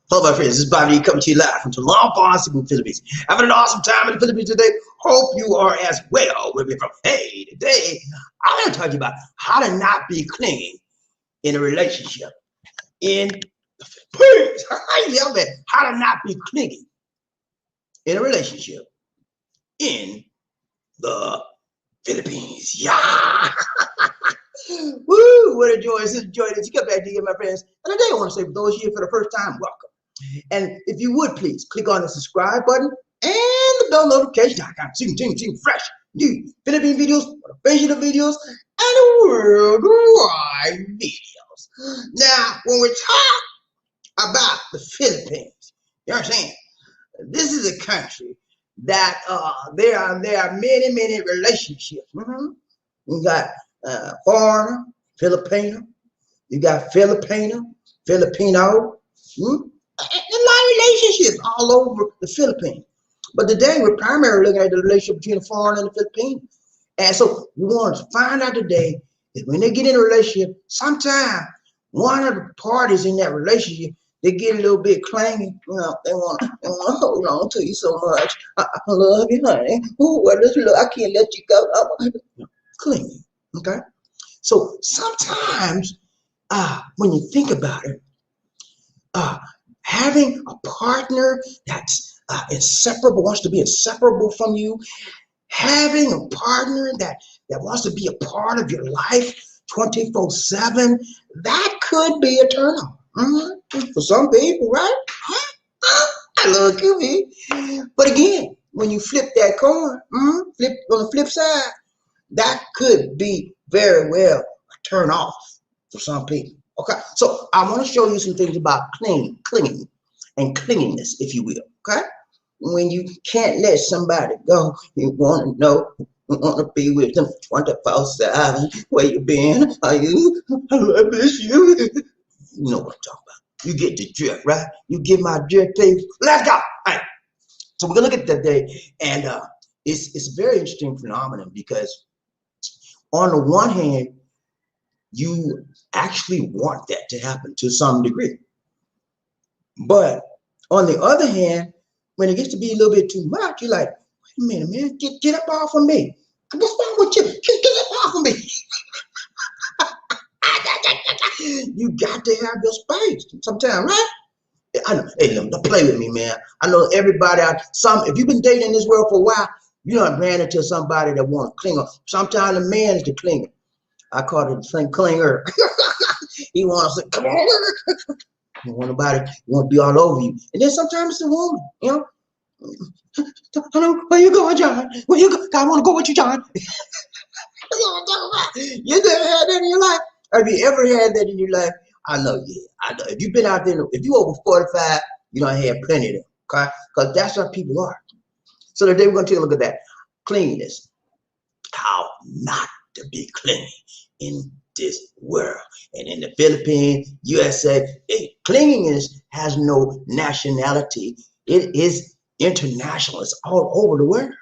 Hello, my friends. This is BobbieD coming to you live from Tolong, Cebu, Philippines. Having an awesome time in the Philippines today. Hope you are as well. Where we're from. Hey, today I'm going to talk to you about how to not be clingy in a relationship. In the Philippines, how to not be clingy in a relationship in the Philippines. Yeah. Woo! What a joy! This is a joy that you come back to you, my friends. And today I want to say, for those here for the first time, welcome. And if you would please click on the subscribe button and the bell notification icon so you can see fresh new Philippine videos, motivational videos, and worldwide videos. Now, when we talk about the Philippines, you understand? This is a country that there are many relationships. You got foreigner, Filipino, you got Filipino, a lot of relationships all over the Philippines. But today we're primarily looking at the relationship between the foreigner and the Filipino. And so we want to find out today that when they get in a relationship, sometimes one of the parties in that relationship, they get a little bit clingy. You know, they want to hold on to you so much. I love you, honey. Ooh, well, I can't let you go. Clingy. Okay. So sometimes when you think about it, having a partner that's inseparable, wants to be inseparable from you, having a partner that wants to be a part of your life 24/7, that could be a turn on. For some people, right? I love you, but again, when you flip that coin, flip on the flip side, that could be very well a turn off for some people. Okay, so I want to show you some things about clinging and clinginess, if you will. Okay, when you can't let somebody go, you want to know, you want to be with them 24/7. Where you been? Are you? I miss you. You know what I'm talking about. You get the drift, right? You get my drift, baby. Let's go. All right. So we're gonna look at that day, and it's a very interesting phenomenon because on the one hand, you actually want that to happen to some degree. But on the other hand, when it gets to be a little bit too much, you're like, wait a minute, man, get up off of me. What's wrong with you? Just get up off of me. You got to have your space sometimes, right? I know, hey, don't play with me, man. I know everybody if you've been dating in this world for a while, you know, ran into somebody that wants to cling on. Sometimes the man is the clinger. I call it the clinger. He wants to come on. You want nobody, want to be all over you. And then sometimes it's the woman, you know. Where you going, John? Where you go? I want to go with you, John. You never had that in your life? Have you ever had that in your life? I know, yeah. I know. If you've been out there, if you over 45, you don't have plenty of them, okay? Because that's how people are. So today we're going to take a look at that. Clinginess. How not to be clingy in this world. And in the Philippines, USA, clinginess has no nationality. It is international. It's all over the world.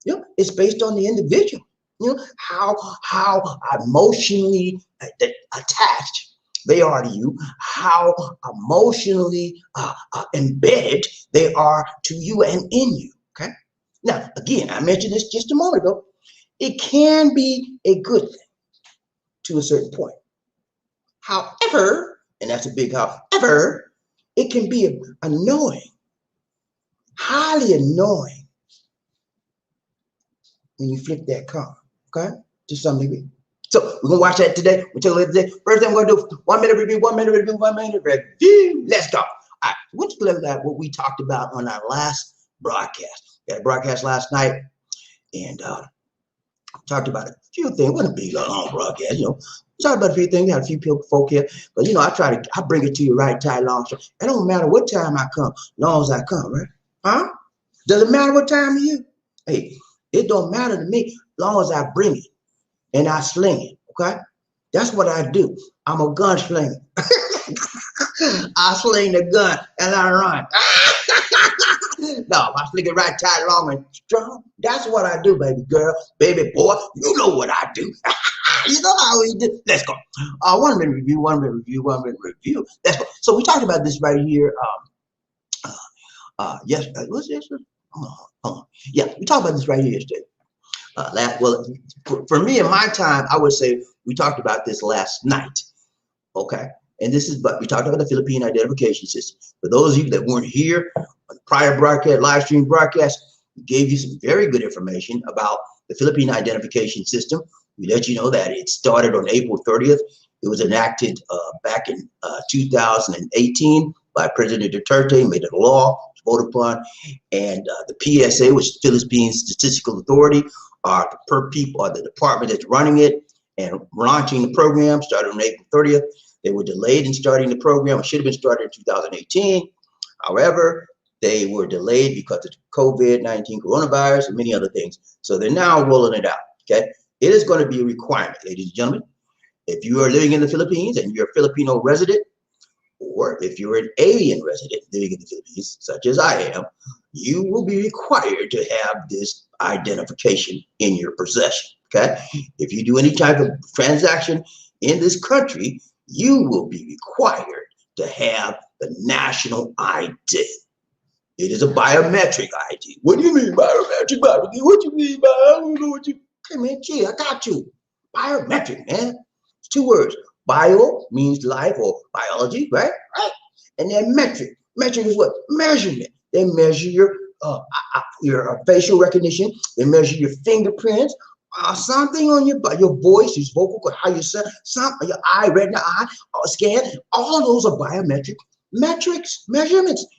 You know, it's based on the individual. You know, how emotionally attached they are to you, how emotionally embedded they are to you and in you. Okay. Now, again, I mentioned this just a moment ago. It can be a good thing to a certain point. However, and that's a big however, it can be annoying, highly annoying when you flip that coin, okay, to some degree. So we're going to watch that today. We'll take a look at today. First thing we're going to do, 1 minute review, 1 minute review, 1 minute review. Let's go. All right, let's look at what we talked about on our last broadcast. We had a broadcast last night, and talked about a few things. It wasn't a big long broadcast, you know. Talked about a few things. We had a few folk here, but you know, I bring it to you right tight, long. So it don't matter what time I come, long as I come, right? Huh? Does it matter what time to you? Hey, it don't matter to me, long as I bring it and I sling it. Okay, that's what I do. I'm a gunslinger. I sling the gun and I run. No, I sling it right tight, long and strong. That's what I do, baby girl, baby boy. You know what I do. You know how we do. Let's go. 1 minute review, 1 minute review, 1 minute review. Let's go. So we talked about this right here Yes, what's this? Hold on. Yeah, we talked about this right here yesterday. Well, for me in my time, I would say we talked about this last night. Okay, and this is, but we talked about the Philippine identification system. For those of you that weren't here on the prior broadcast, live stream broadcast, we gave you some very good information about the Philippine identification system. We let you know that it started on April 30th. It was enacted back in 2018 by President Duterte, made it a law, voted upon, and the PSA, which is Philippine Statistical Authority, are the department that's running it and launching the program. Started on April 30th. They were delayed in starting the program. It should have been started in 2018. However, they were delayed because of COVID-19 coronavirus and many other things. So they're now rolling it out. Okay, it is going to be a requirement, ladies and gentlemen. If you are living in the Philippines and you're a Filipino resident, or if you're an alien resident living in the Philippines, such as I am, you will be required to have this identification in your possession. Okay, if you do any type of transaction in this country, you will be required to have the national ID. It is a biometric ID. What do you mean biometric ID? What do you mean by, I don't know what you, hey man, gee, I got you. Biometric, man. It's two words. Bio means life or biology, right? Right. And then metric. Metric is what? Measurement. They measure your facial recognition. They measure your fingerprints. Something on your voice, your vocal, how you sound, your eye, retina eye, scan. All of those are biometric measurements.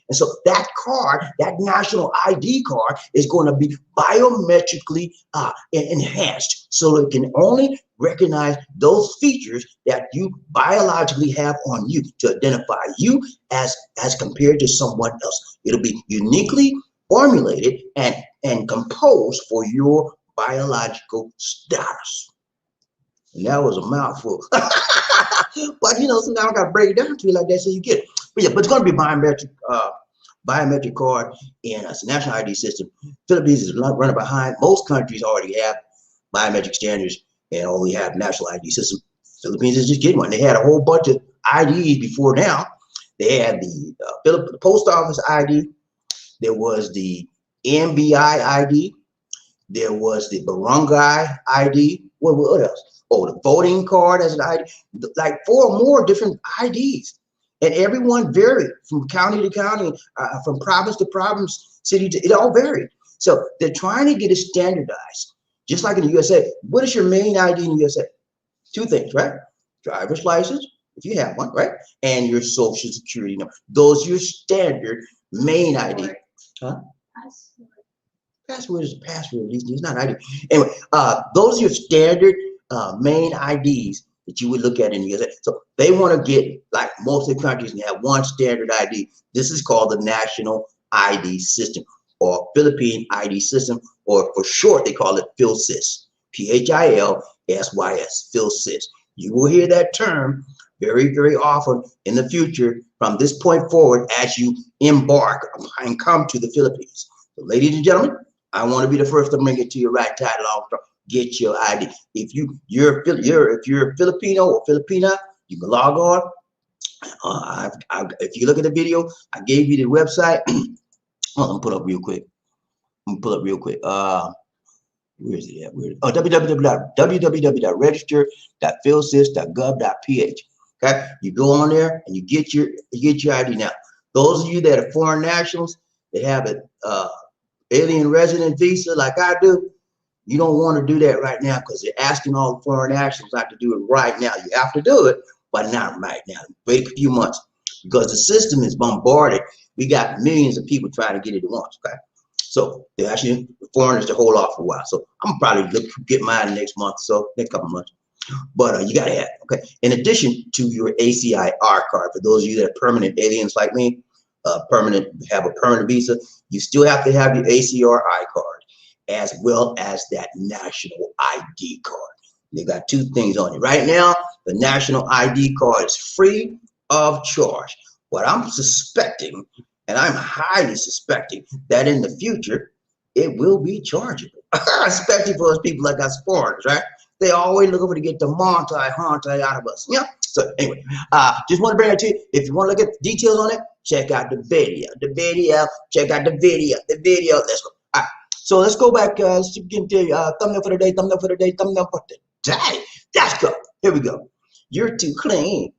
And so that card, that national ID card, is going to be biometrically enhanced, so it can only recognize those features that you biologically have on you to identify you as compared to someone else. It'll be uniquely formulated and composed for your biological status. And that was a mouthful. But you know, sometimes I gotta break it down to you like that so you get it. But yeah, but it's gonna be biometric card in a national ID system. Philippines is running behind. Most countries already have biometric standards and only have national ID system. Philippines is just getting one. They had a whole bunch of IDs before now. They had the post office ID. There was the MBI ID. There was the barangay ID. What else? Oh, the voting card as an ID. Like 4 more different IDs. And everyone varied from county to county, from province to province, city to, it all varied. So they're trying to get it standardized. Just like in the USA. What is your main ID in the USA? 2 things, right? Driver's license, if you have one, right? And your social security number. Those are your standard main ID. Huh? Password is a password. It's not ID. Anyway, those are your standard main IDs that you would look at in the USA. So they want to get, like most of the countries, and have one standard ID. This is called the National ID System, or Philippine ID System, or for short, they call it PhilSys. PhilSys, PhilSys. You will hear that term very, very often in the future from this point forward as you embark and come to the Philippines. So, ladies and gentlemen, I want to be the first to bring it to your right title. Get your ID. If you're a Filipino or Filipina, you can log on. If you look at the video, I gave you the website. Hold on, pull up real quick. Where is it at? Oh, www.register.philsys.gov.ph. Okay, you go on there and you get your ID. Now, those of you that are foreign nationals that have an alien resident visa like I do, you don't want to do that right now because they're asking all the foreign nationals not to do it right now. You have to do it, but not right now. Wait a few months because the system is bombarded. We got millions of people trying to get it at once. Okay, so they're actually foreigners to hold off for a while. So I'm probably get mine next month, so next couple months. But you gotta have it. Okay. In addition to your ACI-R card, for those of you that are permanent aliens like me, have a permanent visa, you still have to have your ACI-R card, as well as that national ID card. They got 2 things on it. Right now, the national ID card is free of charge. What I'm suspecting, and I'm highly suspecting, that in the future, it will be chargeable. Especially for those people like us foreigners, right? They always look over to get the haunted out of us. Yeah. So anyway, just want to bring it to you. If you want to look at details on it, check out the video. Check out the video. Let's go. All right. So let's go back. Let's begin to thumbnail for the day. Thumbnail for the day. Thumbnail for the day. Let's go. Here we go. You're too clean.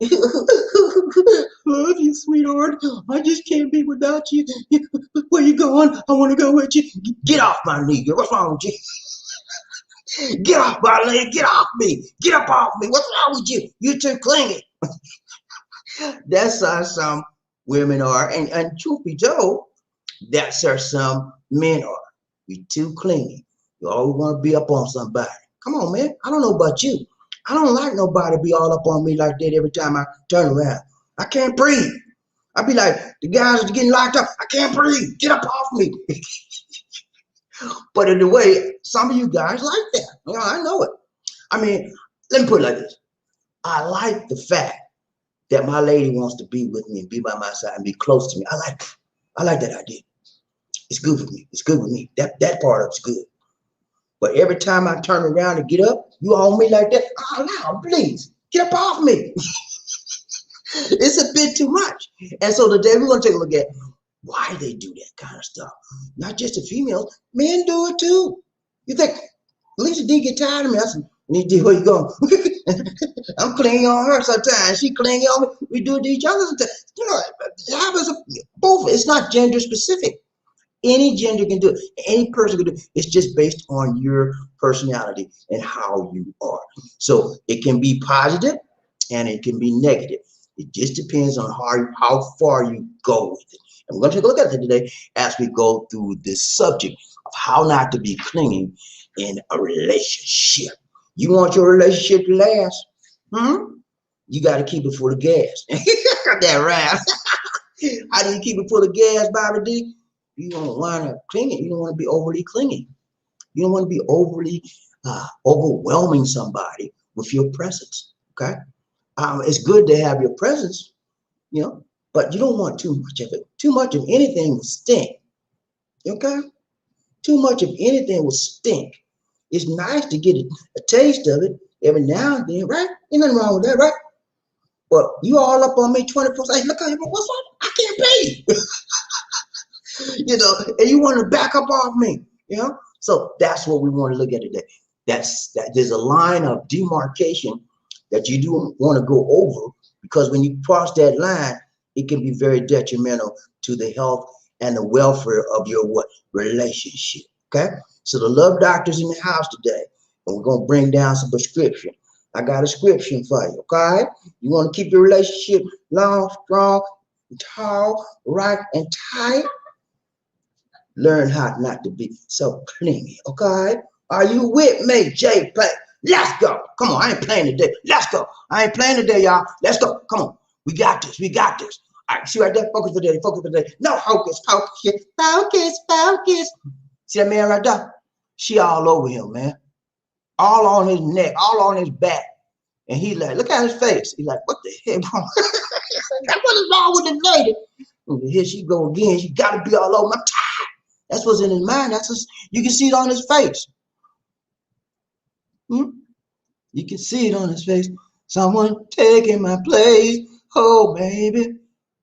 Love you, sweetheart. I just can't be without you. Where you going? I want to go with you. Get off my nigga. What's wrong with you? Get off my leg. Get off me. Get up off me. What's wrong with you? You're too clingy. That's how some women are. And truth be told, that's how some men are. You're too clingy. You always want to be up on somebody. Come on, man. I don't know about you. I don't like nobody to be all up on me like that every time I turn around. I can't breathe. I be like, the guys are getting locked up. I can't breathe. Get up off me. But in a way, some of you guys like that. You know, I know it. I mean, let me put it like this. I like the fact that my lady wants to be with me and be by my side and be close to me. I like that idea. It's good for me. It's good with me. That part of it's good. But every time I turn around and get up, you on me like that. Oh, no, please, get up off me. It's a bit too much. And so today we're going to take a look at why they do that kind of stuff. Not just the females, men do it too. You think, Lisa D get tired of me. I said, D, where you going? I'm clinging on her sometimes. She clinging on me. We do it to each other sometimes. You know, it happens both. It's not gender specific. Any gender can do it. Any person can do it. It's just based on your personality and how you are. So it can be positive and it can be negative. It just depends on how far you go with it. And we're going to take a look at it today as we go through this subject of how not to be clinging in a relationship. You want your relationship to last? You got to keep it full of gas. That right. How do you keep it full of gas, BobbieD? You don't want to cling it. You don't want to be overly clingy. You don't want to be overly overwhelming somebody with your presence. Okay, it's good to have your presence, you know, but you don't want too much of it. Too much of anything will stink. Okay, too much of anything will stink. It's nice to get a taste of it every now and then, right? Ain't nothing wrong with that, right? But you all up on me 24/7. Look at him. What's up? I can't pay you. You know, and you want to back up off me, you know? So that's what we want to look at today. There's a line of demarcation that you do want to go over, because when you cross that line, it can be very detrimental to the health and the welfare of your relationship. Okay? So the love doctor's in the house today, and we're going to bring down some prescription. I got a prescription for you, okay? You want to keep your relationship long, strong, tall, right, and tight? Learn how not to be so clingy, okay? Are you with me, J Play? Let's go. Come on, I ain't playing today. Let's go. I ain't playing today, y'all. Let's go. Come on. We got this. We got this. All right, see right there? Focus for today. Focus for today. No hocus pocus. Focus, focus. See that man right there? She all over him, man. All on his neck, all on his back. And he like, look at his face. He's like, what the heck? What is wrong with this lady? And here she go again. She got to be all over my time. That's what's in his mind. That's what's, you can see it on his face. You can see it on his face. Someone taking my place. Oh, baby,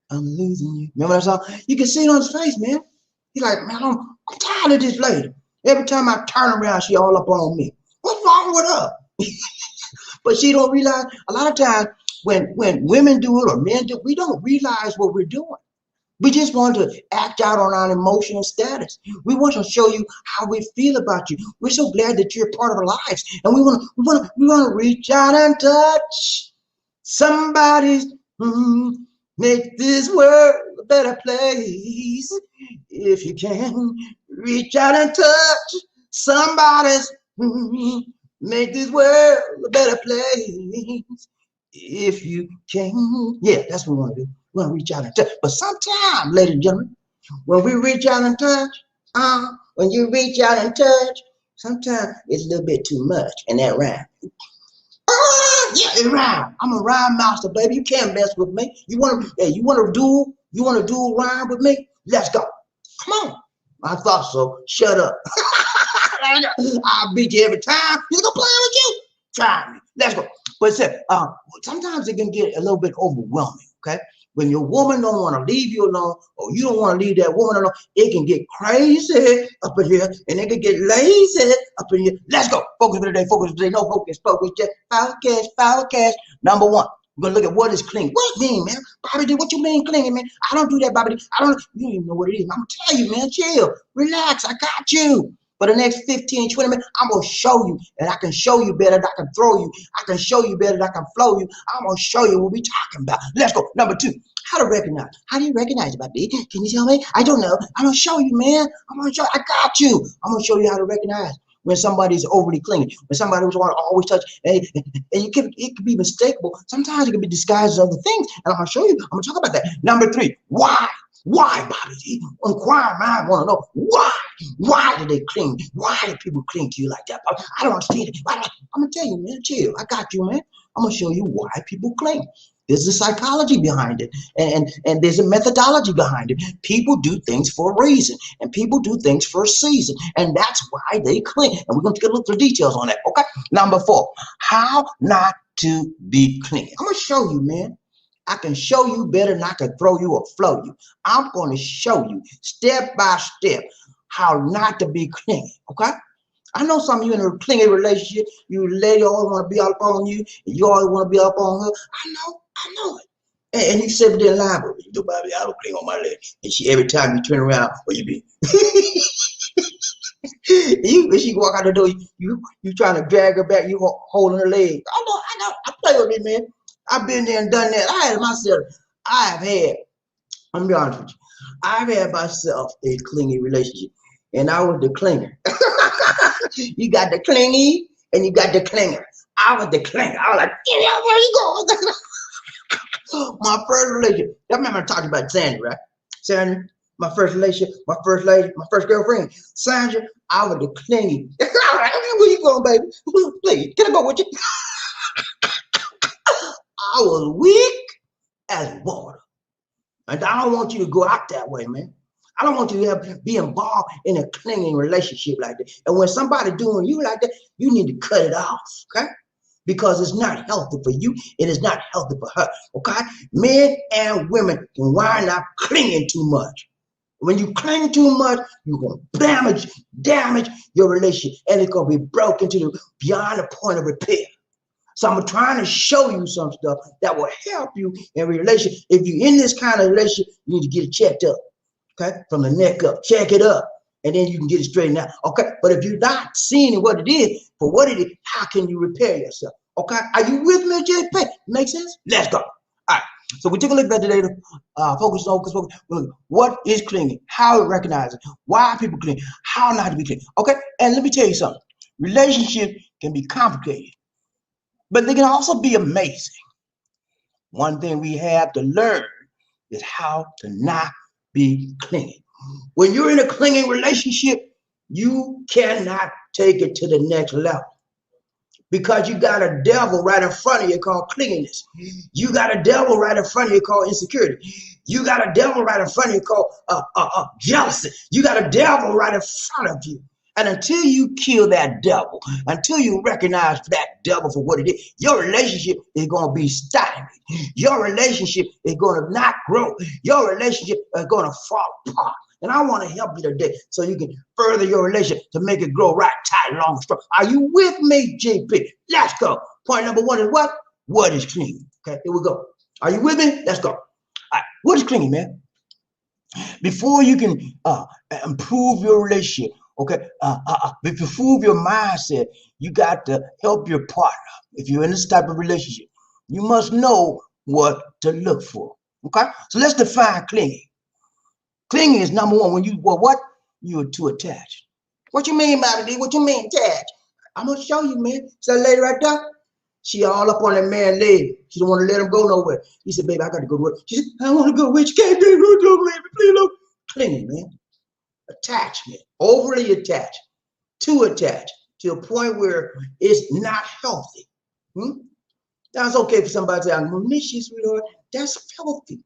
I'm losing you. Remember that song? You can see it on his face, man. He's like, man, I'm tired of this lady. Every time I turn around, she all up on me. What's wrong with her? But she don't realize, a lot of times when women do it or men do it, we don't realize what we're doing. We just want to act out on our emotional status. We want to show you how we feel about you. We're so glad that you're a part of our lives, and we want to reach out and touch somebody's. Make this world a better place. If you can, reach out and touch somebody's. Make this world a better place. If you can, yeah, that's what we want to do. We want to reach out and touch. But sometimes, ladies and gentlemen, when we reach out and touch, when you reach out and touch, sometimes it's a little bit too much. And that rhyme. Yeah, it rhyme. I'm a rhyme master, baby. You can't mess with me. You want to duel rhyme with me? Let's go. Come on. I thought so. Shut up. I'll beat you every time. You gonna play with you? Try me. Let's go. But sometimes it can get a little bit overwhelming, okay? When your woman don't want to leave you alone, or you don't want to leave that woman alone, it can get crazy up in here, and it can get lazy up in here. Let's go. Focus for today. Focus for today. No focus. Focus. Just power cash. Power cash. Number one. We're gonna look at what is clingy. What it mean, man? BobbieD, what you mean clingy, man? I don't do that, BobbieD. I don't. You don't even know what it is. I'm gonna tell you, man. Chill. Relax. I got you. For the next 15, 20 minutes, I'm going to show you, and I can show you better than I can throw you. I can show you better than I can flow you. I'm going to show you what we're talking about. Let's go. Number two, how to recognize. How do you recognize it, BobbieD? Can you tell me? I don't know. I'm going to show you, man. I'm going to show you. I got you. I'm going to show you how to recognize when somebody's overly clingy, when somebody was want to always touch, and it can be mistakable. Sometimes it can be disguised as other things, and I'm going to show you. I'm going to talk about that. Number three, why? Why, BobbieD? Inquiring minds want to know why. Why do they cling? Why do people cling to you like that? I don't understand it. I'm gonna tell you, man. Chill. I got you, man. I'm gonna show you why people cling. There's a psychology behind it, and there's a methodology behind it. People do things for a reason, and people do things for a season, and that's why they cling. And we're gonna take a look at the details on that. Okay. Number four, how not to be clingy. I'm gonna show you, man. I can show you better than I can throw you or flow you. I'm going to show you step by step how not to be clingy, okay? I know some of you in a clingy relationship, you lady always want to be up on you, and you always want to be up on her. I know it. And you sit there and lie, but you do, BobbieD, I don't cling on my leg. And she, every time you turn around, where you be? When she walk out the door, you trying to drag her back, you holding her leg. I play with me, man. I've been there and done that. I'm gonna be honest with you, I've had myself a clingy relationship, and I was the clinger. You got the clingy, and you got the clinger. I was the clinger. I was like, where you going? My first relationship, I remember talking about Sandra, right? Sandra, my first relationship, my first lady, my first girlfriend. Sandra, I was the clingy. Where you going, baby? Please, can I go with you? I was weak as water. And I don't want you to go out that way, man. I don't want you to be involved in a clinging relationship like that. And when somebody doing you like that, you need to cut it off, okay? Because it's not healthy for you. It is not healthy for her, okay? Men and women can wind up clinging too much. When you cling too much, you're going to damage your relationship. And it's going to be broken to beyond the point of repair. So I'm trying to show you some stuff that will help you in a relationship. If you're in this kind of relationship, you need to get it checked up, okay? From the neck up, check it up, and then you can get it straightened out, okay? But if you're not seeing what it is for what it is, how can you repair yourself, okay? Are you with me, JP? Make sense? Let's go. All right. So we took a look at today. Focus on what is clinging, how to recognize it, why people cling, how not to be clingy, okay? And let me tell you something. Relationships can be complicated, but they can also be amazing. One thing we have to learn is how to not be clingy. When you're in a clinging relationship, you cannot take it to the next level because you got a devil right in front of you called clinginess. You got a devil right in front of you called insecurity. You got a devil right in front of you called jealousy. You got a devil right in front of you. And until you kill that devil, until you recognize that devil for what it is, your relationship is going to be stymied. Your relationship is going to not grow. Your relationship is going to fall apart. And I want to help you today so you can further your relationship to make it grow right, tight, long, strong. Are you with me, JP? Let's go. Point number one is what? What is clingy? Okay, here we go. Are you with me? Let's go. All right, what is clingy, man? Before you can improve your relationship, okay, improve your mindset, you got to help your partner. If you're in this type of relationship, you must know what to look for. Okay, so let's define clingy. Clingy is number one when you you are too attached. What you mean, BobbieD? What you mean attached? I'm gonna show you, man. So that lady right there, she all up on that man's leg. She don't want to let him go nowhere. He said, baby, I got to go to work. She said, I want to go with you. Can't do it. Don't leave me, please. Don't. Clingy, man. Attachment. Overly attached. Too attached. To a point where it's not healthy. That's okay for somebody to say, I'm going to miss you, sweetheart. That's healthy.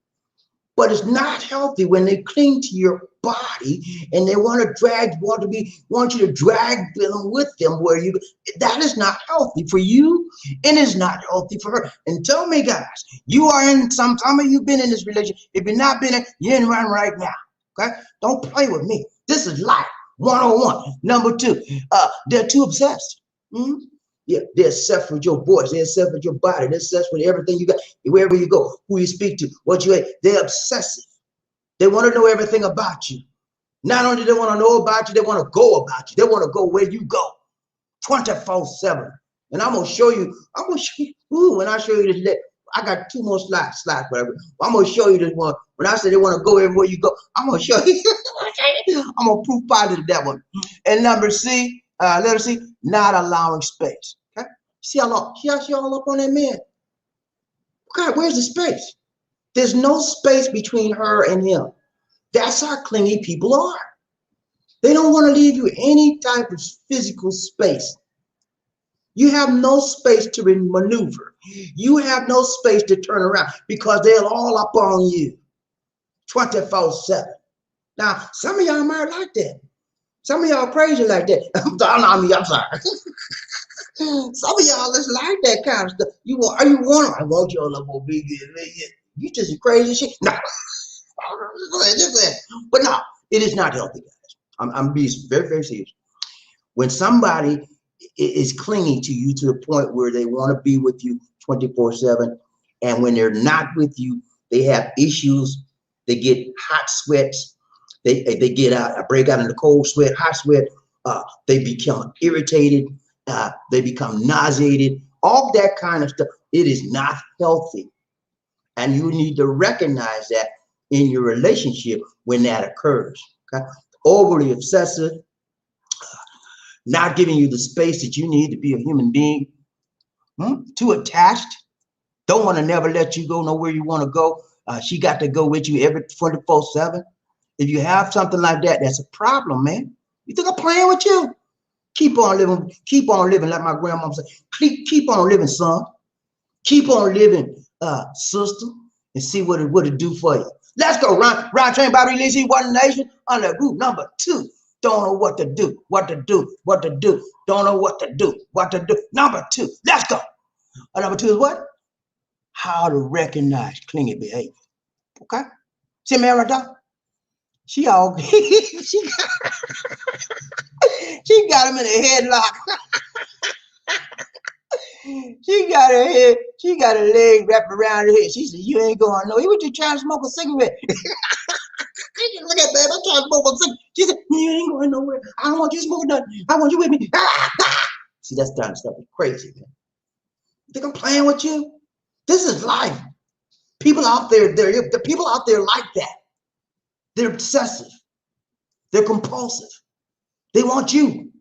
But it's not healthy when they cling to your body and they want you to drag them with them where you. That is not healthy for you, and it's not healthy for her. And tell me, guys, you are in some of you've been in this relationship. If you've not been in, you're in one right now. Okay, don't play with me. This is life 101. Number two, they're too obsessed. Yeah, they're obsessed with your voice. They're obsessed with your body. They're obsessed with everything you got, wherever you go, who you speak to, what you ate. They're obsessive. They want to know everything about you. Not only do they want to know about you, they want to go about you. They want to go where you go 24/7. And I'm going to show you, when I show you this, I got two more slides, whatever. I'm going to show you this one. When I say they want to go everywhere you go, I'm going to show you. I'm going to prove positive that one. And letter C, not allowing space. Okay? See how long? She all up on that man. Okay, where's the space? There's no space between her and him. That's how clingy people are. They don't want to leave you any type of physical space. You have no space to maneuver. You have no space to turn around because they're all up on you 24/7. Now, some of y'all might like that. Some of y'all crazy like that. I'm sorry. Some of y'all just like that kind of stuff. I want your love big. You just crazy shit. No. But no, it is not healthy, guys. I'm being very, very serious. When somebody is clinging to you to the point where they want to be with you 24/7, and when they're not with you, they have issues. They get hot sweats. They break out in the cold sweat, hot sweat. They become irritated. They become nauseated. All that kind of stuff. It is not healthy, and you need to recognize that in your relationship when that occurs. Okay? Overly obsessive, not giving you the space that you need to be a human being. Too attached, don't want to never let you go nowhere you want to go. She got to go with you every 24/7. If you have something like that, that's a problem, man. You think I'm playing with you? Keep on living like my grandma said. Keep on living, son. Keep on living, sister, and see what it do for you. Let's go. Round train, BobbieD, Lizzie, One Nation, under group number 2. Don't know what to do. Don't know what to do. Number 2. Let's go. Number 2 is what? How to recognize clingy behavior. Okay? See me right there? She got him in a headlock. She got her leg wrapped around her head. She said, you ain't going nowhere. He was just trying to smoke a cigarette. Look at babe, I'm trying to smoke a cigarette. She said, you ain't going nowhere. I don't want you smoking nothing. I want you with me. See, that's kind of stuff is crazy, man. You think I'm playing with you? This is life. People out there, the people out there like that. They're obsessive. They're compulsive. They want you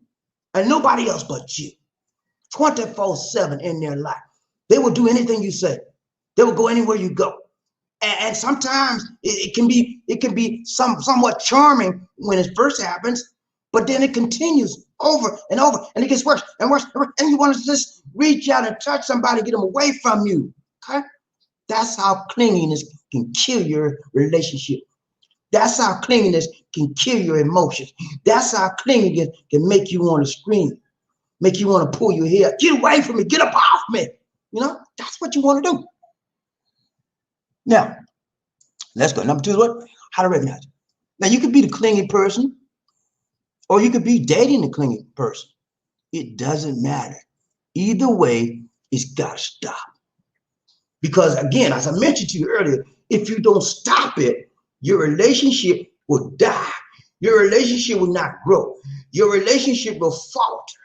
and nobody else but you. 24/7 in their life. They will do anything you say. They will go anywhere you go. And sometimes it can be somewhat charming when it first happens, but then it continues over and over, and it gets worse and worse, and you want to just reach out and touch somebody, get them away from you. Okay? That's how clinginess can kill your relationship. That's how clinginess can kill your emotions. That's how clinginess can make you want to scream, make you want to pull your hair. Get away from me. Get up off me. You know, that's what you want to do. Now, let's go. Number 2 is what? How to recognize it. Now, you could be the clingy person, or you could be dating the clingy person. It doesn't matter. Either way, it's got to stop. Because, again, as I mentioned to you earlier, if you don't stop it, your relationship will die. Your relationship will not grow. Your relationship will falter.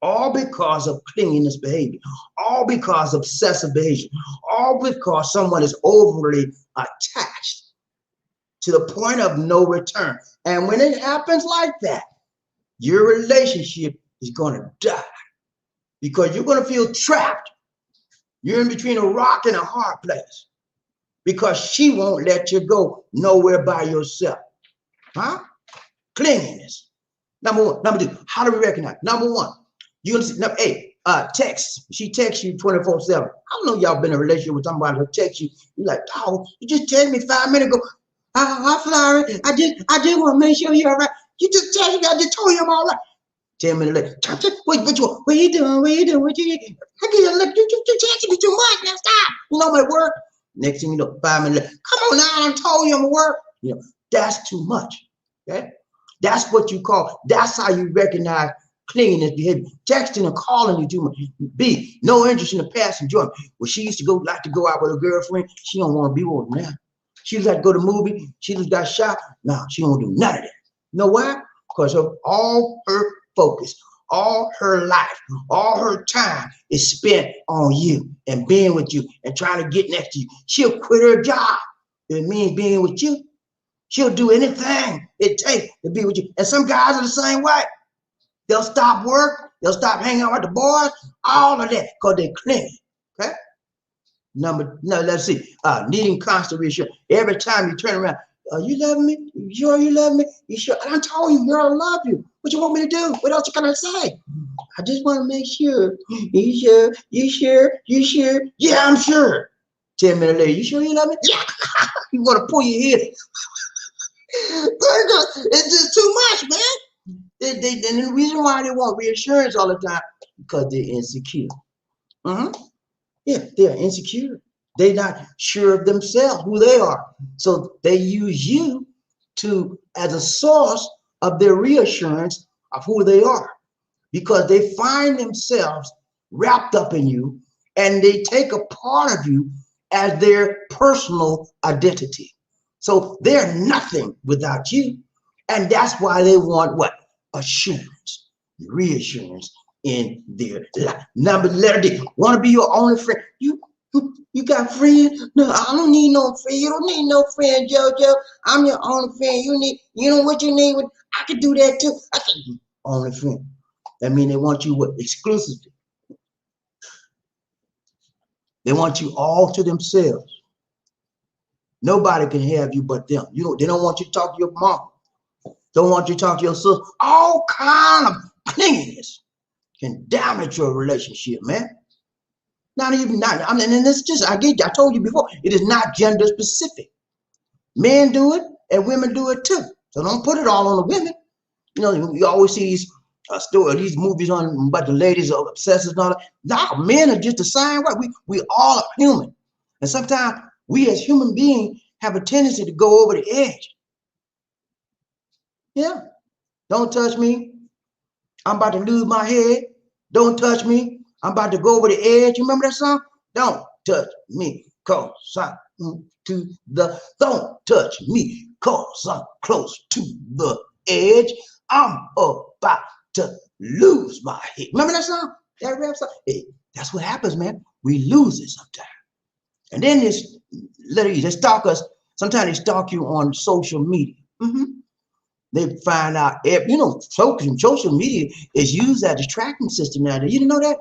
All because of clinginess behavior. All because of obsessive behavior. All because someone is overly attached to the point of no return. And when it happens like that, your relationship is going to die because you're going to feel trapped. You're in between a rock and a hard place because she won't let you go nowhere by yourself. Huh? Clinginess. Number 1. Number 2, how do we recognize? Number 1, you understand. Number 8, text. She texts you 24/7. I don't know y'all been in a relationship with somebody who texts you. You're like, oh, you just texted me 5 minutes ago. Hi, Florrie. I just want to make sure you're all right. You just texted me. I just told you I'm all right. 10 minutes later, what you doing? What you doing? What you? I get look. You texting me too much. Now stop. You know I'm at work. Next thing you know, 5 minutes later, come on now. I told you I'm at work. You know that's too much. Okay, that's what you call. That's how you recognize clinginess behavior. Texting and calling you too much. B, no interest in the past enjoyment. Well, she used to like to go out with a girlfriend. She don't want to be with them now. She used to like to go to the movie. She just got shot. No, she don't do none of that. You know why? Because of all her focus, all her life, all her time is spent on you and being with you and trying to get next to you. She'll quit her job. It means being with you. She'll do anything it takes to be with you. And some guys are the same way. They'll stop work. They'll stop hanging out with the boys. All of that because they're clingy. Okay. Let's see. Needing constant reassurance. Every time you turn around, you love me? You sure you love me? You sure? I told you, girl, I love you. What you want me to do? What else can I say? I just want to make sure. You sure? You sure? You sure? Yeah, I'm sure. 10 minutes later, you sure you love me? Yeah. You want to pull your head. It's just too much, man. And the reason why they want reassurance all the time because they're insecure. Yeah, they're insecure. They're not sure of themselves, who they are. So they use you as a source of their reassurance of who they are because they find themselves wrapped up in you and they take a part of you as their personal identity. So they're nothing without you. And that's why they want what? Assurance, reassurance in their life. Number letter D, want to be your only friend. You got friends? No, I don't need no friend. You don't need no friend, JoJo. I'm your only friend. You know what you need? I could do that too. I can only friend. That means they want you what? Exclusively. They want you all to themselves. Nobody can have you but them. They don't want you to talk to your mom. Don't want you to talk to your sister. All kind of clinginess can damage your relationship, man. I mean, it's just, I told you before, it is not gender specific. Men do it and women do it too. So don't put it all on the women. You know, you always see these these movies on about the ladies are obsessive and all that. No, men are just the same way. We all are human. And sometimes we as human beings have a tendency to go over the edge. Yeah. Don't touch me. I'm about to lose my head. Don't touch me. I'm about to go over the edge. You remember that song? Don't touch me, cause I'm to the. Don't touch me, cause I'm close to the edge. I'm about to lose my head. Remember that song? That rap song? Hey, that's what happens, man. We lose it sometimes. And then this literally they stalk us. Sometimes they stalk you on social media. They find out, social media is used as a tracking system now. You didn't know that?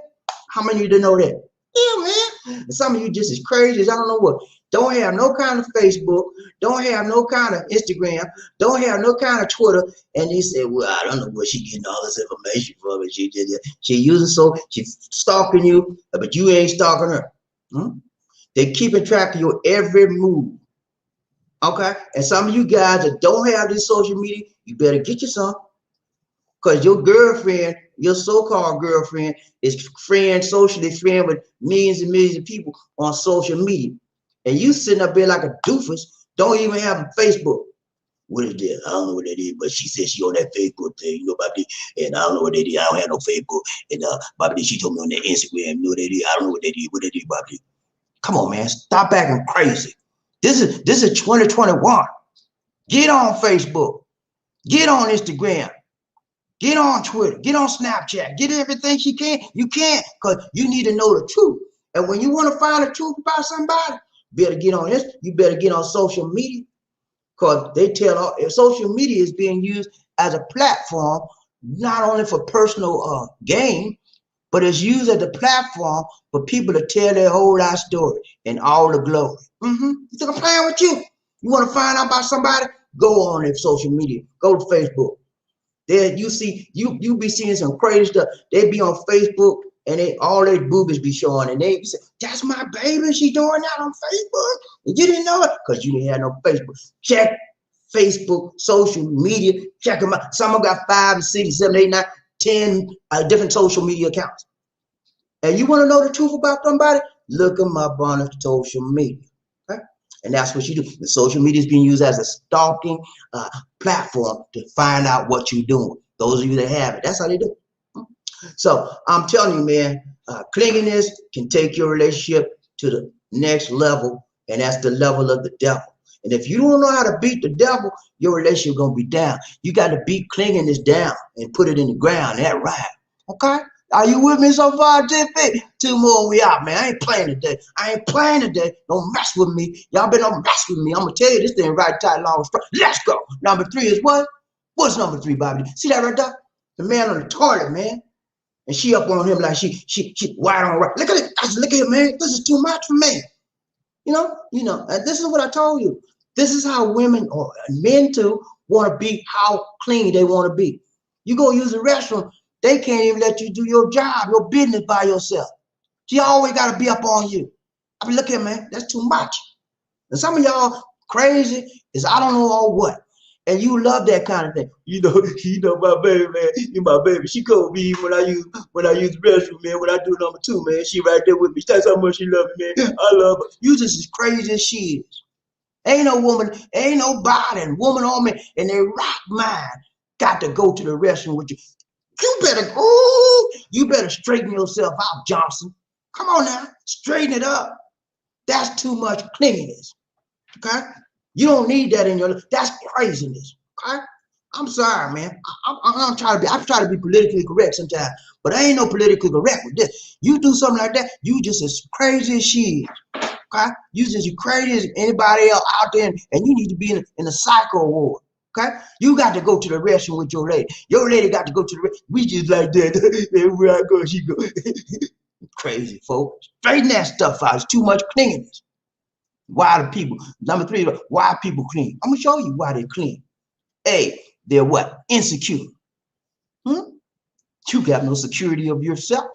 How many of you didn't know that? Yeah, man. And some of you just as crazy as I don't know what. Don't have no kind of Facebook. Don't have no kind of Instagram. Don't have no kind of Twitter. And they say, well, I don't know where she getting all this information from. And she using she's stalking you, but you ain't stalking her. They keeping track of your every move. Okay? And some of you guys that don't have this social media, you better get you some. Because your girlfriend, your so-called girlfriend, is socially friend with millions and millions of people on social media. And you sitting up there like a doofus, don't even have a Facebook. What is that? I don't know what that is, but she said she on that Facebook thing, BobbieD, and I don't know what that is. I don't have no Facebook. And BobbieD, she told me on that Instagram, you know what that is. I don't know what that is. What that is, BobbieD? Come on, man. Stop acting crazy. This is 2021. Get on Facebook. Get on Instagram. Get on Twitter. Get on Snapchat. Get everything you can, because you need to know the truth. And when you want to find the truth about somebody, you better get on this. You better get on social media, because they tell social media is being used as a platform, not only for personal gain, but it's used as a platform for people to tell their whole life story and all the glory. You think I'm playing with you? You want to find out about somebody? Go on their social media. Go to Facebook. There you see, you be seeing some crazy stuff. They be on Facebook and they all their boobies be showing, and they say, "That's my baby. She doing that on Facebook." And you didn't know it because you didn't have no Facebook. Check Facebook, social media. Check them out. Some of them got 5, 6, 7, 8, 9, 10 different social media accounts. And you want to know the truth about somebody? Look them up on the social media. Okay? And that's what you do. The social media is being used as a stalking platform to find out what you're doing. Those of you that have it, that's how they do it. So I'm telling you, man, clinginess can take your relationship to the next level, and that's the level of the devil. And if you don't know how to beat the devil, your relationship is going to be down. You got to beat clinginess down and put it in the ground. That right. Okay? Are you with me so far, JP? 2 more and we out, man. I ain't playing today. I ain't playing today. Don't mess with me. Y'all better don't mess with me. I'm going to tell you this thing right, tight, long, strong. Let's go. Number 3 is what? What's number 3, BobbieD? See that right there? The man on the toilet, man. And she up on him like she wide on right. Look at it. I said, look at it, man. This is too much for me. You know, and this is what I told you. This is how women or men too want to be, how clean they want to be. You go use the restroom, they can't even let you do your job, your business by yourself. She always got to be up on you. I mean, look here, man, that's too much. And some of y'all crazy is I don't know all what. And you love that kind of thing. You know my baby, man. You my baby. She cold me when I use the restroom, man. When I do number 2, man, she right there with me. That's how much she love me, man. I love her. You just as crazy as she is. Ain't no woman, ain't nobody, woman or man, in their right mind got to go to the restroom with you. You better go. You better straighten yourself out, Johnson. Come on now, straighten it up. That's too much clinginess. Okay? You don't need that in your life. That's craziness. Okay? I'm sorry, man. I'm trying to be politically correct sometimes, but I ain't no politically correct with this. You do something like that, you just as crazy as she is. Okay? You just as crazy as anybody else out there, and you need to be in a psycho ward. Okay? You got to go to the restroom with your lady. Your lady got to go to the restroom. We just like that. Everywhere I go, she go. Crazy, folks. Straighten that stuff out. It's too much clinginess. Why do people? Number 3, why are people clean? I'm gonna show you why they're clean. A, they're what? Insecure. You have no security of yourself.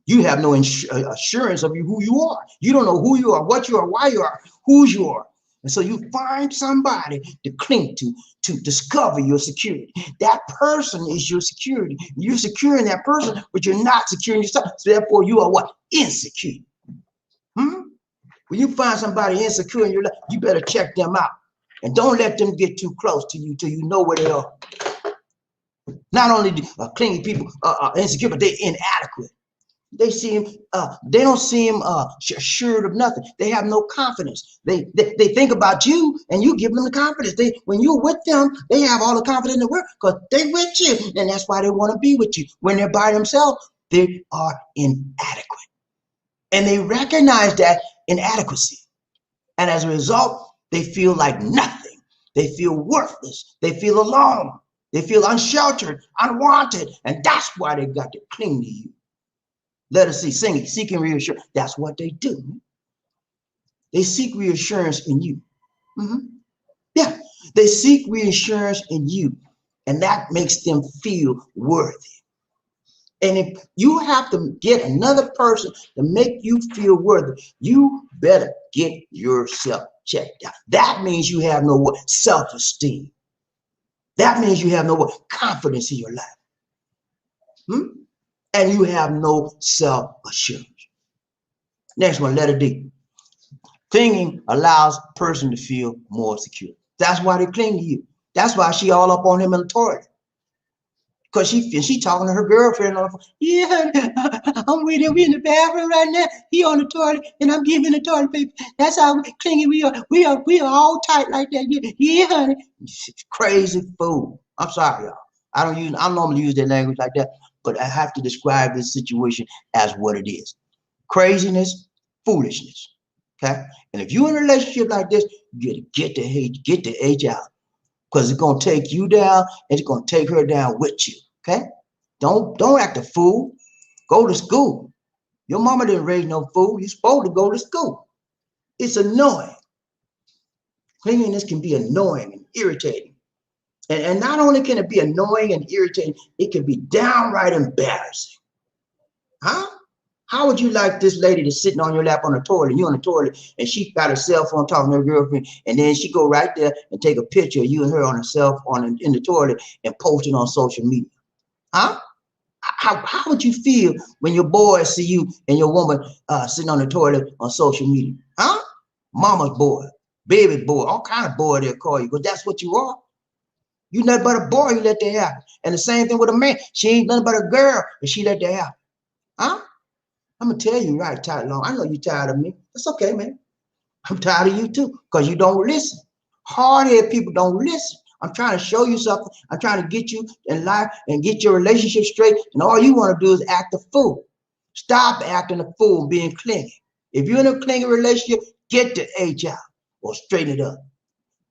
You have no assurance of who you are. You don't know who you are, what you are, why you are, whose you are. And so you find somebody to cling to discover your security. That person is your security. You're securing that person, but you're not securing yourself. So therefore, you are what? Insecure. When you find somebody insecure in your life, you better check them out. And don't let them get too close to you till you know where they are. Not only do clingy people insecure, but they're inadequate. They don't seem assured of nothing. They have no confidence. They think about you, and you give them the confidence. When you're with them, they have all the confidence in the world because they're with you, and that's why they want to be with you. When they're by themselves, they are inadequate. And they recognize that inadequacy. And as a result, they feel like nothing. They feel worthless. They feel alone. They feel unsheltered, unwanted. And that's why they got to cling to you. Let us see, singing, seeking reassurance. That's what they do. They seek reassurance in you. Yeah, they seek reassurance in you. And that makes them feel worthy. And if you have to get another person to make you feel worthy, you better get yourself checked out. That means you have no self-esteem. That means you have no confidence in your life. And you have no self-assurance. Next one, letter D. Clinging allows a person to feel more secure. That's why they cling to you. That's why she all up on him in the toilet. Because she talking to her girlfriend on the phone. Yeah, I'm with him. We in the bathroom right now. He on the toilet, and I'm giving the toilet paper. That's how clingy we are. We are all tight like that. Yeah, honey. Crazy fool. I'm sorry, y'all. I don't normally use that language like that, but I have to describe this situation as what it is. Craziness, foolishness. Okay? And if you're in a relationship like this, you get the H out. Because it's going to take you down, and it's going to take her down with you. Okay? Don't act a fool. Go to school. Your mama didn't raise no fool. You're supposed to go to school. It's annoying. Clinginess can be annoying and irritating. And not only can it be annoying and irritating, it can be downright embarrassing. Huh? How would you like this lady that's sitting on your lap on the toilet, you on the toilet, and she got her cell phone talking to her girlfriend, and then she go right there and take a picture of you and her on herself in the toilet and post it on social media? Huh? How would you feel when your boys see you and your woman sitting on the toilet on social media? Huh? Mama's boy, baby boy, all kind of boy they'll call you, because that's what you are. You nothing but a boy, you let that happen. And the same thing with a man. She ain't nothing but a girl, and she let that happen. Huh? I'm gonna tell you right, tired long. I know you're tired of me. That's okay, man. I'm tired of you too, because you don't listen. Hard-headed people don't listen. I'm trying to show you something. I'm trying to get you in life and get your relationship straight. And all you want to do is act a fool. Stop acting a fool, being clingy. If you're in a clingy relationship, get the H out or straighten it up.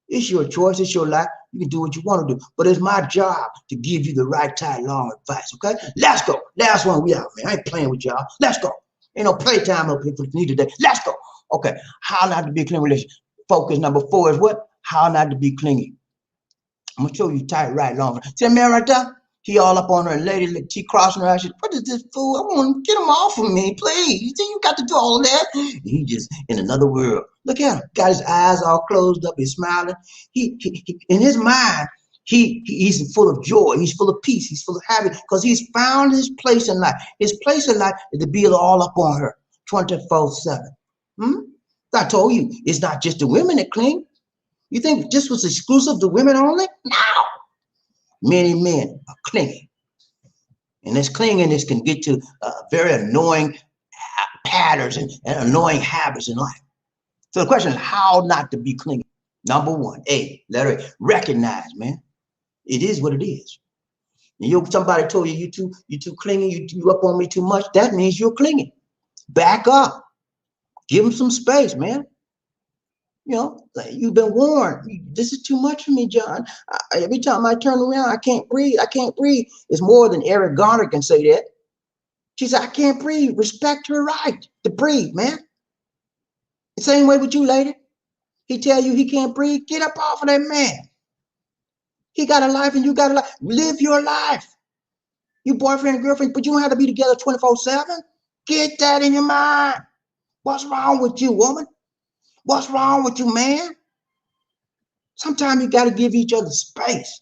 It's your choice. It's your life. You can do what you want to do. But it's my job to give you the right tight, long advice, okay? Let's go. Last one, we out, man. I ain't playing with y'all. Let's go. Ain't no playtime up here for me today. Let's go. Okay, how not to be a clingy relationship. Focus number 4 is what? How not to be clingy. I'm gonna show you tight, right, long. See that man right there? He all up on her, lady, she crossing her eyes. What is this fool? I want to get him off of me, please. You think you got to do all of that? He just in another world. Look at him. Got his eyes all closed up. He's smiling. He in his mind, he's full of joy. He's full of peace. He's full of happiness because he's found his place in life. His place in life is to be all up on her 24/7. I told you, it's not just the women that cling. You think this was exclusive to women only? No. Many men are clinging. And this clinginess can get to very annoying patterns and annoying habits in life. So the question is how not to be clingy. Number 1, letter A, recognize, man. It is what it is. And somebody told you you too clingy, you up on me too much. That means you're clinging. Back up. Give them some space, man. You know, like you've been warned. This is too much for me, John. Every time I turn around, I can't breathe. I can't breathe. It's more than Eric Garner can say that. She said, I can't breathe. Respect her right to breathe, man. The same way with you, lady. He tell you he can't breathe. Get up off of that man. He got a life and you got a life. Live your life. You boyfriend and girlfriend, but you don't have to be together 24/7. Get that in your mind. What's wrong with you, woman? What's wrong with you, man? Sometimes you got to give each other space.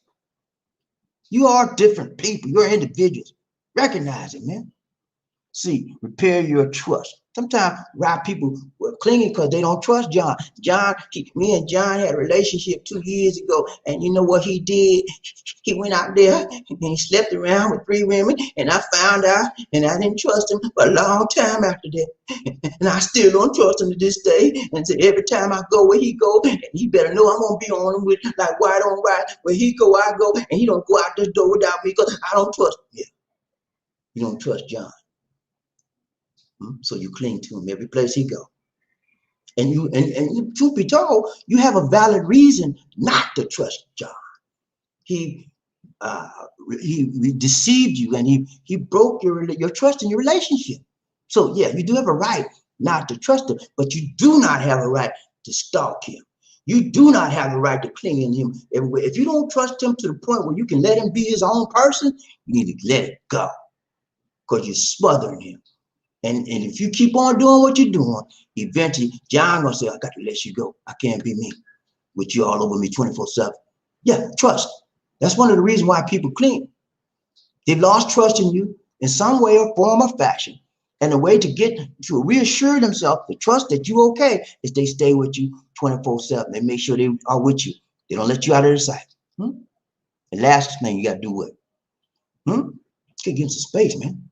You are different people. You're individuals. Recognize it, man. See, repair your trust. Sometimes why people were clinging because they don't trust John. Me and John had a relationship 2 years ago, and you know what he did? He went out there and he slept around with 3 women, and I found out, and I didn't trust him for a long time after that. And I still don't trust him to this day. And so every time I go where he go, and he better know I'm gonna be on him with like white on white. Where he go, I go, and he don't go out this door without me because I don't trust him. Yeah. You don't trust John. So you cling to him every place he go. And you, truth be told, you have a valid reason not to trust John. He deceived you, and he broke your trust in your relationship. So yeah, you do have a right not to trust him, but you do not have a right to stalk him. You do not have a right to cling in him everywhere. If you don't trust him to the point where you can let him be his own person, you need to let it go because you're smothering him. And if you keep on doing what you're doing, eventually John gonna say, I got to let you go. I can't be me with you all over me 24/7. Yeah, trust. That's one of the reasons why people cling. They've lost trust in you in some way or form or fashion. And the way to get to reassure themselves to trust that you're okay is they stay with you 24/7. They make sure they are with you. They don't let you out of their sight. And last thing you got to do what? You give them some space, man.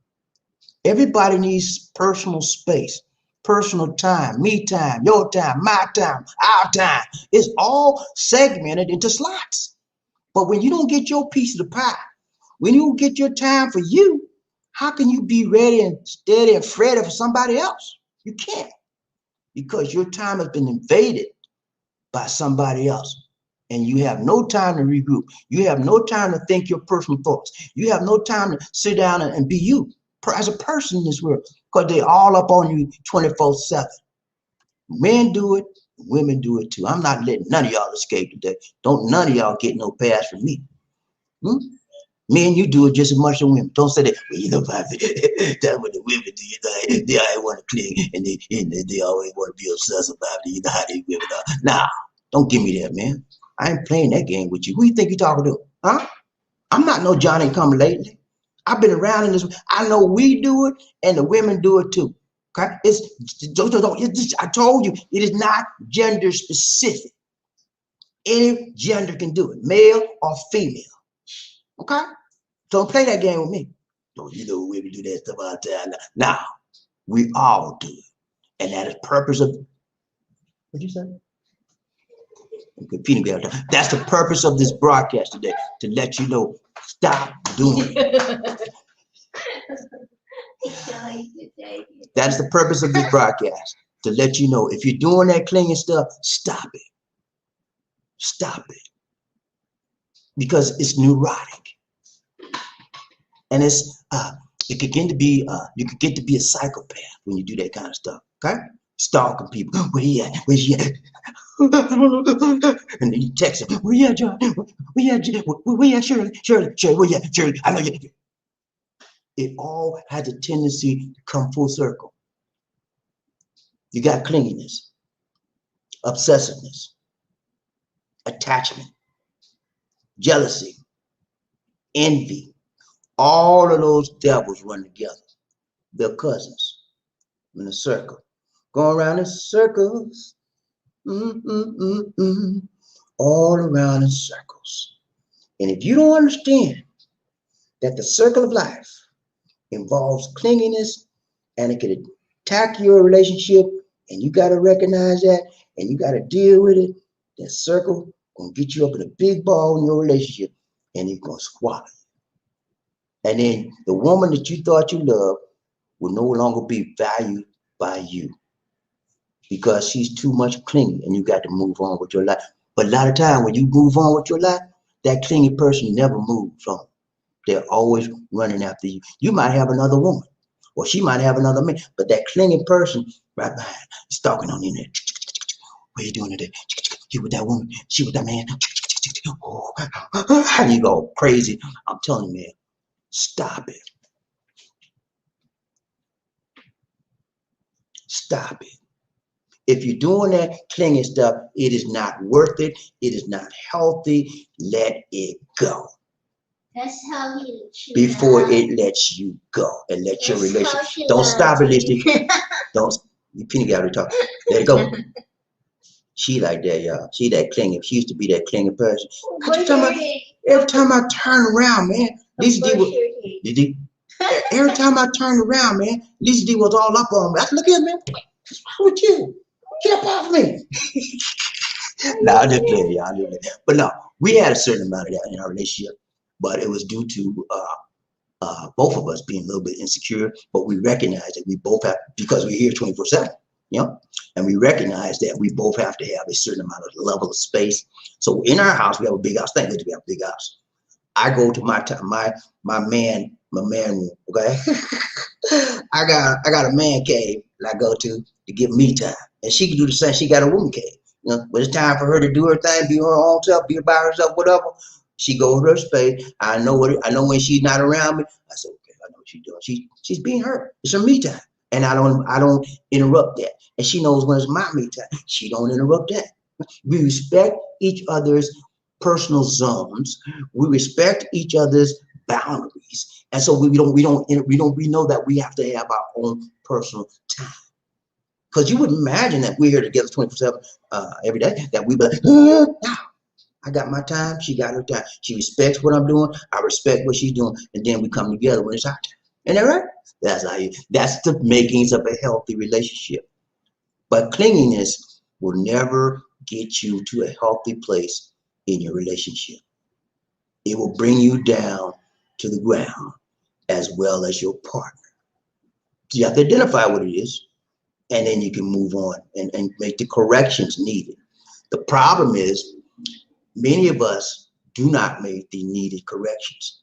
Everybody needs personal space, personal time, me time, your time, my time, our time. It's all segmented into slots. But when you don't get your piece of the pie, when you get your time for you, how can you be ready and steady and ready for somebody else? You can't, because your time has been invaded by somebody else. And you have no time to regroup. You have no time to think your personal thoughts. You have no time to sit down and be you as a person in this world, because they all up on you 24/7. Men do it, women do it too. I'm not letting none of y'all escape today. Don't none of y'all get no pass from me. Men, you do it just as much as women. Don't say that. Well, you know, Bobby, that's what the women do. You know, they always want to cling, and they always want to be obsessed about it. You know how they women are. Nah, don't give me that, man. I ain't playing that game with you. Who you think you talking to? Huh? I'm not no Johnny come lately. I've been around in this. I know we do it, and the women do it too. Okay? I told you, it is not gender specific. Any gender can do it, male or female. Okay? Don't play that game with me. Don't you know women do that stuff all the time? Now, we all do it. And that is purpose of, what'd you say? Okay, that's the purpose of this broadcast today, to let you know, stop doing it. That's the purpose of this broadcast, to let you know, if you're doing that clinging stuff, stop it. Stop it. Because it's neurotic. And it's it could get to be you could get to be a psychopath when you do that kind of stuff. Okay? Stalking people. Where he at? Where's he at? And then you text him. Where you at, John? Where you at, where you at, Shirley? Shirley, where you at, Shirley? I know you. It all has a tendency to come full circle. You got clinginess, obsessiveness, attachment, jealousy, envy. All of those devils run together. They're cousins in a circle. Going around in circles. All around in circles. And if you don't understand that the circle of life involves clinginess, and it could attack your relationship, and you got to recognize that, and you got to deal with it, that circle gonna get you up in a big ball in your relationship, and it's gonna swallow you. And then the woman that you thought you loved will no longer be valued by you, because she's too much clingy, and you got to move on with your life. But a lot of time when you move on with your life, that clingy person never moves on. They're always running after you. You might have another woman, or she might have another man, but that clingy person right behind, stalking on you there. What are you doing today? You with that woman? She with that man? Oh, how do you go crazy? I'm telling you, man, stop it. Stop it. If you're doing that clinging stuff, it is not worth it. It is not healthy. Let it go. That's how he lets you before know. it lets you go and let your That's relationship. Don't stop it, Listy. Don't. You penny got to talk. Let it go. She like that, y'all. She that clinging. She used to be that clinging person. Every time I turn around, man, Lisa D was. Every time I turned around, man, Lisa D was all up on me. I said, look at me. What's wrong with you? Get up off me. Nah, I just playing, y'all. But no, we had a certain amount of that in our relationship, but it was due to both of us being a little bit insecure. But we recognize that we both have, because we're here 24/7, you know, and we recognize that we both have to have a certain amount of level of space. So in our house, we have a big house. Thank God we have a big house. I go to my man room. Okay, I got a man cave that I go to get me time, and she can do the same. She got a woman cave. You know, but it's time for her to do her thing, be her own self, be by herself, whatever. She goes to her space. I know when she's not around me. I said, okay, I know what she's doing. She's being her. It's her me time, and I don't interrupt that. And she knows when it's my me time. She don't interrupt that. We respect each other's personal zones. We respect each other's boundaries, and so we know that we have to have our own personal time. Because you would imagine that we're here together 24/7 every day, that we be like, no, I got my time, she got her time. She respects what I'm doing, I respect what she's doing, and then we come together when it's our time. Isn't that right? That's the makings of a healthy relationship. But clinginess will never get you to a healthy place in your relationship. It will bring you down to the ground as well as your partner. So you have to identify what it is, and then you can move on and make the corrections needed. The problem is many of us do not make the needed corrections.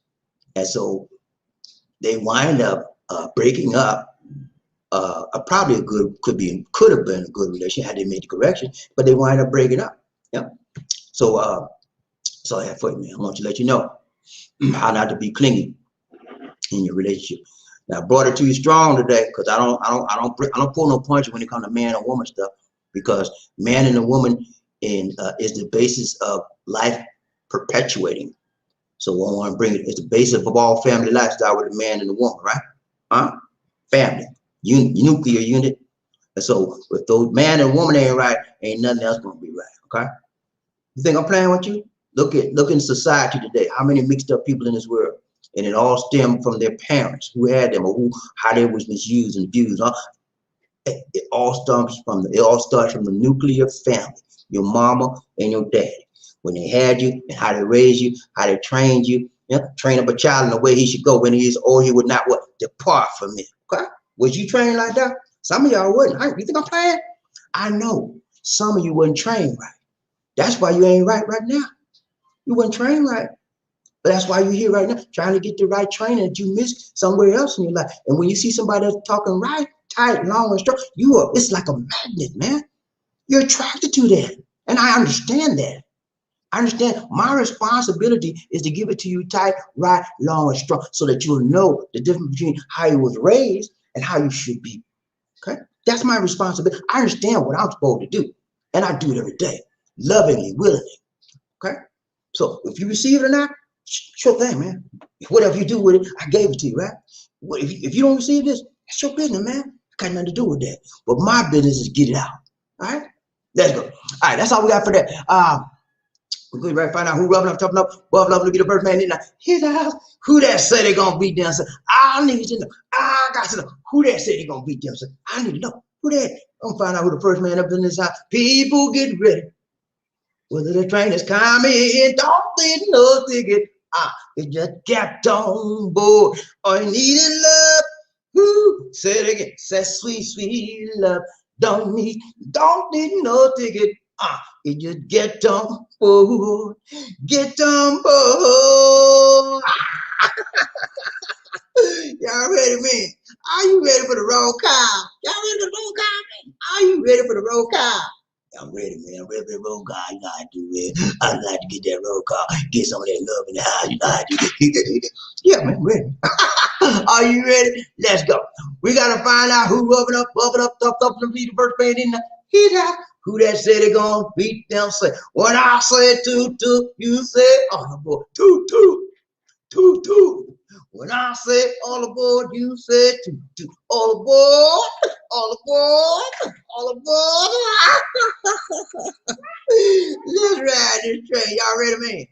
And so they wind up breaking up probably could have been a good relation had they made the correction, but they wind up breaking up. Yeah. So I want to let you know How not to be clingy in your relationship. Now, I brought it to you strong today because I don't pull no punches when it comes to man and woman stuff, because man and a woman is the basis of life perpetuating. So I want to bring it. It's the basis of all family lifestyle with a man and a woman, right? Family, nuclear unit. And so if those man and woman ain't right, ain't nothing else gonna be right. Okay? You think I'm playing with you? Look in society today. How many mixed up people in this world? And it all stemmed from their parents who had them, or how they was misused and abused. It all starts from the nuclear family, your mama and your daddy. When they had you and how they raised you, how they trained you, train up a child in the way he should go when he is old, he would not depart from it. Okay? Was you trained like that? Some of y'all wouldn't. You think I'm playing? I know some of you wasn't trained right. That's why you ain't right now. You wasn't trained right. But that's why you're here right now, trying to get the right training that you missed somewhere else in your life. And when you see somebody that's talking right, tight, long, and strong, it's like a magnet, man. You're attracted to that. And I understand that. I understand my responsibility is to give it to you tight, right, long, and strong, so that you'll know the difference between how you was raised and how you should be. Okay? That's my responsibility. I understand what I'm supposed to do. And I do it every day, lovingly, willingly. Okay? So if you receive it or not, sure thing, man. Whatever you do with it, I gave it to you, right? If you don't receive this, that's your business, man. Got nothing to do with that. But my business is get it out. All right? Let's go. All right, that's all we got for that. We're going to find out who rubbing up, topping up, bubbling up, look at the first man in there. Hit the house. Who that said they going to beat them? I need to know. I got to know. Who that said they going to beat them? I need to know. Who that? I'm going to find out who the first man up in this house. People get ready. Whether the train is coming, don't need no ticket. It just got on board. All you needed love. Who? Say it again. Say sweet, sweet love. Don't need no ticket. It just get on board. Get on board. Y'all ready, man? Are you ready for the roll call? Y'all ready for the roll call, man? Are you ready for the roll call? I'm ready, man. I'm ready for the roll call. You know how I do it. I like to get that roll call. Get some of that love in the house. You know how I do it. Yeah, man, ready. Are you ready? Let's go. We got to find out who rubbing up, up, and be the first man in the hit out. Who that said they gonna beat them? Say, when I said toot, toot, you said, oh, boy, toot, toot, toot, toot. When I said all aboard, you said toot, toot. All aboard, all aboard, all aboard. Let's ride this train. Y'all ready, man?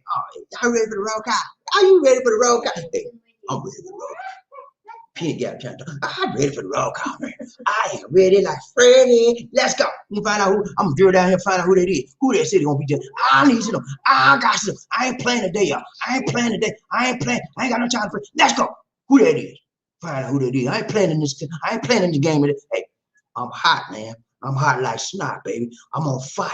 Y'all ready for the roll call? Are you ready for the roll call? Hey, I'm ready for the roll call. Penny Gap Channel. I'm ready for the roll call, man. I am ready like Freddy. Let's go. We find out who. I'm gonna drill down here and find out who that is. Who that said they gonna be there. I need to know. I got to know. I ain't playing today, y'all. I ain't playing today. I ain't got no time for it. Let's go. Who that is? Find out who that is. I ain't playing in this. I ain't playing in the game with it. Hey, I'm hot, man. I'm hot like snot, baby. I'm on fire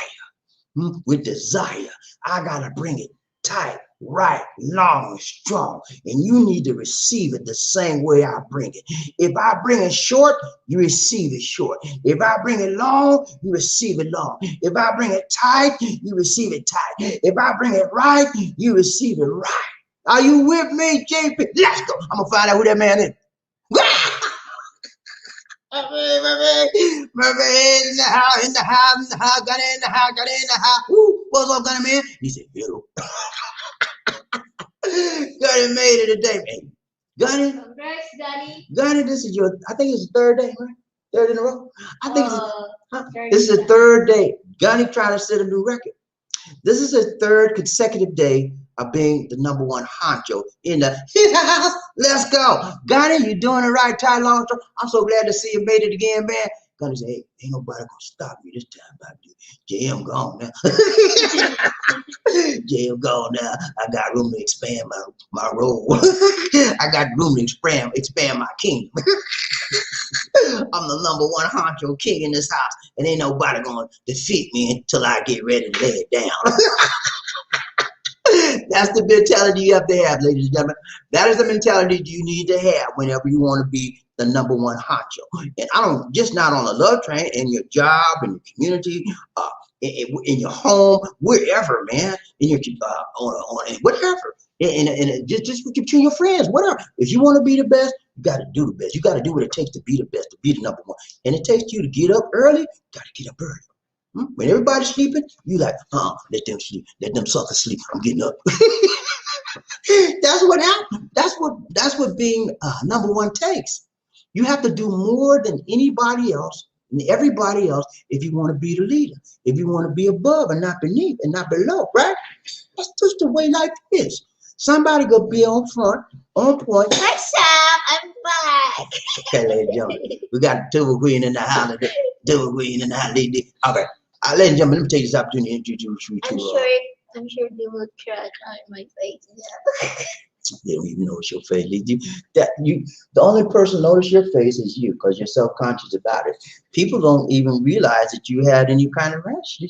with desire. I gotta bring it tight, right, long, strong, and you need to receive it the same way I bring it. If I bring it short, you receive it short. If I bring it long, you receive it long. If I bring it tight, you receive it tight. If I bring it right, you receive it right. Are you with me, JP? Let's go. I'm gonna find out who that man is. Murray in the house, got in the house. Woo, what's up, Gunny man? He said, hello. Gunny made it today, man. Gunny? Congrats, Daddy. Gunny, this is I think it's the third day, right? Third in a row? I think this is the third day. Gunny trying to set a new record. This is his third consecutive day of being the #1 honcho in the house. Let's go. Gunny, you doing it right, Ty Long. I'm so glad to see you made it again, man. Gunny said, hey, ain't nobody gonna stop me this time, baby. JM gone now. JM gone now. I got room to expand my role. I got room to expand my kingdom. I'm the #1 honcho king in this house, and ain't nobody gonna defeat me until I get ready to lay it down. That's the mentality you have to have, ladies and gentlemen. That is the mentality you need to have whenever you want to be the #1 honcho. And I don't just not on the love train, in your job, in your community, in your home, wherever, man, in your on whatever, and just between your friends, whatever. If you want to be the best, you got to do the best. You got to do what it takes to be the best, to be the number one. And it takes you to get up early. You got to get up early. When everybody's sleeping, you like, let them sleep, let them suckers sleep. I'm getting up. That's what happens. That's what being number one takes. You have to do more than anybody else and everybody else if you want to be the leader. If you want to be above and not beneath and not below, right? That's just the way life is. Somebody gonna be on front, on point. What's up? I'm back. Okay, ladies and gentlemen, we got Tuba Queen in the house. Tuba Queen in the house. Okay, ladies and gentlemen, let me take this opportunity to introduce you to. I'm sure they will crack on my face. Yeah. They don't even notice your face. The only person notice your face is you, because you're self-conscious about it. People don't even realize that you had any kind of rash.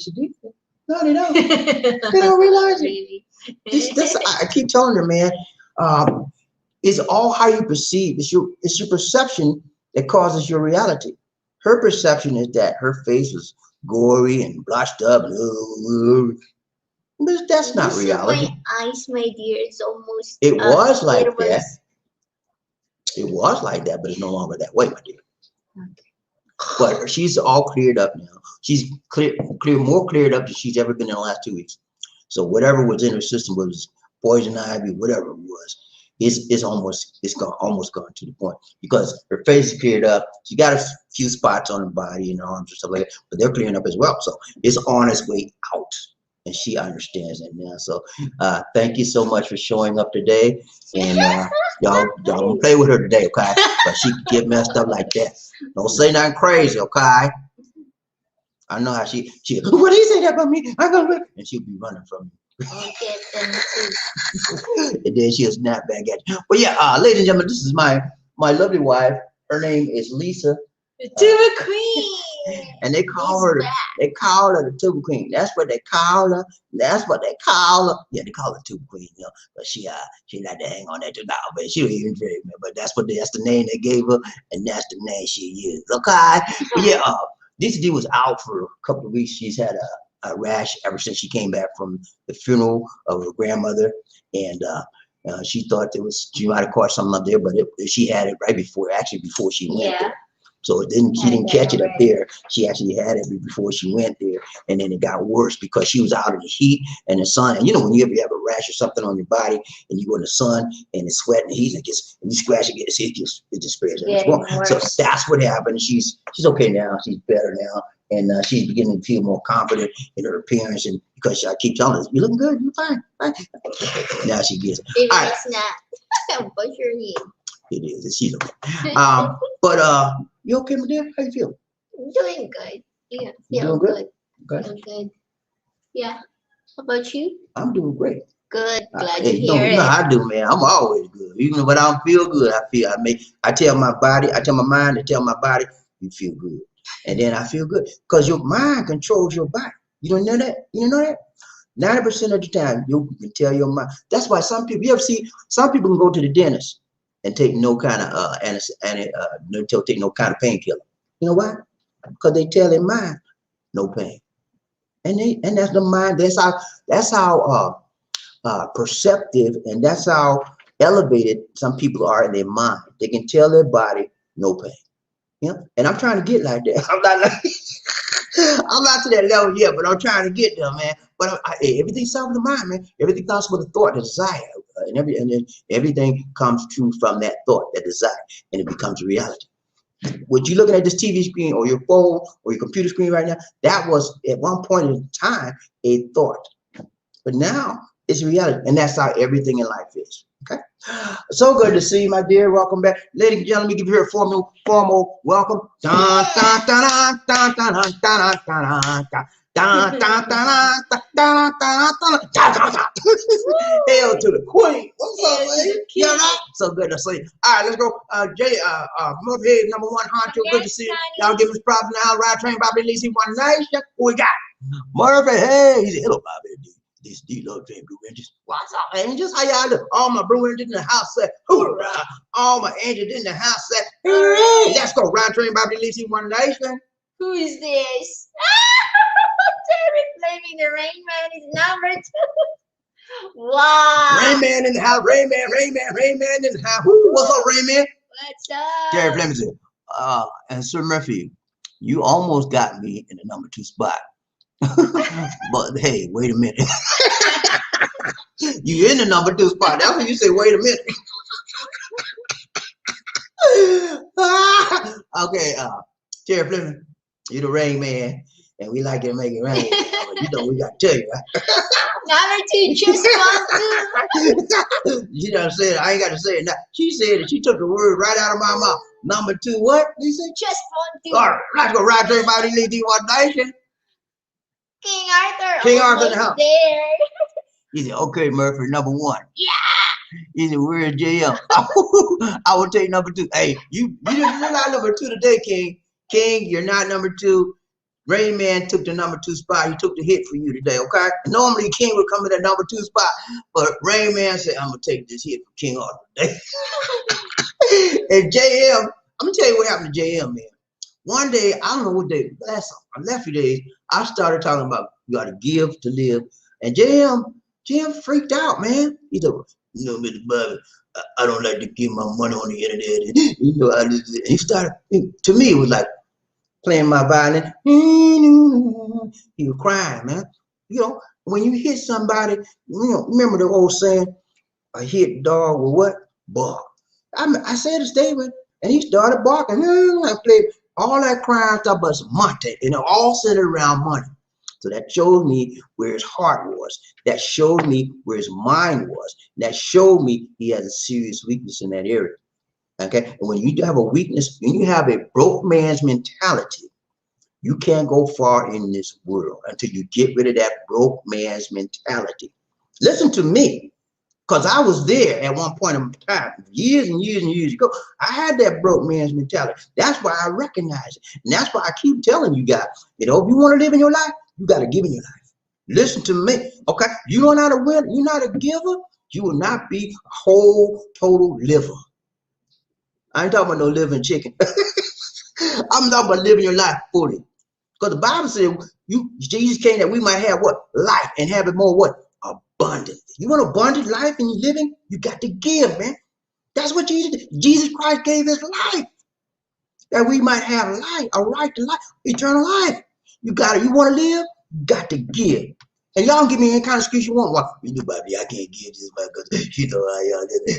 No, they don't. They don't realize it. I keep telling her, man. It's all how you perceive. It's your perception that causes your reality. Her perception is that her face was gory and blotched up. But that's not reality. My eyes, my dear, it's almost. It was like that. It was like that, but it's no longer that way, my dear. Okay. But she's all cleared up now. She's more cleared up than she's ever been in the last 2 weeks. So whatever was in her system was poison ivy, whatever it was, it's almost gone to the point, because her face is cleared up. She got a few spots on her body and her arms and stuff like that, but they're clearing up as well. So it's on its way out. And she understands that now. So thank you so much for showing up today. And y'all don't play with her today, okay? But she can get messed up like that. Don't say nothing crazy, okay? I know how she what did he say that about me? And she'll be running from you. And then she'll snap back at you. But yeah, ladies and gentlemen, this is my lovely wife. Her name is Lisa. The Tuba Queen. And they call her the Tuba Queen. That's what they call her. That's what they call her. Yeah, they call her Tuba Queen, you know. But she like to hang on that too now, but she don't even drink, man. But that's the name they gave her, and that's the name she used. Okay. But yeah, this D was out for a couple of weeks. She's had a rash ever since she came back from the funeral of her grandmother, and she thought she might have caught something up there, but she had it right before she went there. So she didn't catch it up there. She actually had it before she went there, and then it got worse because she was out in the heat and the sun. And you know, when you ever have a rash or something on your body, and you go in the sun and it's sweat and heat, and you scratch it, it just spreads. So that's what happened. She's okay now. She's better now, and she's beginning to feel more confident in her appearance. And because I keep telling her, "You're looking good. You're fine." Now she gets it. It's not. What's your name? It is. She's okay. But you okay, my dear? How you feel? I'm doing good. Yeah, feeling good. Okay. Feeling good. Yeah. How about you? I'm doing great. Good. Glad to hear it. You know I do, man. I'm always good. Even when I don't feel good, I tell my body, I tell my mind, I tell my body, you feel good. And then I feel good. Because your mind controls your body. You don't know that? You know that? 90% of the time, you can tell your mind. That's why some people, you ever see, some people can go to the dentist and take no kind of take no kind of painkiller. You know why? Because they tell their mind no pain, and that's the mind. That's how perceptive, and that's how elevated some people are in their mind. They can tell their body no pain. You know, and I'm trying to get like that. I'm not to that level yet, but I'm trying to get there, man. But everything starts with the mind, man. Everything starts with a thought, a desire, and then everything comes true from that thought, that desire, and it becomes a reality. What you're looking at this TV screen or your phone or your computer screen right now, that was at one point in time a thought, but now it's reality, and that's how everything in life is. Okay, so good to see you, my dear. Welcome back, ladies and gentlemen. Give her a formal welcome. Dun, dun, dun, dun, dun, dun, dun, dun, dun. Dun, dun, dun, dun, dun, dun, dun, dun, dun. Hail to the queen. What's up, lady? You all right? So good to see you. All right, let's go. Jay, Motherhead, number one, Honcho. Good to see you. Y'all give us props now. Ride train, Bobby Lee, one nation. Who we got? Murphy. Hey, he's a hello, Bobby. This D love train Blue Angels. What's up, angels? How y'all doing? All my Blue Angels in the house said, hoorah. All my angels in the house said, hooray. Let's go. Ride train, Bobby Lee, one nation. Who is this? Terry claiming the Rain Man is number 2. Wow. Rain Man in the house. Rain Man in the house. Woo, what's up, Rain Man? What's up? Terry Fleming said, and Sir Murphy, you almost got me in the number 2 spot. But hey, wait a minute. You in the number 2 spot. That's when you say, wait a minute. Okay, Terry Fleming, you the Rain Man, and we like to make it rain. You know we got to tell you, right? Number 2, just 1, 2. You done said it. I ain't got to say it now. She said it. She took the word right out of my mouth. Number 2, what? You said? Just 1, 2. All right, let's go right to everybody. Lead the one nation. King Arthur. King Arthur in the house. There. He said, okay, Murphy, number 1. Yeah. He said, where's JM? I will take number 2. Hey, you're not number 2 today, King. King, you're not number 2. Rain Man took the number 2 spot. He took the hit for you today, okay? Normally, King would come in that number 2 spot, but Rain Man said, I'm going to take this hit for King Arthur today. And JM, I'm going to tell you what happened to JM, man. One day, I don't know what day, last on my nephew days, I started talking about you got to give to live. And JM freaked out, man. He said, you know, Mr. Bobby, I don't like to give my money on the internet. You know, he started, to me, it was like playing my violin. He was crying, man. You know, when you hit somebody, you know, remember the old saying, a hit dog will what? Bark. I said a statement, and he started barking. I played all that crying stuff, but it's money, and it all centered around money. So that showed me where his heart was. That showed me where his mind was. That showed me he has a serious weakness in that area. Okay, and when you have a weakness, when you have a broke man's mentality, you can't go far in this world until you get rid of that broke man's mentality. Listen to me, because I was there at one point in time, years and years and years ago. I had that broke man's mentality. That's why I recognize it. And that's why I keep telling you guys, you know, if you want to live in your life, you got to give in your life. Listen to me, okay? You don't know how to win. You're not a giver. You will not be a whole, total liver. I ain't talking about no living chicken. I'm talking about living your life fully. Because the Bible said Jesus came that we might have what? Life, and have it more what? Abundant. You want abundant life in your living? You got to give, man. That's what Jesus did. Jesus Christ gave his life that we might have life, a right to life, eternal life. You want to live? You got to give. And y'all give me any kind of excuse you want. Well, you know, Bobby, I can't give this because you know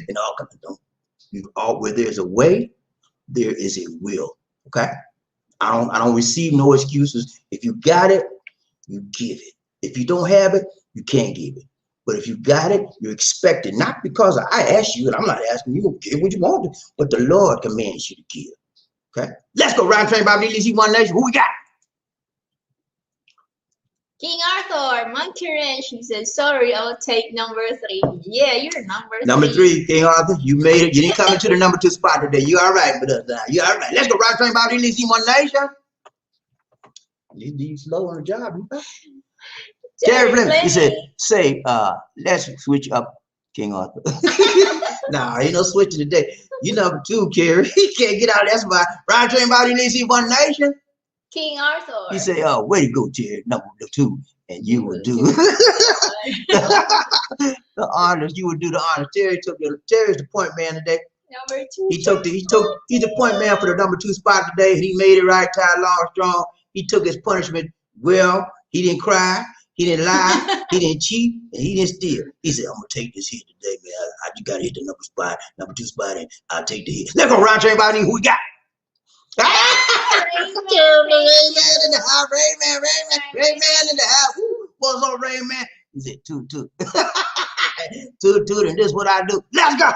and all kind of don't. Where there's a way, there is a will. Okay? I don't receive no excuses. If you got it, you give it. If you don't have it, you can't give it. But if you got it, you're expected. Not because I asked you, and I'm not asking you to give what you want to, but the Lord commands you to give. Okay? Let's go round train BobbieD. Let's see one nation. Who we got? King Arthur, Monkey Ranch, he says, sorry, I'll take number 3. Yeah, you're number 3. Number 3, King Arthur, you made it. You didn't come into the number 2 spot today. You all right with us now. You all right. Let's go round train BobbieD. Let's see one nation. You slow on the job. Terry Fleming, he said, let's switch up, King Arthur. Nah, ain't no switching today. You number 2, Kerry. He can't get out. That's why. Round train BobbieD. Let's see one nation. King Arthur. He said, oh, way to go, Terry. Number 2. And you will do the honors. You would do the honors. Terry's the point man today. Number 2. He's the point man for the number 2 spot today. He made it right, tied long, strong. He took his punishment well. He didn't cry. He didn't lie. He didn't cheat. And he didn't steal. He said, I'm going to take this hit today, man. I just got to hit the number 2 spot, and I'll take the hit. Let's go round train BobbieD. Who we got? Rain Man in the house. Rain Man in the house. What's up, Rain Man? He said, toot. Toot, and this is what I do. Let's go.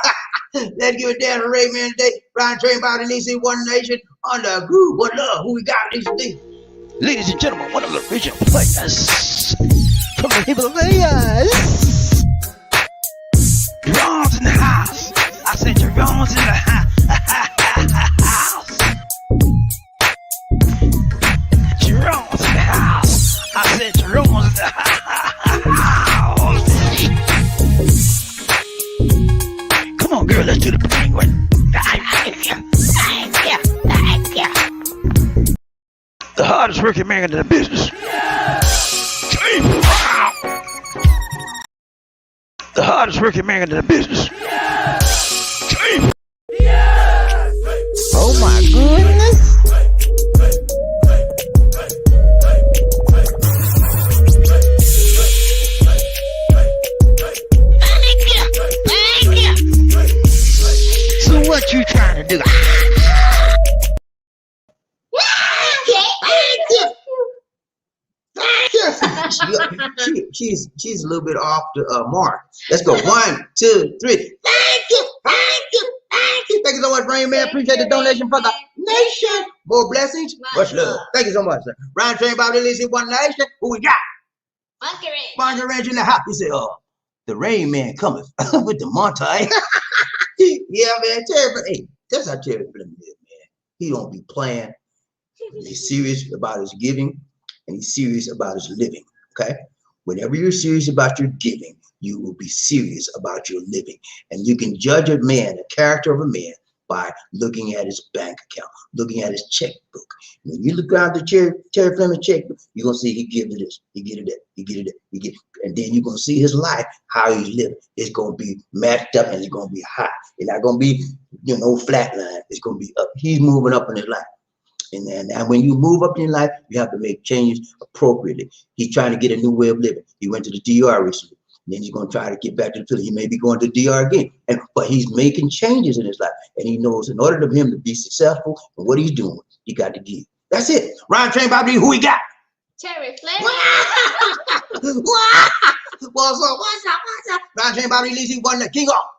Let's give it down to Rain Man today. Round train BobbieD. DC One Nation on the groove. What love? Who we got these days? Ladies and gentlemen, one of the original players from the Himalayas. Jerome's in the house. I said Jerome's in the house. Jerome's in the house. I said Jerome's in the house. Come on, girl, let's do the penguin. The hardest working man in the business. The hardest working man in the business. Damn. Oh my goodness. Thank you. So what you trying to do? She's a little bit off the mark. Let's go. 1, 2, 3. Thank you. Thank you so much, Rain Man. Appreciate the donation for the nation. More blessings. Much love. Thank you so much, sir. Ryan Train, Bobby, Lizzie, One Nation. Who we got? Monkey Ranch in the house. He said, the Rain Man coming with the montage. Yeah, man. Hey, that's how Terry Fleming is, man. He don't be playing. He's serious about his giving, and he's serious about his living. Okay? Whenever you're serious about your giving, you will be serious about your living. And you can judge a man, the character of a man, by looking at his bank account, looking at his checkbook. When you look around the Terry Fleming checkbook, you're going to see he gives it this, he get it that, he get it that, he get it. And then you're going to see his life, how he's living. It's going to be matched up and it's going to be high. It's not going to be, flat line. It's going to be up. He's moving up in his life. And when you move up in life, you have to make changes appropriately. He's trying to get a new way of living. He went to the DR recently. Then he's going to try to get back to the Philippines. He may be going to the DR again. But he's making changes in his life. And he knows in order for him to be successful in what he's doing, he got to give. That's it. Ryan Train, Bobby, who we got? Terry Fleming. What's up? Ryan Train, Bobby, Lizzie, one the king off.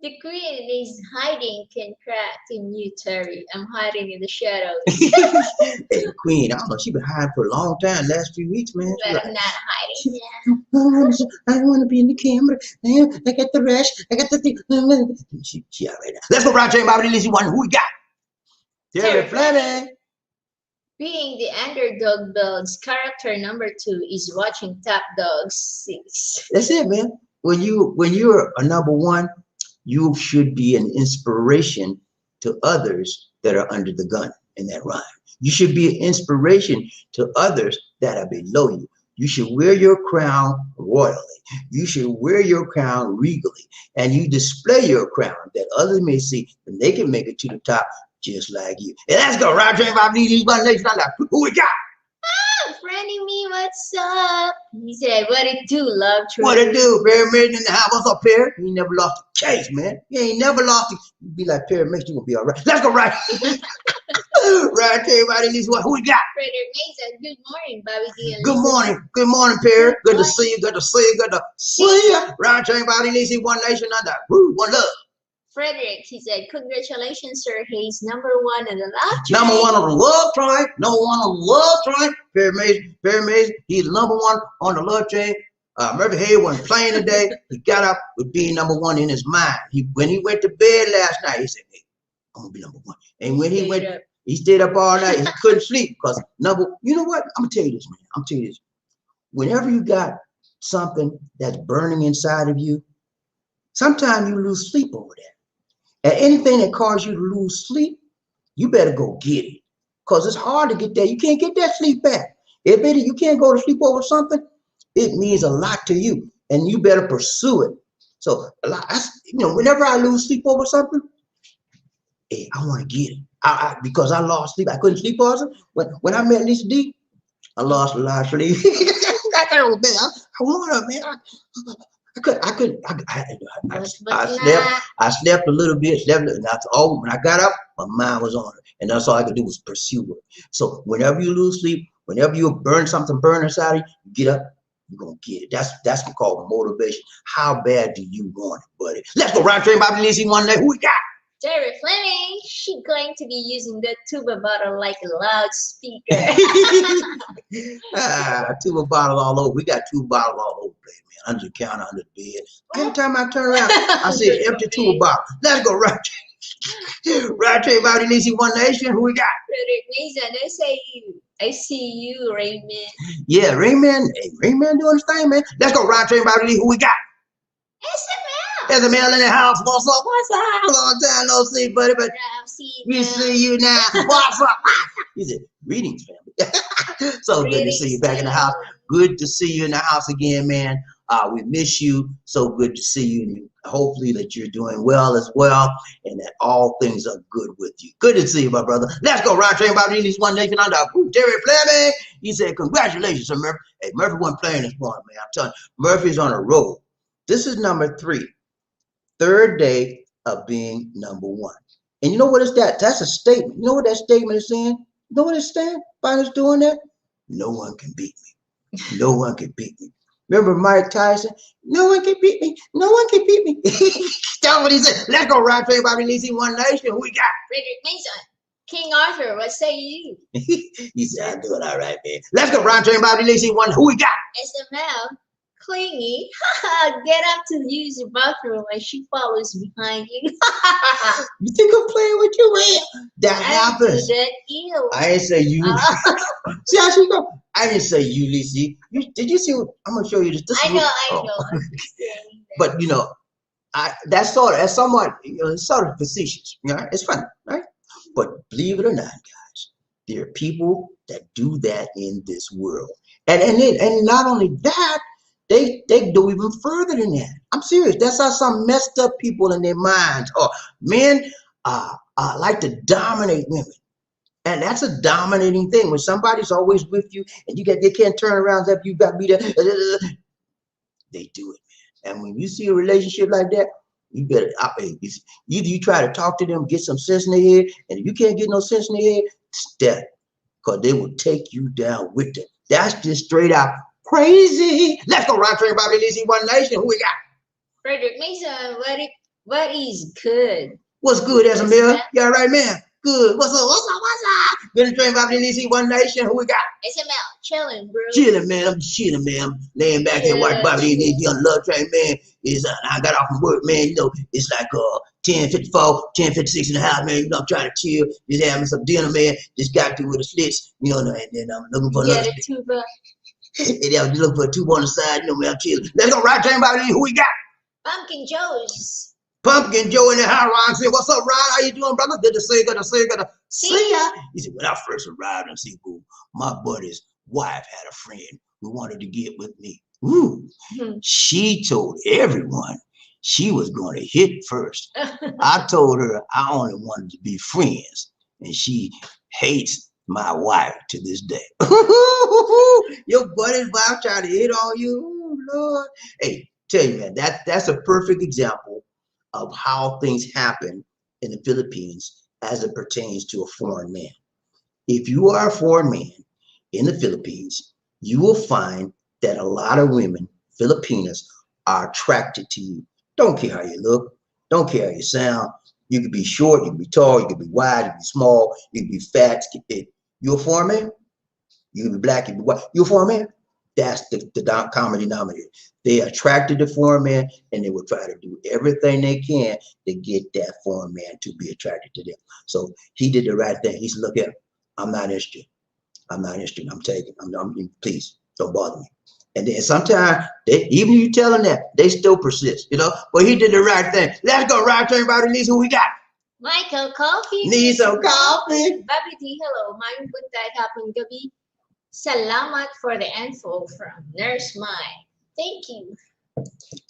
The queen is hiding can crack in you, Terry. I'm hiding in the shadows. Hey, Queen, I don't know. She's been hiding for a long time, last few weeks, man. But I'm not hiding. I don't want to be in the camera. I got the rush. I got the thing. She out right now. Let's go, Ryan Train, Bobby, Lizzie, one. Who we got? Terry Fleming. Being the underdog builds character number 2 is watching Top Dog 6. That's it, man. When you're a number 1, you should be an inspiration to others that are under the gun in that rhyme. You should be an inspiration to others that are below you. You should wear your crown royally. You should wear your crown regally. And you display your crown that others may see, and they can make it to the top just like you. And let's go. Ryan Train, Bobby, these one nation. Who we got? Friending me, what's up? He said, what it do, love tree? What it do? Perry Mason in the house. What's up, Perry? He never lost a case, man. He ain't never lost it. You be like Perry Mason, you gonna be all right. Let's go, right. Right, everybody, these one. Who we got? Frederick Mason. Good morning, BobbieD. Good morning. Good morning, Perry. Good to see you. Good to see you. Good to see you. Right, everybody, Lizzie, one nation under. Woo, one love. Frederick, he said, congratulations, sir. He's number 1 in the love train. Number 1 on the love train. Number 1 on the love train. Perry Mason, he's number 1 on the love train. Murphy Hay wasn't playing today. He got up with being number 1 in his mind. When he went to bed last night, he said, hey, I'm going to be number 1. And when he stayed up all night. He couldn't sleep because you know what? I'm going to tell you this, man. I'm going to tell you this. Whenever you got something that's burning inside of you, sometimes you lose sleep over that. And anything that causes you to lose sleep, you better go get it. Because it's hard to get that. You can't get that sleep back. If you can't go to sleep over something, it means a lot to you. And you better pursue it. So, whenever I lose sleep over something, hey, I want to get it. Because I lost sleep. I couldn't sleep over it. When I met Lisa D, I lost a lot of sleep. I want her, man. I slept a little bit, and that's all. When I got up, my mind was on it, and that's all I could do was pursue it. So whenever you lose sleep, whenever you burn inside of you, get up, you're gonna get it. That's called motivation. How bad do you want it, buddy? Let's go. Ryan Train, Bobby Lizzie, one day. Who we got? Terry Fleming. She claimed to be using the tuba bottle like a loudspeaker. Tuba bottles all over. We got tuba bottles all over the place, man. Under the counter, under the bed. Every time I turn around, I see an empty tuba bottle. Let's go, right. Right, Bobby Lizzie, one nation. Who we got? Frederick Mason. I see you, Raymond. Yeah, Raymond. Hey, Raymond doing his thing, man. Let's go, right, Bobby Lizzie. Who we got? There's a male in the house. What's up? What's up? Long time no see, buddy. But we see you now. What's up? He said, greetings, family. So good to see you back in the house. Good to see you in the house again, man. We miss you. So good to see you. And hopefully that you're doing well as well, and that all things are good with you. Good to see you, my brother. Let's go. Ryan Train Bobby Lee's One Nation under Terry Fleming. He said, congratulations, Sir Murphy. Hey, Murphy wasn't playing this morning, man. I'm telling you, Murphy's on a roll. This is number 3. Third day of being number 1. And you know what is that? That's a statement. You know what that statement is saying? You know what it's saying? By us doing that? No one can beat me. No one can beat me. Remember Mike Tyson? No one can beat me. No one can beat me. That's what he said. Let's go, Ryan Train Bobby Lee's One Nation. Who we got? Frederick Mason. King Arthur, what say you? He said, I'm doing all right, man. Let's go, Ryan Train Bobby Lee's One. Who we got? SML. Clingy. Get up to use the bathroom and she follows behind you. You think I'm playing with you, man? That happens. I didn't say you. See how she go? I didn't say you, Lisa. Did you see what I'm gonna show you this? I know. But you know, that's somewhat, you know, it's sort of facetious. You know, it's funny, right? But believe it or not, guys, there are people that do that in this world, and not only that. They go even further than that. I'm serious. That's how some messed up people in their minds are. Men like to dominate women. And that's a dominating thing. When somebody's always with you and they can't turn around after you got to be there. They do it, man. And when you see a relationship like that, you better either you try to talk to them, get some sense in their head, and if you can't get no sense in their head, step. Because they will take you down with them. That's just straight out crazy. Let's go, Ryan Train Bobby Lee's One Nation. Who we got? Frederick Mason, what is good? What's good, SML? Yeah, right, man. Good. What's up? Good to Train Bobby Lee's One Nation. Who we got? SML, chilling, bro. Chilling, man. I'm chilling, man. I'm laying back here, watch Bobby D on the Love Train, man. I got off from work, man. You know, it's like 10:54, 10:56 in the house, man. You know, I'm trying to chill, just having some dinner, man. Just got through with the slits, you know, and then I'm looking for another. And I was looking for a tube on the side, you know, man, I'm chilling. Let's go, right train, Bobby. Who we got? Pumpkin Joe's. Pumpkin Joe in the house. Ron said, what's up, Ron? How you doing, brother? Good to see you. Good to see you. Good to see ya. He said, when I first arrived in Cebu, my buddy's wife had a friend who wanted to get with me. Ooh. She told everyone she was going to hit first. I told her I only wanted to be friends, and she hates my wife to this day. Your buddy's wife trying to hit on you. Ooh, Lord. Hey, tell you, man, that's a perfect example of how things happen in the Philippines as it pertains to a foreign man. If you are a foreign man in the Philippines, you will find that a lot of women, Filipinas, are attracted to you. Don't care how you look, don't care how you sound. You could be short, you could be tall, you could be wide, you could be small, you could be fat. You a foreign man? You could be black, you could be white. You a foreign man? That's the common denominator. They are attracted to foreign men, and they will try to do everything they can to get that foreign man to be attracted to them. So he did the right thing. He said, look here, I'm not interested. I'm not interested. I'm taking. Please don't bother me. And then sometimes even you tell them that, they still persist, you know. But he did the right thing. Let's go, right to everybody. Needs who we got. Michael Coffee. Need some coffee. BobbieD, hello. Mayong buntag hapong gabi. Salamat for the info from Nurse Mai. Thank you.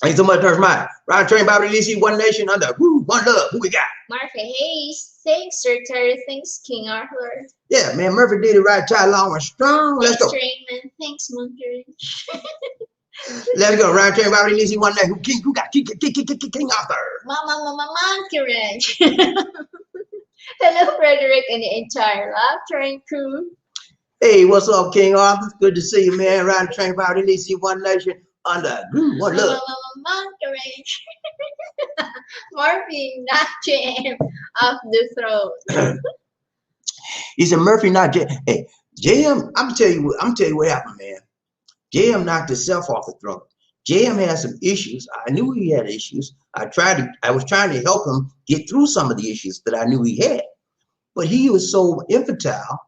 Thanks so much, Nurse Mai. Right train, BobbieD, One Nation under. Woo, one love. Who we got? Martha Hayes. Thanks, Sir Terry. Thanks, King Arthur. Yeah, man, Murphy did it right. Tie long and strong. Let's go. Raymond. Thanks, Monkey. Let's go. Right train, BobbieD, One Nation. Who got King Arthur? Mama, Monkey Ranch. Hello, Frederick and the entire Love Train crew. Hey, what's up, King Arthur? Good to see you, man. Right train, BobbieD, One Nation under. One love. Monkey Ranch. Murphy, not Jam, off the throne. He said, Murphy, not Jam. Hey, JM, I'm tell you what happened, man. JM knocked himself off the throne. JM had some issues. I knew he had issues. I was trying to help him get through some of the issues that I knew he had. But he was so infantile,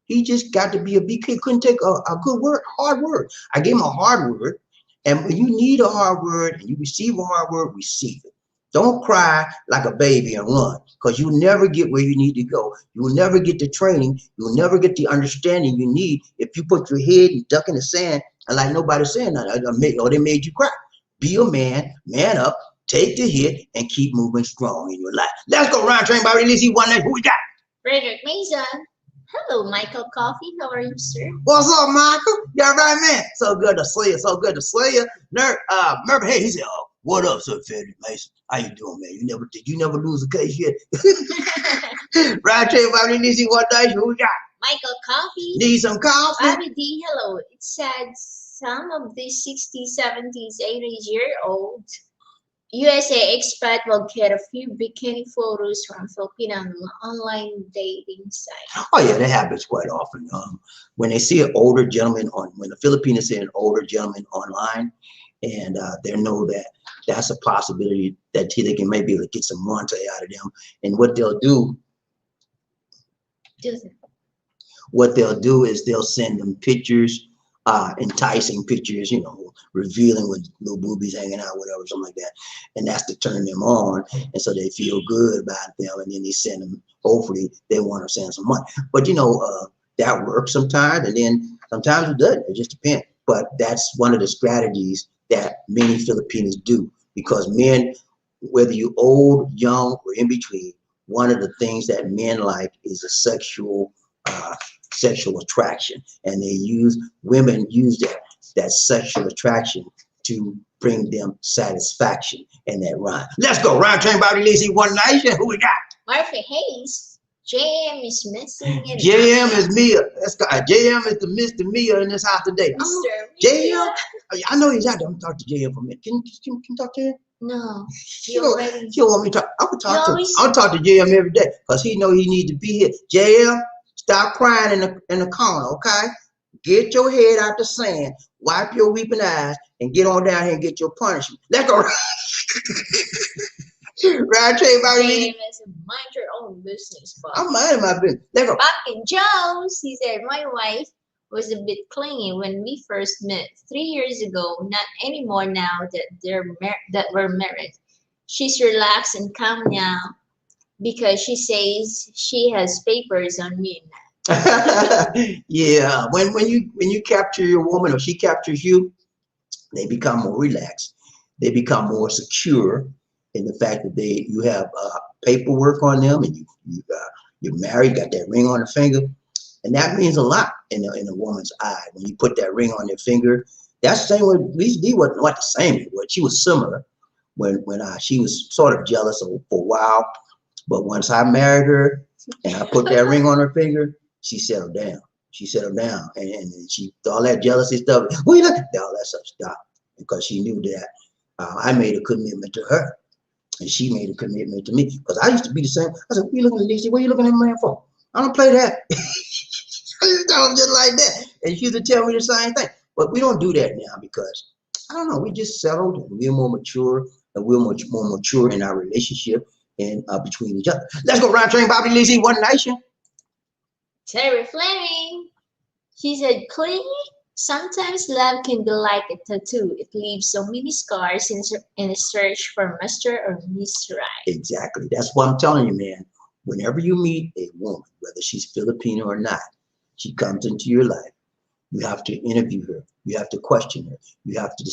he just got to be a big kid, couldn't take a good word, hard word. I gave him a hard word. And when you need a hard word and you receive a hard word, receive it. Don't cry like a baby and run, because you'll never get where you need to go. You will never get the training. You'll never get the understanding you need if you put your head and duck in the sand and like nobody's saying nothing, or they made you cry. Be a man, man up, take the hit, and keep moving strong in your life. Let's go round train, Bobby. Let's see one night. Who we got? Frederick Mason. Hello, Michael Coffee. How are you, sir? What's up, Michael? You all right, man? So good to see you. So good to see you. Murphy, hey, he said, "Oh, what up, sir, Frederick Mason? How you doing, man? Did you never lose a case yet?" Round train, Bobby. Let's see one night. Who we got? Michael Coffee. Need some coffee? BobbieD, hello. It said some of these 60s, 70s, 80s-year-old USA expat will get a few bikini photos from Filipino online dating sites. Oh yeah, that happens quite often. When they see an older gentleman when the Filipinos see an older gentleman online, and they know that that's a possibility that they can maybe get some monte out of them. And what they'll do is they'll send them pictures, enticing pictures, revealing with little boobies hanging out, whatever, something like that. And that's to turn them on. And so they feel good about them. And then they send them, hopefully they want to send some money. But that works sometimes. And then sometimes it doesn't. It just depends. But that's one of the strategies that many Filipinos do, because men, whether you're old, young, or in between, one of the things that men like is a sexual attraction, and women use that sexual attraction to bring them satisfaction, and that rhyme. Let's go round train, Bobby. Lazy one nation. Who we got? Murphy Hayes. JM is missing. JM is Mia. Let's go. JM is the Mr. Mia in this house today. JM. I know he's out there. I'm gonna talk to JM for a minute. Can you talk to him? No. You don't want me to talk. I'm gonna talk to him. I'll talk to JM every day because he know he need to be here. JM, stop crying in the corner, okay? Get your head out the sand, wipe your weeping eyes, and get on down here and get your punishment. Let's go. Right, Trey, Bobby. Mind your own business, Bob. I'm minding my business. Let's go. Pumpkin Jones, he said, my wife was a bit clingy when we first met 3 years ago. Not anymore now that we're married. She's relaxed and calm now because she says she has papers on me now. Yeah, when you capture your woman or she captures you, they become more relaxed. They become more secure in the fact that you have paperwork on them, and you're married, got that ring on the finger, and that means a lot in a woman's eye. When you put that ring on their finger, that's the same way. Lisa D wasn't like the same, but she was similar. When she was sort of jealous for a while, but once I married her and I put that ring on her finger, she settled down. She settled down, and she all that jealousy stuff. All that stuff stopped because she knew that I made a commitment to her, and she made a commitment to me. Because I used to be the same. I said, "What are you looking at, Lisa? What are you looking at man for? I don't play that." I used to tell them just like that, and she used to tell me the same thing. But we don't do that now because I don't know. We just settled, and we're more mature, and we're much more mature in our relationship and between each other. Let's go round train, Bobby Lizzie, One Nation. Terry Fleming, he said, Clingy, sometimes love can be like a tattoo. It leaves so many scars in a search for Mr. or Miss Right. Exactly. That's what I'm telling you, man. Whenever you meet a woman, whether she's Filipino or not, she comes into your life, you have to interview her. You have to question her. You have to do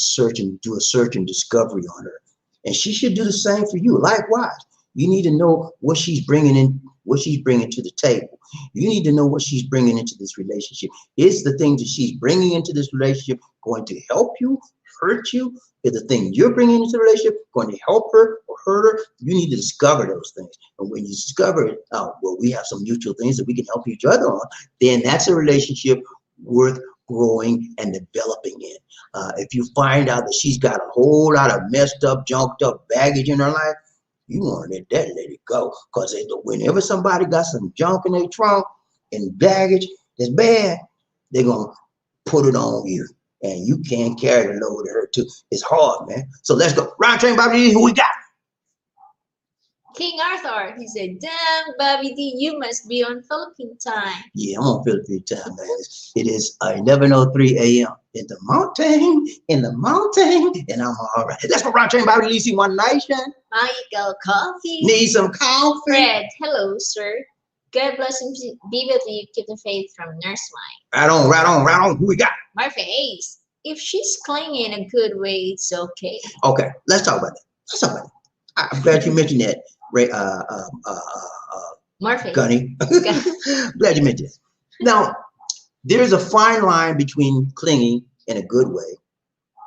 a search and discovery on her. And she should do the same for you. Likewise, you need to know what she's bringing in, what she's bringing to the table. You need to know what she's bringing into this relationship. Is the things that she's bringing into this relationship going to help you, hurt you? Is the thing you're bringing into the relationship going to help her or hurt her? You need to discover those things. And when you discover it, well, we have some mutual things that we can help each other on, then that's a relationship worth growing and developing in. If you find out that she's got a whole lot of messed up, junked up baggage in her life, you want to let it go. Because whenever somebody got some junk in their trunk and baggage that's bad, they're going to put it on you. And you can't carry the load of her too. It's hard, man. So let's go. Round train, BobbieD, who we got? King Arthur, he said, damn, BobbieD, you must be on Philippine time. Yeah, I'm on Philippine time, man. It is 11:03 a.m. in the mountain, and I'm all right. Let's go, round train, BobbieD, see One Nation. Michael Coffee. Need some coffee? Fred, hello, sir. God bless and be with you. Keep the faith from Nurse Mike. Right on. Who we got? Murphy Hayes. if she's clingy in a good way, it's okay. Okay, let's talk about that. Let's talk about it. I'm glad you mentioned that, Ray, Murphy. Gunny. Glad you mentioned it. Now, there's a fine line between clingy in a good way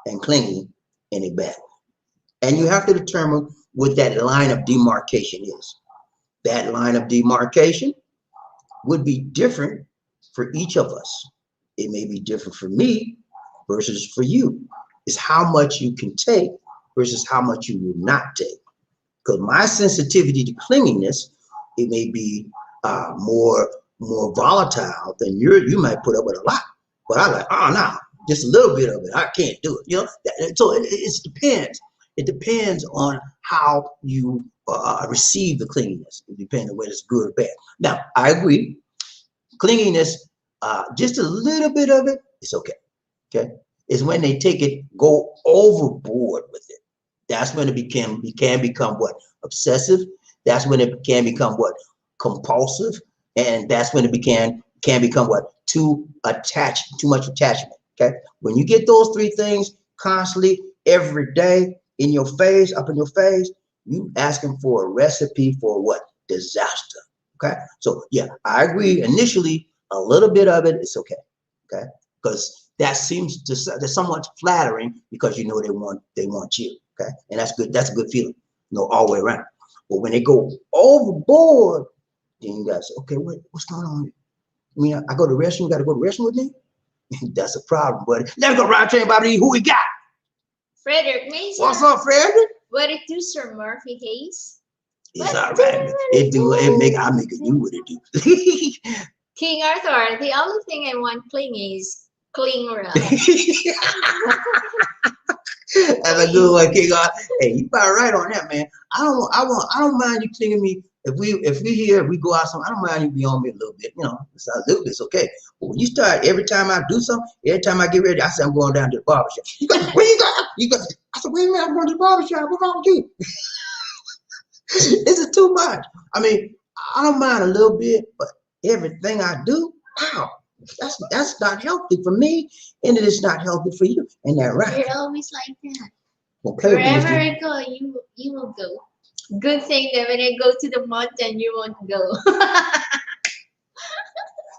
and clingy in a bad way. And you have to determine what that line of demarcation is. That line of demarcation would be different for each of us. It may be different for me versus for you. It's how much you can take versus how much you will not take. Because my sensitivity to clinginess, it may be more volatile than you might put up with a lot. But I like, oh no, just a little bit of it. I can't do it. You know, so it depends. It depends on how you receive the clinginess. It depends on whether it's good or bad. Now, I agree. Clinginess, just a little bit of it, it's okay. Okay, it's when they go overboard with it. That's when it can become what? Obsessive. That's when it can become what? Compulsive. And that's when it can become what? Too much attachment. Okay, when you get those three things constantly every day in your face, up in your face, you asking for a recipe for what? Disaster. Okay, so yeah, I agree. Initially, a little bit of it is okay. Okay, because that seems that's somewhat flattering because you know they want you. Okay, and that's good. That's a good feeling, you know, all the way around. But when they go overboard, then you guys say, okay, what's going on here? I mean, I go to the restroom. You got to go to the restroom with me. That's a problem, buddy. Let's go round train, Bobby. Who we got? Frederick Mason. What's up, Frederick? What it do, Sir Murphy Hayes? It's all right. I make it do what it do. King Arthur, the only thing I want clingy is cling around. That's a good one, King Arthur. Hey, you about right on that, man. I don't mind you clinging me. If we go out somewhere, I don't mind you be on me a little bit. You know, it's a little bit's okay. But when you start, every time I do something, every time I get ready, I say I'm going down to the barbershop. Where you go? I said, wait a minute, I'm going to the barbershop. What's wrong with you? This is too much. I mean, I don't mind a little bit, but everything I do, wow, that's not healthy for me, and it is not healthy for you. And that right? You're always like that. Okay, wherever I go, you will go. Good thing that when I go to the mountain, you won't go.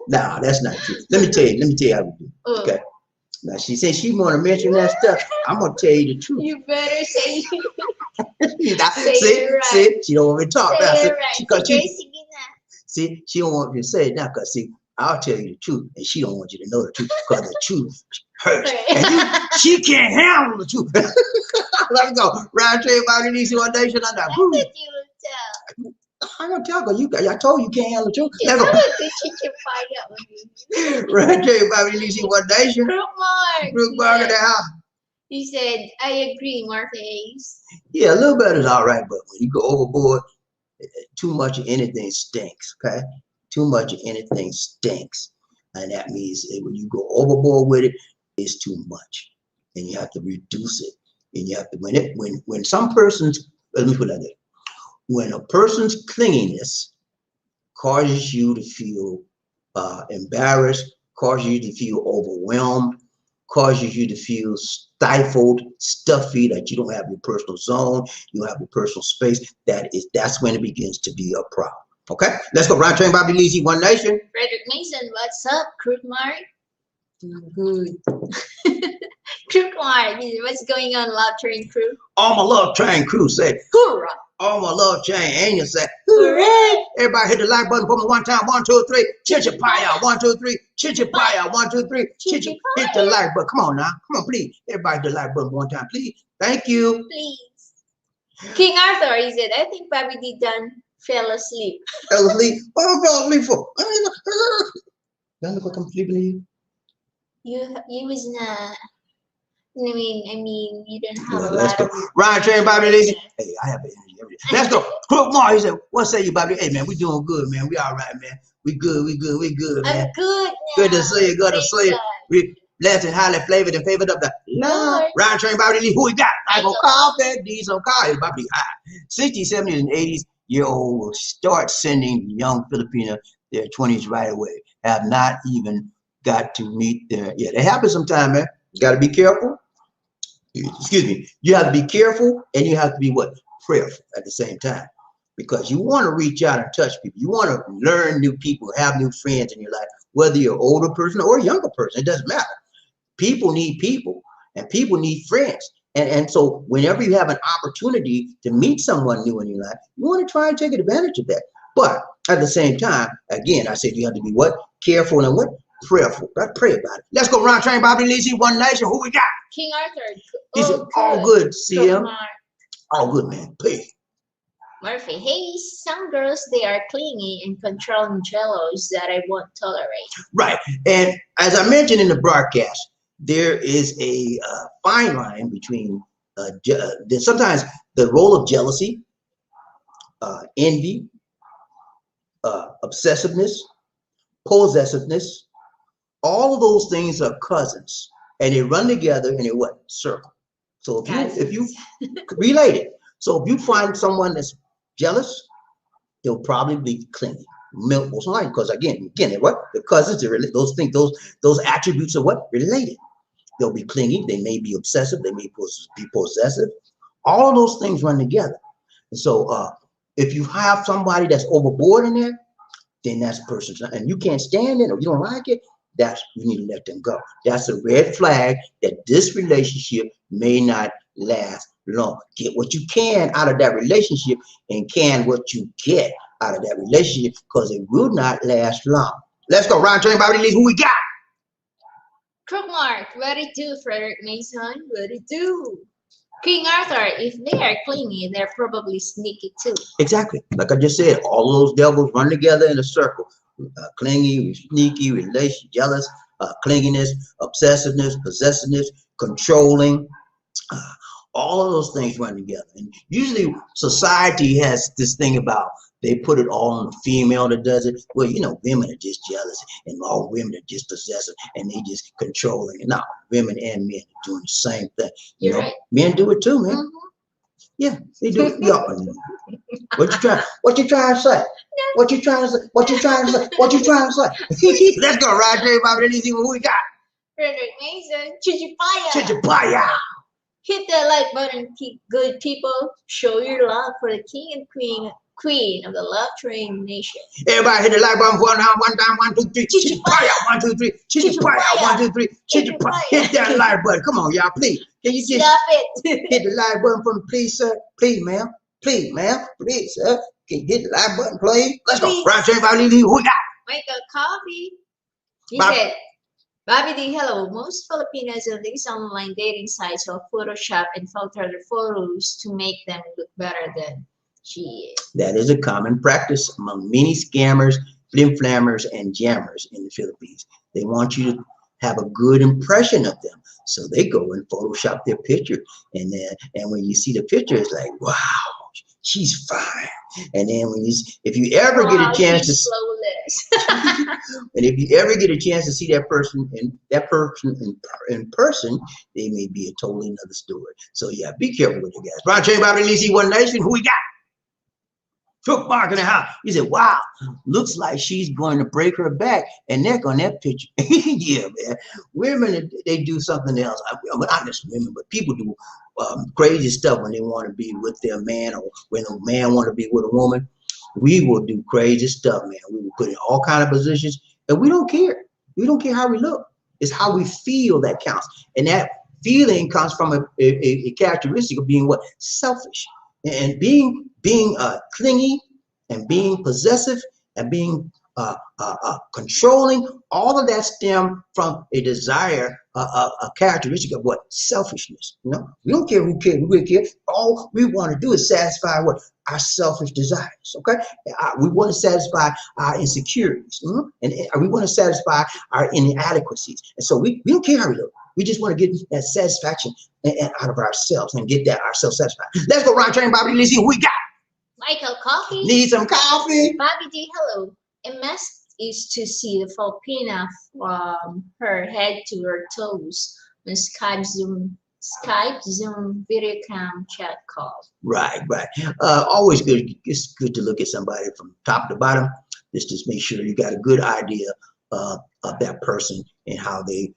No, that's not true. Let me tell you how we do. Okay. Now she said she want to mention that stuff. I'm gonna tell you the truth. You better say. See, she don't want me to talk now. Right. See, she don't want me to say it now because see, I'll tell you the truth, and she don't want you to know the truth because the truth hurts. And she can't handle the truth. Let's go. Round trip about the DC Nation. I'm gonna tell you, I told you can't handle the truth. Let's go. Round trip about the DC Nation. Brook Mark in the house. He said, I agree, Murphy. Yeah, a little bit is all right, but when you go overboard, too much of anything stinks, okay? Too much of anything stinks. And that means that when you go overboard with it, it's too much. And you have to reduce it. And you have to, when some person's, let me put it like that. When a person's clinginess causes you to feel embarrassed, causes you to feel overwhelmed, causes you to feel stifled, stuffy, that you don't have your personal zone, you don't have your personal space, that's when it begins to be a problem. Okay, let's go. Round train, Bobby Leezy, One Nation. Frederick Mason, what's up, Crook Mark? Good. Crook Mark, what's going on, Love Train Crew? All my Love Train crew say, hoorah. All my Love Train angels say, hooray. Everybody hit the like button for me one time. 1, 2, 3. Chichipaya. 1, 2, 3. Chichipaya. 1, 2, 3. Chichipaya. Hit the like button. Come on now. Come on, please. Everybody hit the like button one time, please. Thank you. Please. King Arthur, he said, I think BobbieD done fell asleep. Fell asleep? What I fell asleep for? Don't look like I'm sleeping to You was not. I mean, you didn't have a let's lot go. of. Ryan Train, Bobby Leezy. Hey, I have energy every day. Let's go. Crook Mar, he said, what say you, Bobby? Hey, man, we doing good, man. We all right, man. We good, man. I'm good now. Good to see you, good to see you. We blessed and highly flavored and favored up the Lord. Ryan Train, Bobby Leezy. Who we got? I go coffee, diesel car. Bobby, 60s, 70s, and 80s-year-old will start sending young Filipino their 20s right away. Have not even got to meet their, yeah, it happens sometime, man. You got to be careful. Excuse me. You have to be careful, and you have to be what? Prayerful at the same time, because you want to reach out and touch people. You want to learn new people, have new friends in your life, whether you're an older person or a younger person. It doesn't matter. People need people, and people need friends. And so whenever you have an opportunity to meet someone new in your life, you want to try and take advantage of that. But at the same time, again, I said you have to be what? Careful and what? Prayerful. Let's pray about it. Let's go round train, Bobbie Lizzie, One Nation. Who we got? King Arthur. He said, all good, CM. All good, man. Please. Murphy, hey, some girls, they are clingy and controlling jealous that I won't tolerate. Right. And as I mentioned in the broadcast, there is a fine line between sometimes the role of jealousy, envy, obsessiveness, possessiveness. All of those things are cousins, and they run together in a what? Circle. So if you relate it, so if you find someone that's jealous, they'll probably be clingy. Most likely, because again, what? The cousins, those things, those attributes are what? Related. They'll be clingy. They may be obsessive. They may be possessive. All of those things run together. And so if you have somebody that's overboard in there, then that's a person, and you can't stand it or you don't like it, you need to let them go. That's a red flag that this relationship may not last long. Get what you can out of that relationship and can what you get out of that relationship, because it will not last long. Let's go round train, Bobbie. Who we got? Crookmark, what it do, Frederick Mason? What it do? King Arthur, if they are clingy, they're probably sneaky too. Exactly. Like I just said, all those devils run together in a circle. Clingy, sneaky, relation, jealous, clinginess, obsessiveness, possessiveness, controlling. All of those things run together. And usually society has this thing about they put it all on the female that does it. Well, you know, women are just jealous, and all women are just possessive, and they just controlling. No, women and men are doing the same thing. You know, right. Men do it too, man. Mm-hmm. Yeah, they do it. What you trying to say? What you trying to say? What you trying to say? What you trying to say? Let's go, Roger. About anything who we got? Frederick Mason, Chichipaya. Chichipaya. Hit that like button, good people. Show your love for the king and queen of the Love Train Nation. Everybody hit the like button one time, 1, 2, 3. Chichipaya, 1, 2, 3. Chichipaya, 1, 2, 3. Chichipaya. Hit that like button. Come on, y'all, please. Can you just stop it? Hit the like button for me, please, sir? Please, ma'am. Please, ma'am. Please, sir. Can you hit the like button, please? Let's go. Round train, Bobbie. Who we got? Michael Coffee. He said, BobbieD, hello. Most Filipinos on these online dating sites will Photoshop and filter their photos to make them look better than she is. That is a common practice among many scammers, flim-flammers, and jammers in the Philippines. They want you to have a good impression of them, so they go and Photoshop their picture, and when you see the picture, it's like, wow, she's fine. And then if you ever get a chance and if you ever get a chance to see that person in person, they may be a totally another story. So yeah, be careful with it, guys. Round train, Bobbie Lizzie, One Nation. Who we got? Crookmark in the house. He said, wow, looks like she's going to break her back and neck on that picture. Yeah, man. Women, they do something else. Not just women, but people do crazy stuff when they want to be with their man, or when a man want to be with a woman. We will do crazy stuff, man. We will put in all kind of positions, and we don't care. We don't care how we look. It's how we feel that counts. And that feeling comes from a characteristic of being what? Selfish. And being clingy and being possessive and being controlling, all of that stem from a desire, a characteristic of what? Selfishness. You know, we don't care who cares. We care. All we want to do is satisfy what? Our selfish desires. Okay, we want to satisfy our insecurities, and we want to satisfy our inadequacies. And so we don't care how we look. We just want to get that satisfaction out of ourselves and get that ourselves satisfied. Let's go round train, Bobbie Lizzie. Who we got? Michael Coffee. Need some coffee? BobbieD, hello. A must is to see the Filipina from her head to her toes on Skype, Zoom, video cam, chat call. Right. Always good. It's good to look at somebody from top to bottom. Just make sure you got a good idea of that person and how they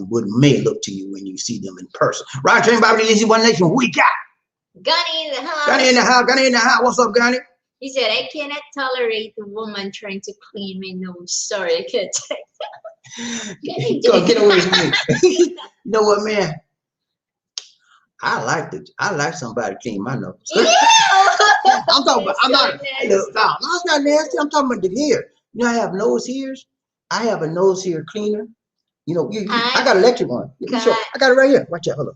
what may look to you when you see them in person. Right, Train Bobby, Lizzy, One Nation, we got Gunny in the house. Gunny in the house. Gunny in the house. What's up, Gunny? He said, I cannot tolerate a woman trying to clean my nose. Sorry, I can't take that. Go get away from me. You know what, man? I like somebody clean my nose. I'm talking about, I'm not, look, no, it's not nasty. I'm talking about the hair. You know, I have nose hairs. I have a nose hair cleaner. You know, I got an electric one. I got it right here. Watch out, hold on.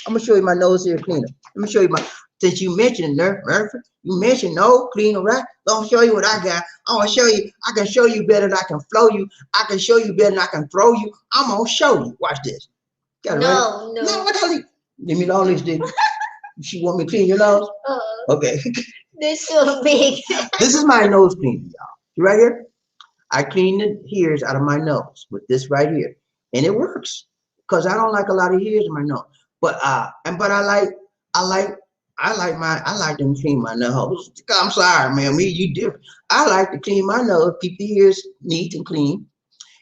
I'm gonna show you my nose hair cleaner. Let me show you my, since you mentioned it, Murphy, you mentioned nose cleaner, right? So I'm show you what I got. I'm gonna show you, I can show you better than I can flow you. I can show you better than I can throw you. I'm gonna show you. Watch this. Got it right? No, what the hell? Give me all these things. She want me to clean your nose? Okay. They're so big. This is my nose cleaner, y'all. You right here? I clean the hairs out of my nose with this right here. And it works. Because I don't like a lot of hairs in my nose. But I like to clean my nose. I'm sorry, man. Me, you different. I like to clean my nose, keep the ears neat and clean.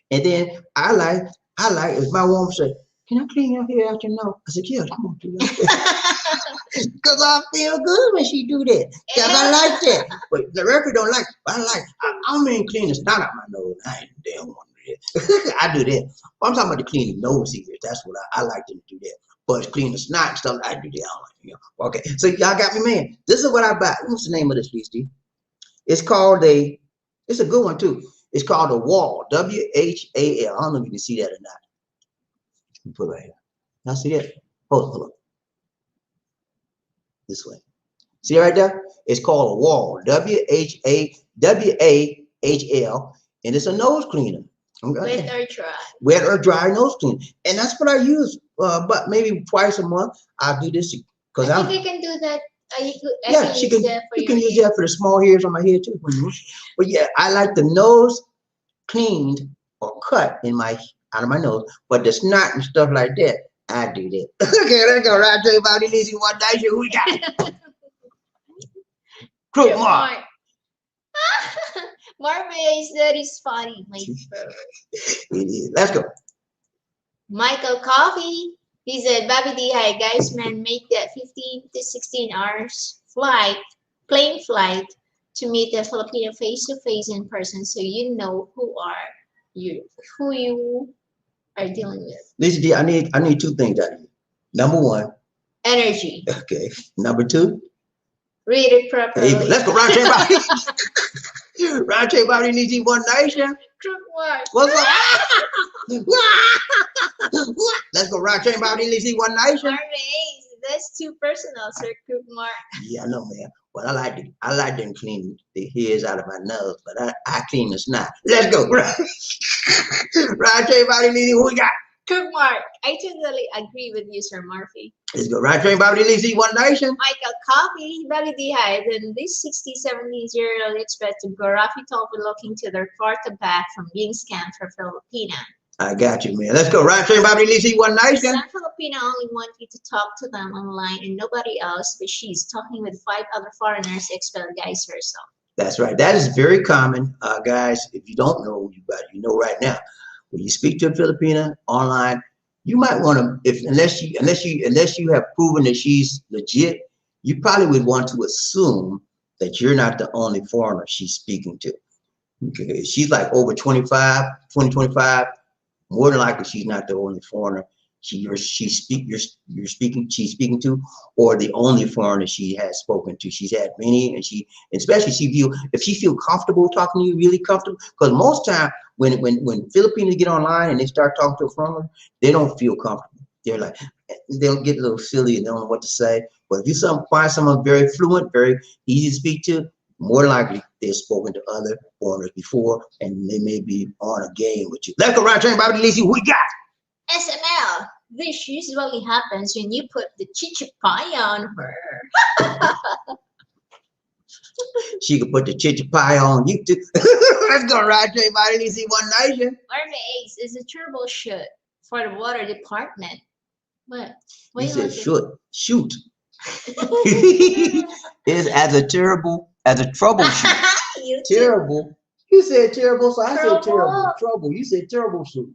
And then I like, if my woman say, can I clean your hair out your nose? I said, yeah, come on, do that. Because I feel good when she do that. Because I like that. But the record don't like it. But I mean clean the snot out my nose. I ain't damn one to do that. I do that. I'm talking about the cleaning nose ears. That's what I like to do that. But clean the snot and stuff, I do that. I don't like, you know. Okay, so y'all got me, man. This is what I buy. What's the name of this, Steve? It's called it's a good one too. It's called a wall, W-H-A-L. I don't know if you can see that or not. Put it right here. Now see that? Hold on. This way. See right there? It's called a wall, W-H-A-W-A-H-L, and it's a nose cleaner. Okay. Wet or dry? Wet or dry nose cleaner, and that's what I use. But maybe twice a month I'll do this because I think I can do that. Yeah, you can use that for the small hairs on my head too. But yeah, I like the nose cleaned or cut out of my nose, but the snot and stuff like that, I do that. Okay, let's go. Right, tell you about it. Easy one night. Who we got? Crook Mark. Marvin, that is funny, my favorite. It is. Let's go. Michael Coffee. He said, BobbieD, hi guys, man, make that 15 to 16 hours plane flight to meet a Filipino face to face in person, so you know who you are dealing with. Lisa D, I need two things out of you. Number one, energy. Okay. Number two, read it properly. Hey, let's go. Round Bobby. Round Bobby needs you one nation. What's up? Let's go. Round Bobby needs you one nation. That's too personal, Sir Cook Mark. Yeah, I know, man. But I like them clean the hairs out of my nose, but I clean the snot. Let's go. Round Bobby needs who we got? Cook Mark, I totally agree with you, Sir Murphy. Let's go. Right train, Bobby Lizzy, One Nation. Michael Coffee, BobbieD, hi. Then this 60, 70-year-old expect to go Rafi Topi looking to their quarterback from being scammed for Filipina. I got you, man. Let's go. Right train, Bobby Lizzy, One Nation. Some Filipina only want you to talk to them online and nobody else, but she's talking with 5 other foreigners expelled guys herself. That's right. That is very common, guys. If you don't know, you know right now. When you speak to a Filipina online, you might want to, unless you have proven that she's legit, you probably would want to assume that you're not the only foreigner she's speaking to. Okay, she's like over 25, more than likely she's not the only foreigner she's speaking to, or the only foreigner she has spoken to. She's had many, and especially if she feel comfortable talking to you, really comfortable, because most time when Filipinos get online and they start talking to a foreigner, they don't feel comfortable. They're like, they'll get a little silly and they don't know what to say. But if you find someone very fluent, very easy to speak to, more than likely they've spoken to other foreigners before, and they may be on a game with you. Let's go right train, Bobby Lizzy. Who we got? SML. This usually happens when you put the chichipaya on her. She could put the chichipaya on you too. Let's go right train, Bobby Lizzy, One Nation. Army Ace is a troubleshoot for the water department. What? He said shoot. Is as a troubleshoot. Terrible You said terrible, so I said terrible. Trouble. Trouble. You said troubleshoot.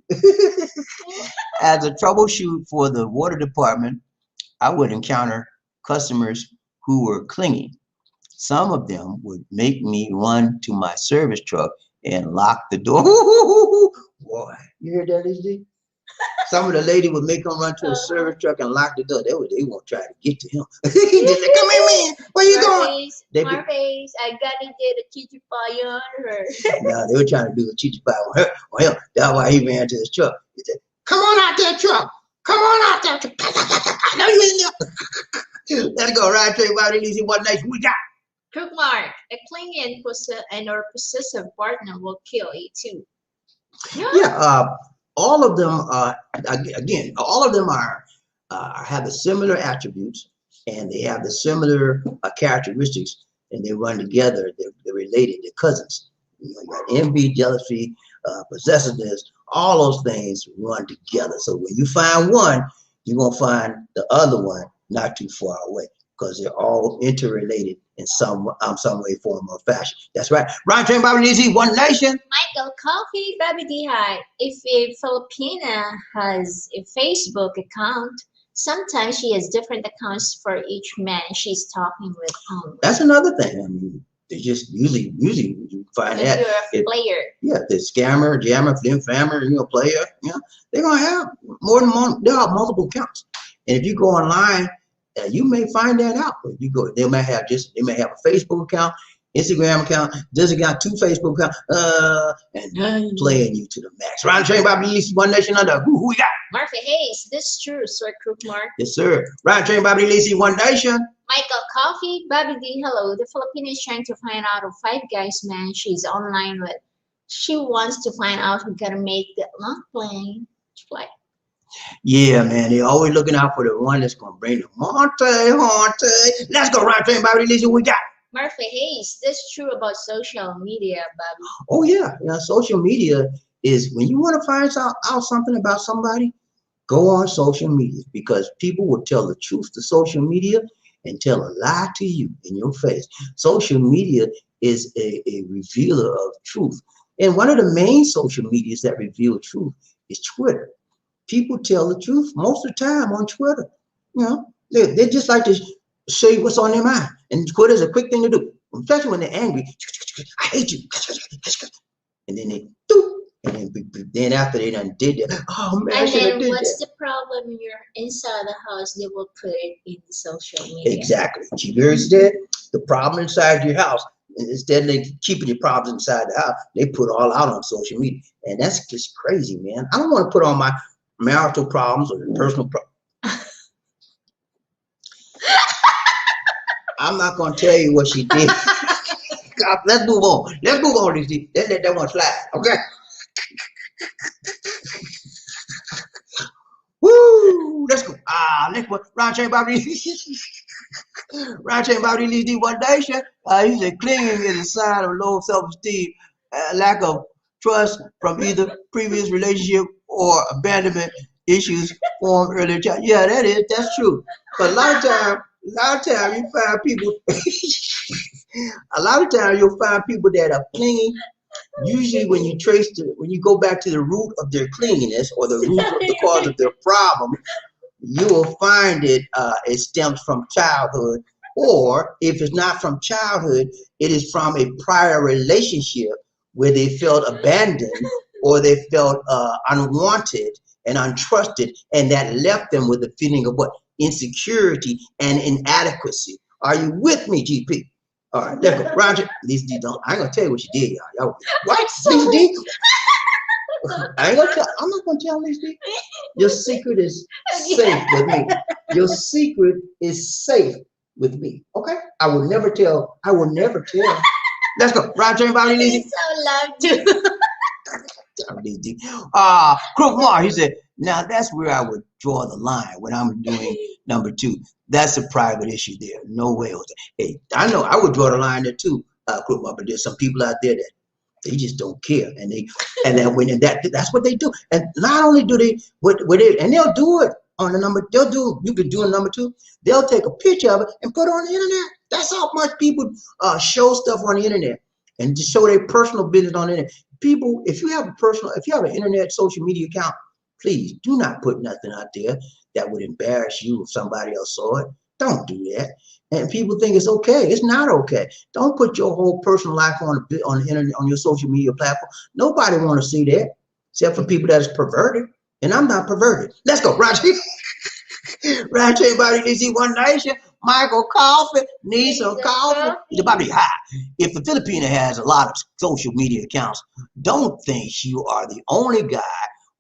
As a troubleshoot for the water department, I would encounter customers who were clingy. Some of them would make me run to my service truck and lock the door. Boy, you heard that, HD? Some of the lady would make him run to a service truck and lock the door. They won't try to get to him. They say, come here, man. Where you going? Marface, I got to get a chichi pie on her. No, they were trying to do a chichi pie on her. On him. That's why he ran to his truck. He said, come on out there, truck. Come on out there. I know you in there. Let's go. Right, Trey, about easy. What nation we got? Crook Mark, a clingy and or possessive partner will kill you too. Yeah, all of them again, all of them are have the similar attributes, and they have the similar characteristics, and they run together. They're related. They're cousins. You know, you got envy, jealousy, possessiveness. All those things run together. So when you find one, you're gonna find the other one not too far away, because they're all interrelated in some way, form, or fashion. That's right. Ron Train, BobbieD, One Nation. Michael Coffee, BobbieD. Hi. If a Filipina has a Facebook account, sometimes she has different accounts for each man she's talking with. That's another thing. I mean, they just usually you find that you're a player. Yeah, the scammer, jammer, flim fammer, player. They're gonna have more than one. They'll have multiple accounts, and if you go online, you may find that out. If you go, they may have a Facebook account, Instagram account. This got 2 Facebook accounts, and playing you to the max. Ron Train, BobbieD, One Nation Under. Who we got? Murphy Hayes, this true, Sir Crook Mark. Yes, sir. Ron Train, BobbieD, One Nation. Michael Coffee, BobbieD. Hello. The Filipino is trying to find out of 5 guys, man, she's online with. She wants to find out who gotta make the long plane flight. Yeah, man, they're always looking out for the one that's gonna bring the Monte. Let's go, Ron Train, BobbieD. What we got? Murphy Hayes, this true about social media, Bobby. Oh yeah, social media is when you want to find out something about somebody, go on social media, because people will tell the truth to social media and tell a lie to you in your face. Social media is a revealer of truth. And one of the main social medias that reveal truth is Twitter. People tell the truth most of the time on Twitter. They just like to say what's on their mind. And Twitter is a quick thing to do, especially when they're angry. I hate you. And then they do. And then after they done did that, oh man, and then what's the problem when you're inside the house? They will put it in social media. Exactly. You heard that? The problem inside your house, instead of keeping your problems inside the house, they put all out on social media. And that's just crazy, man. I don't want to put on my marital problems or personal problems. I'm not going to tell you what she did. Let's move on. Let's move on. Let's let that one slide. Okay? Woo! Let's go. Next one. Ron Chain, BobbieD. Ron Chain, BobbieD, One Nation. He said clinging is a sign of low self-esteem, lack of trust from either previous relationship or abandonment issues formed earlier. Yeah, that's true. But a lot of time you find people. A lot of times you'll find people that are clingy. Usually, when you go back to the root of their clinginess or the root of the cause of their problem, you will find it stems from childhood, or if it's not from childhood, it is from a prior relationship where they felt abandoned or they felt unwanted and untrusted, and that left them with a feeling of what? Insecurity and inadequacy. Are you with me, GP? All right, let's go. Roger. Lisa D, I ain't gonna tell you what she did, y'all. What? Lisa D? I'm not gonna tell Lisa D. Your secret is safe with me. Your secret is safe with me. Okay? I will never tell. Let's go. Roger, everybody, Lisa. So loud too. Crook Mar, he said, now that's where I would draw the line when I'm doing number 2. That's a private issue there. No way. Hey, I know I would draw the line there too, Crook Mar, but there's some people out there that they just don't care, and that's what they do. And not only do they and they'll do it on the number. You could do a number 2. They'll take a picture of it and put it on the internet. That's how much people show stuff on the internet. and just show their personal business on it. People, if you have an internet social media account, please do not put nothing out there that would embarrass you if somebody else saw it. Don't do that. And people think it's okay. It's not okay. Don't put your whole personal life on the internet, on your social media platform. Nobody want to see that, except for people that is perverted. And I'm not perverted. Let's go, Roger. Roger, everybody needs to see One Nation. Michael Coffee needs some coffee. It's about to be high. If the Filipina has a lot of social media accounts, don't think you are the only guy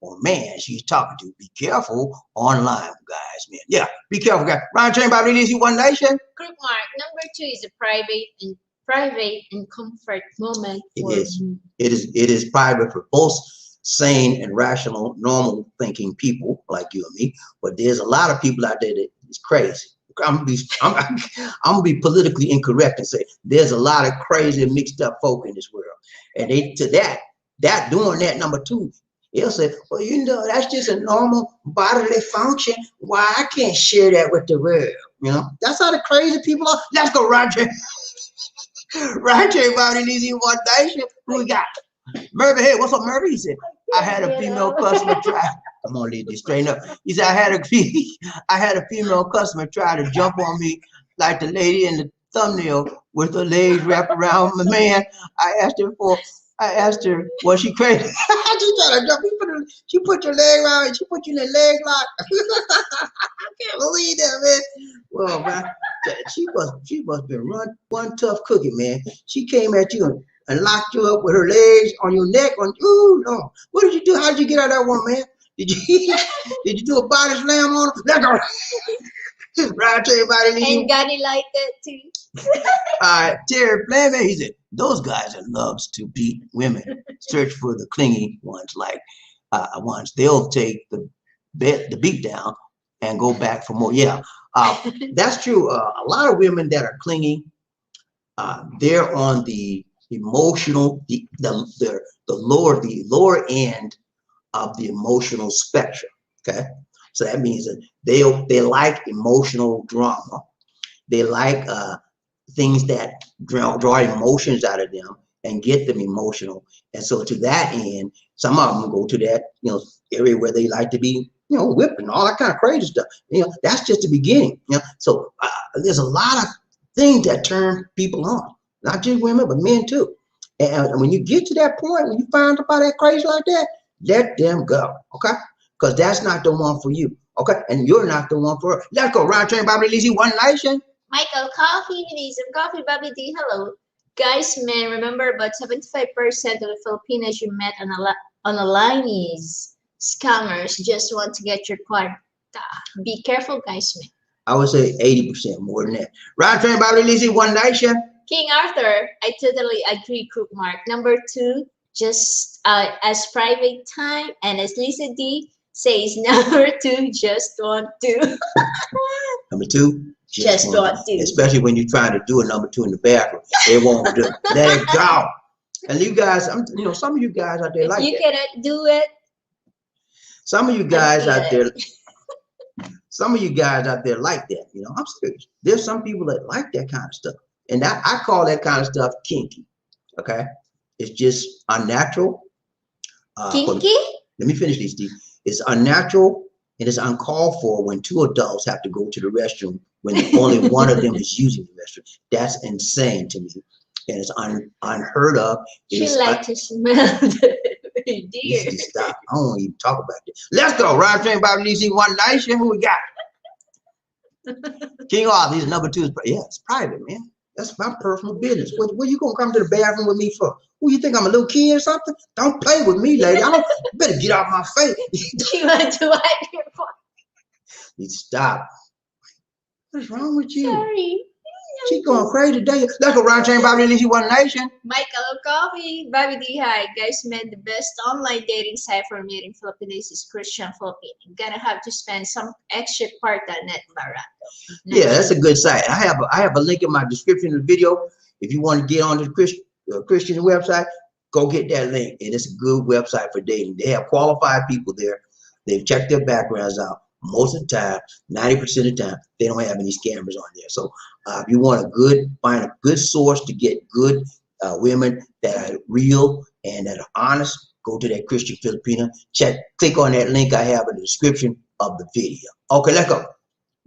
or man she's talking to. Be careful online, guys, man. Yeah, be careful, guys. Ryan Chain, Bobby needs you One Nation. Group mark number 2 is a private and comfort moment. It is private for both sane and rational, normal thinking people like you and me. But there's a lot of people out there that is crazy. I'm gonna be politically incorrect and say there's a lot of crazy mixed up folk in this world, and they doing that number 2. They'll say, well, you know, that's just a normal bodily function. Why I can't share that with the world? You know, that's how the crazy people are. Let's go, Roger. Roger, everybody needs you One Nation. Who we got? Murphy, hey, what's up, Murphy? He said, I had a female customer try. I'm gonna leave this straight up. He said, I had a female customer try to jump on me like the lady in the thumbnail with her legs wrapped around my man. I asked her, was she crazy? She tried to jump. She put your leg around and she put you in the leg lock. I can't believe that, man. Well, man, she must been one tough cookie, man. She came at you and locked you up with her legs on your neck. Ooh, no. What did you do? How did you get out of that one, man? Did you do a body slam on her? Let's go. Right to everybody. And got it like that too. All right, Terry Flamin, he said, those guys that loves to beat women search for the clingy ones, like ones. They'll take the beat down and go back for more. Yeah, that's true. A lot of women that are clingy, they're on the emotional, the lower end of the emotional spectrum. Okay, so that means that they like emotional drama. They like things that draw emotions out of them and get them emotional. And so to that end, some of them go to that, you know, area where they like to be, you know, whipped and all that kind of crazy stuff. You know, that's just the beginning. You know, so there's a lot of things that turn people on, not just women, but men too. And when you get to that point, when you find about that crazy like that, let them go, okay? Because that's not the one for you, okay? And you're not the one for her. Let's go, Round Train, Bobby Lizzie, One Nation. Michael Coffee, we need some coffee, BobbieD. Hello. Guys, man, remember about 75% of the Filipinos you met on the line is scammers, just want to get your card. Be careful, guys, man. I would say 80% more than that. Round Train, Bobby Lizzie, One Nation. King Arthur, I totally agree, Crook Mark. Number 2, just as private time, and as Lisa D says, number 2, just want to. Number 2. Just don't do. Especially when you're trying to do a number 2 in the bathroom, they won't do it. Let it go. And you guys, you know, some of you guys out there if like you that. cannot do it. Some of you guys out there, some of you guys out there like that. You know, I'm serious. There's some people that like that kind of stuff, and I call that kind of stuff kinky. Okay, it's just unnatural. Kinky? Let me finish these, Steve. It's unnatural and it's uncalled for when 2 adults have to go to the restroom when only one of them is using the restroom. That's insane to me, and it's unheard of. She like to smell the deer. Stop. I don't even talk about this. Let's go. Round Train, Bobby Lizzie, One Nation. Who we got? King Arthur. He's number 2. Yeah, it's private, man. That's my personal business. What you gonna come to the bathroom with me for? Who you think I'm, a little kid or something? Don't play with me, lady. I don't. Better get off my face. She want to wipe your butt. You stop. What's wrong with you? Sorry. She going crazy today. Let's go, Round Chain, Bobby Lizzie, One Nation. Michael Coffee, BobbieD. Hi, guys, man. The best online dating site for meeting Filipinos is Christian Philippine. You're gonna have to spend some extra part on net, Barato. Yeah, that's a good site. I have a link in my description of the video. If you want to get on the Christian website, go get that link. And it's a good website for dating. They have qualified people there. They've checked their backgrounds out. Most of the time, 90% of the time, they don't have any scammers on there. So if you want find a good source to get good women that are real and that are honest, go to that Christian Filipina. Click on that link I have in the description of the video. Okay, let's go.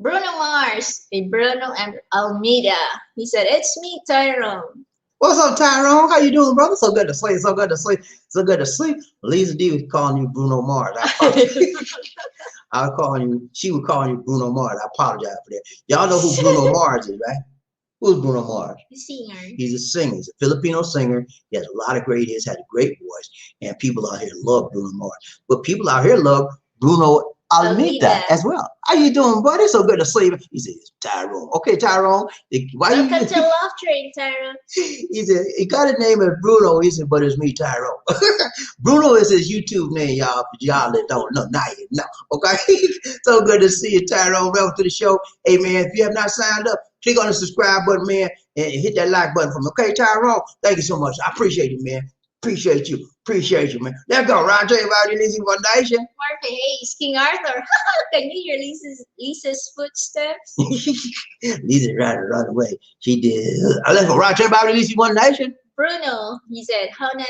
Bruno Mars, Bruno and Almeida. He said, "It's me, Tyrone." What's up, Tyrone? How you doing, brother? So good to sleep. So good to sleep. So good to sleep. Lisa D was calling you Bruno Mars. I was calling you. She was calling you Bruno Mars. I apologize for that. Y'all know who Bruno Mars is, right? Who's Bruno Mars? The singer. He's a singer. He's a Filipino singer. He has a lot of great hits. Has a great voice, and people out here love Bruno Mars. But people out here love Bruno Almeida as well. How you doing, buddy? So good to see you. He says, Tyrone. Okay, Tyrone. Why Welcome you? to Love Train, Tyrone. He said he got a name as Bruno. He said, but it's me, Tyrone. Bruno is his YouTube name, y'all. Y'all that don't know, now you know. Okay. So good to see you, Tyrone. Welcome to the show. Hey man, if you have not signed up, click on the subscribe button, man, and hit that like button for me. Okay, Tyrone. Thank you so much. I appreciate it, man. Appreciate you. Appreciate you, man. Let's go. Roger, everybody, Lizzie One Nation. Marvin Hayes, King Arthur. Can you hear Lisa's footsteps? Lisa tried to run away. She did. Let's go. Roger, everybody, Lizzie One Nation. Bruno, he said, how not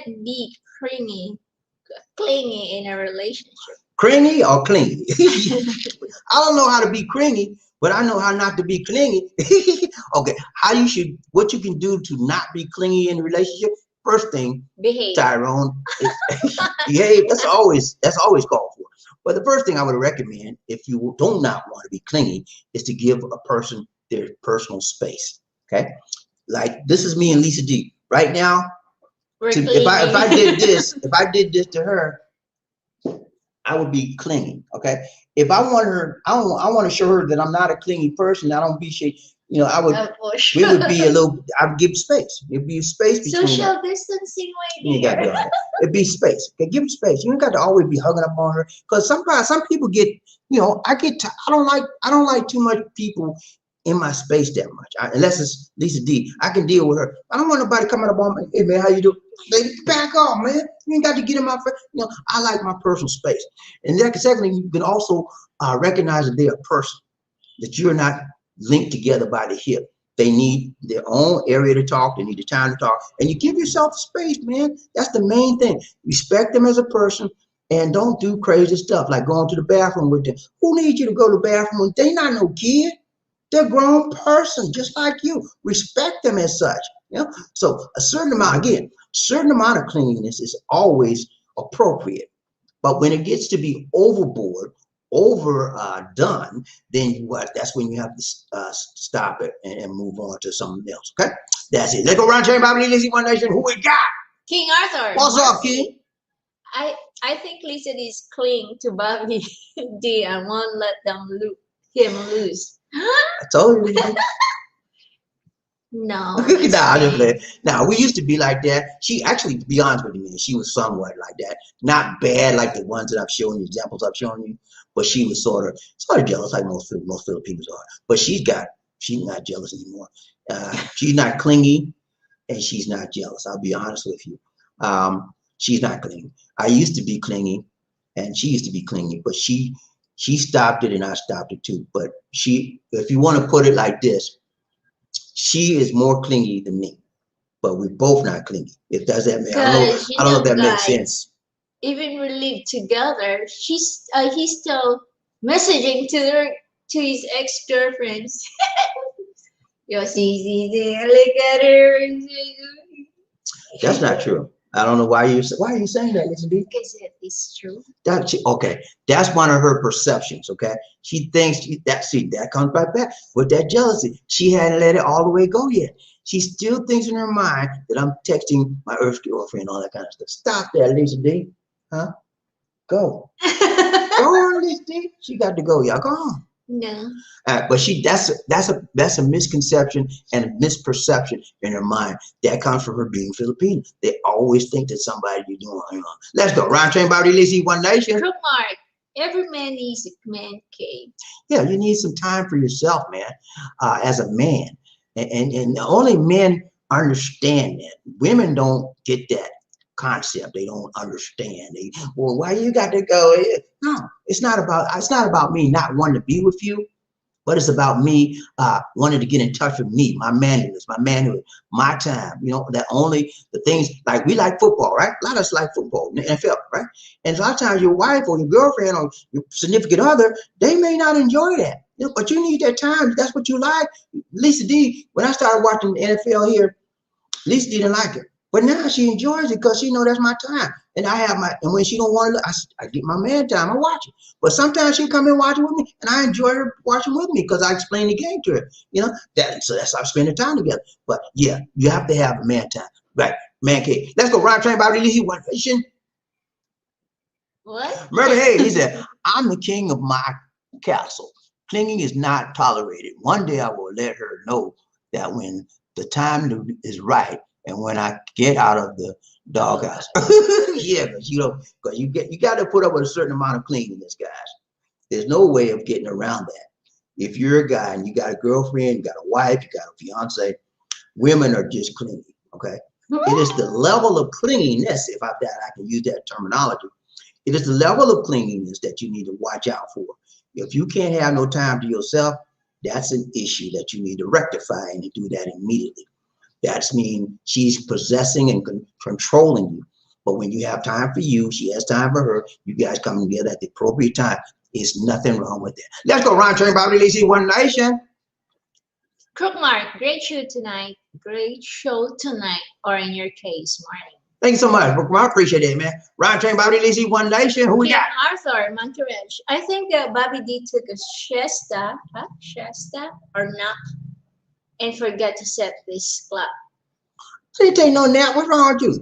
be clingy in a relationship? Clingy or clingy? I don't know how to be clingy, but I know how not to be clingy. Okay, what you can do to not be clingy in a relationship. First thing, behave. Tyrone, behave. That's always called for. But the first thing I would recommend, if you do not want to be clingy, is to give a person their personal space. Okay, like this is me and Lisa D. Right now, if I did this to her, I would be clingy. Okay, if I want her, I want to show her that I'm not a clingy person. I don't be shit. You know, I would. We would be a little. I'd give space. It'd be space between. Social distancing, my dear. You got to It'd be space. Okay, give space. You don't got to always be hugging up on her. Because sometimes some people get. You know, I don't like too much people in my space that much. Unless it's Lisa D. I can deal with her. I don't want nobody coming up on me. Hey man, how you doing? Baby, back off, man. You ain't got to get in my face. You know, I like my personal space. And then secondly, you can also recognize that they're a person. That you're not linked together by the hip. They need their own area to talk. They need the time to talk. And you give yourself space, man. That's the main thing. Respect them as a person and don't do crazy stuff like going to the bathroom with them. Who needs you to go to the bathroom when they not no kid? They're a grown person just like you. Respect them as such. You know? So a certain amount of cleanliness is always appropriate. But when it gets to be overdone, then that's when you have to stop it and move on to something else. Okay, that's it. Let's go around Chain Bobby Lizzie One Nation. Who we got? King Arthur. What's up, King? I think Lisa is cling to BobbieD and won't let him lose. I told you. No. Now we used to be like that. She actually, to be honest with you, man, she was somewhat like that. Not bad like the ones that I've shown you, examples I've shown you, but she was sort of jealous like most Filipinos are. But she's not jealous anymore. She's not clingy and she's not jealous. I'll be honest with you. She's not clingy. I used to be clingy and she used to be clingy, but she stopped it and I stopped it too. But if you want to put it like this, she is more clingy than me, but we're both not clingy. If does that make I don't know if that makes sense. Even we live together, he's still messaging to his ex-girlfriends. Yo, see, look at her. That's not true. I don't know why are you saying that, Lisa D? Because it is true. Okay, that's one of her perceptions. Okay, she thinks that comes right back with that jealousy. She hadn't let it all the way go yet. She still thinks in her mind that I'm texting my ex-girlfriend, all that kind of stuff. Stop that, Lisa D. Huh? Go. Go on, Lisa D. She got to go, y'all. Go on. No. But that's a misconception and a misperception in her mind. That comes from her being Filipino. They always think that somebody you're doing wrong. Let's go. Round Train Bobby Lizzie One Nation. Crook Mark. Every man needs a man cave. Yeah, you need some time for yourself, man. As a man, and only men understand that. Women don't get that concept. They don't understand. Why you got to go? No, it's not about me not wanting to be with you, but it's about me wanting to get in touch with me, my manliness, my manhood, my time. You know, that only the things like we like football, right? A lot of us like football, the NFL, right? And a lot of times your wife or your girlfriend or your significant other, they may not enjoy that. You know, but you need that time. That's what you like. Lisa D, when I started watching the NFL here, Lisa didn't like it. But now she enjoys it because she know that's my time. And I have my, and when she don't want to look, I get my man time, I watch it. But sometimes she come and watch it with me, and I enjoy her watching with me because I explain the game to her. You know, so that's how I spend the time together. But yeah, you have to have a man time. Right, man cave. Let's go ride train by release one nation. What? Murray Hayes, he said, I'm the king of my castle. Clinging is not tolerated. One day I will let her know that when the time is right, and when I get out of the doghouse. Yeah, because you got to put up with a certain amount of cleanliness, guys. There's no way of getting around that. If you're a guy and you got a girlfriend, you got a wife, you got a fiance, women are just clingy, okay? It is the level of clinginess, if I can use that terminology. It is the level of clinginess that you need to watch out for. If you can't have no time to yourself, that's an issue that you need to rectify, and to do that immediately. That's mean she's possessing and controlling you. But when you have time for you, she has time for her, you guys come together at the appropriate time. There's nothing wrong with that. Let's go round turn Bobby Lacey, One Nation. Crookmark, great show tonight. Great show tonight, or in your case, Marty. Thank you so much. I appreciate it, man. Round train Bobby Lacey, One Nation. Who we got? Arthur, Monkey Ranch. I think that BobbieD took a siesta or nap and forgot to set this clock. So you take no nap? What's wrong with you?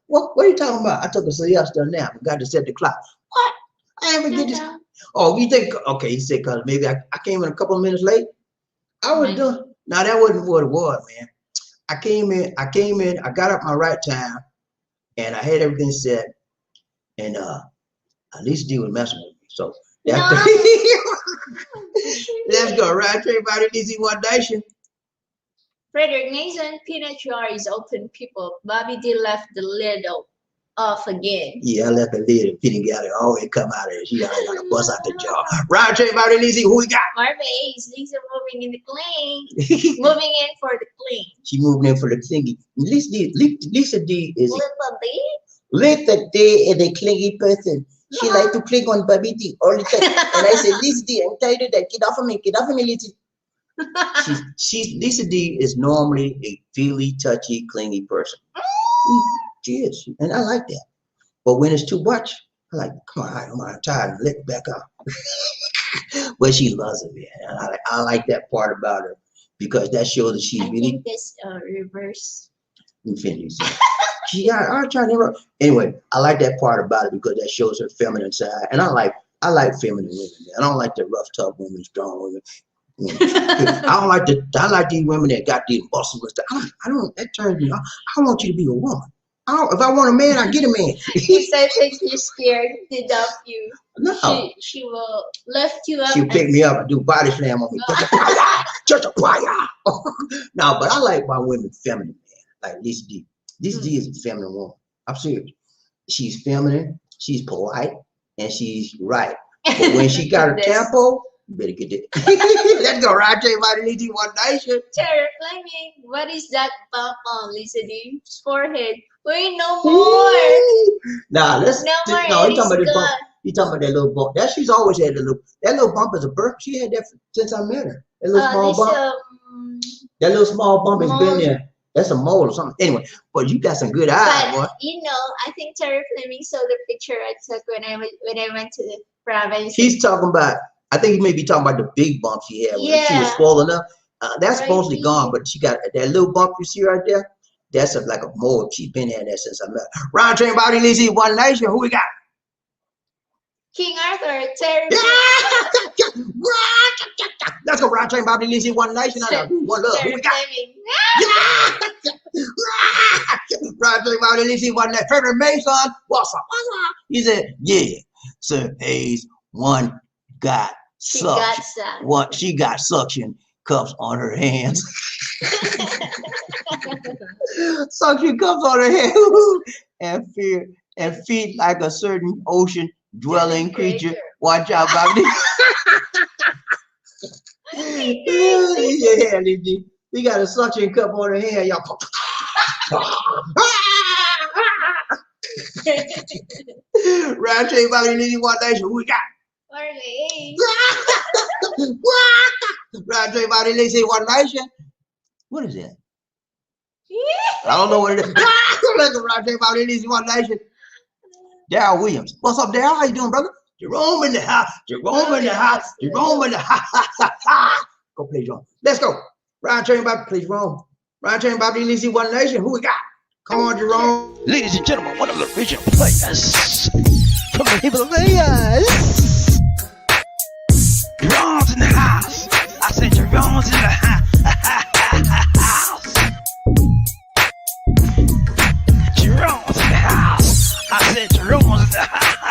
What are you talking about? I took a siesta nap. I got to set the clock. What? I ain't forget this. Oh, you think? Okay, he said because maybe I came in a couple of minutes late. I was doing. Now that wasn't what it was, man. I came in. I got up my right time, and I had everything set, and at least D was messing with me. So that's let's go. Right train Bobby Lacey, One Nation. Frederick Nathan, peanut jar is open, people. BobbieD left the lid off again. Yeah, I left the lid and peanut gallery always come out of it. She always got to bust out the jar. Round train Bobby Lacey, who we got? Marvin Ace, Lisa moving in the cling. Moving in for the cling. She moving in for the clingy. Lisa D is Lisa D is a clingy person. She like to cling on BobbieD all the time. And I said, Lisa D, I'm tired of that. Get off of me, Lisa. Lisa D is normally a feely, touchy, clingy person. She is, and I like that. But when it's too much, I like, come on, I'm tired, let it back up. But she loves it, man. And I like that part about her because that shows that she's really. I think this reverse. She got. I'm trying to remember. Anyway, I like that part about it because that shows her feminine side, and I like feminine women. Man. I don't like the rough, tough women, strong women. I like these women that got these muscles and stuff. I don't. That turns me off. I want you to be a woman. If I want a man, I get a man. If I think you're scared to dump you, no. She will lift you up. She'll pick me up and do body slam on me. No, but I like my women feminine, man. Like Lisa D. Lisa D is a feminine woman. I'm serious. She's feminine, she's polite, and she's right. But when she got her tempo, you better get it. Let's go, Roger. Everybody needs One Nation. Terry Fleming, what is that bump on Lisa D's forehead? Wait, no more. Nah, no more. He's talking about this bump. He's talking about that little bump. She's always had that little bump is a birth. She had that since I met her. That little small bump. That little small bump has been there. That's a mole or something. Anyway, but you got some good eyes, boy. You know, I think Terry Fleming saw the picture I took when I went to the province. He's talking about. I think he may be talking about the big bump she had when she was swollen up. That's supposedly gone, but she got that little bump you see right there. That's like a mole. She's been had that since I met her. Round train Bobby Lacey, One Nation. Who we got? King Arthur, Terry. Let's go, round train Bobby Lacey, One Nation. One love. Who we got? Round train Bobby Lacey, One Nation. Frederick Mason, what's up? He said, yeah, Sir Hayes, one got suction. She got suction cups on her hands. Suction cups on her hands and feet like a certain ocean dwelling creature. Watch out, Bobby. Yeah, Lizzie. We got a suction cup on the hand, y'all. Round trip, Bobby, Lizzie, One Nation. Who we got? Round trip, Bobby, Lizzie, One Nation. What is that? I don't know what it is. Round trip, Bobby, Lizzie, One Nation. Darryl Williams. What's up, Darryl? How you doing, brother? Jerome in the house. Jerome in the house. Jerome in the house. Go play Jerome. Let's go. Ryan Train Bobby, play Jerome. Ryan Train Bobby, Lizzie, One Nation. Who we got? Come on, Jerome. Ladies and gentlemen, one of the original players from the Himalayas. Jerome's in the house. I said Jerome's in the house. Jerome's in the house. I said Jerome's in the house.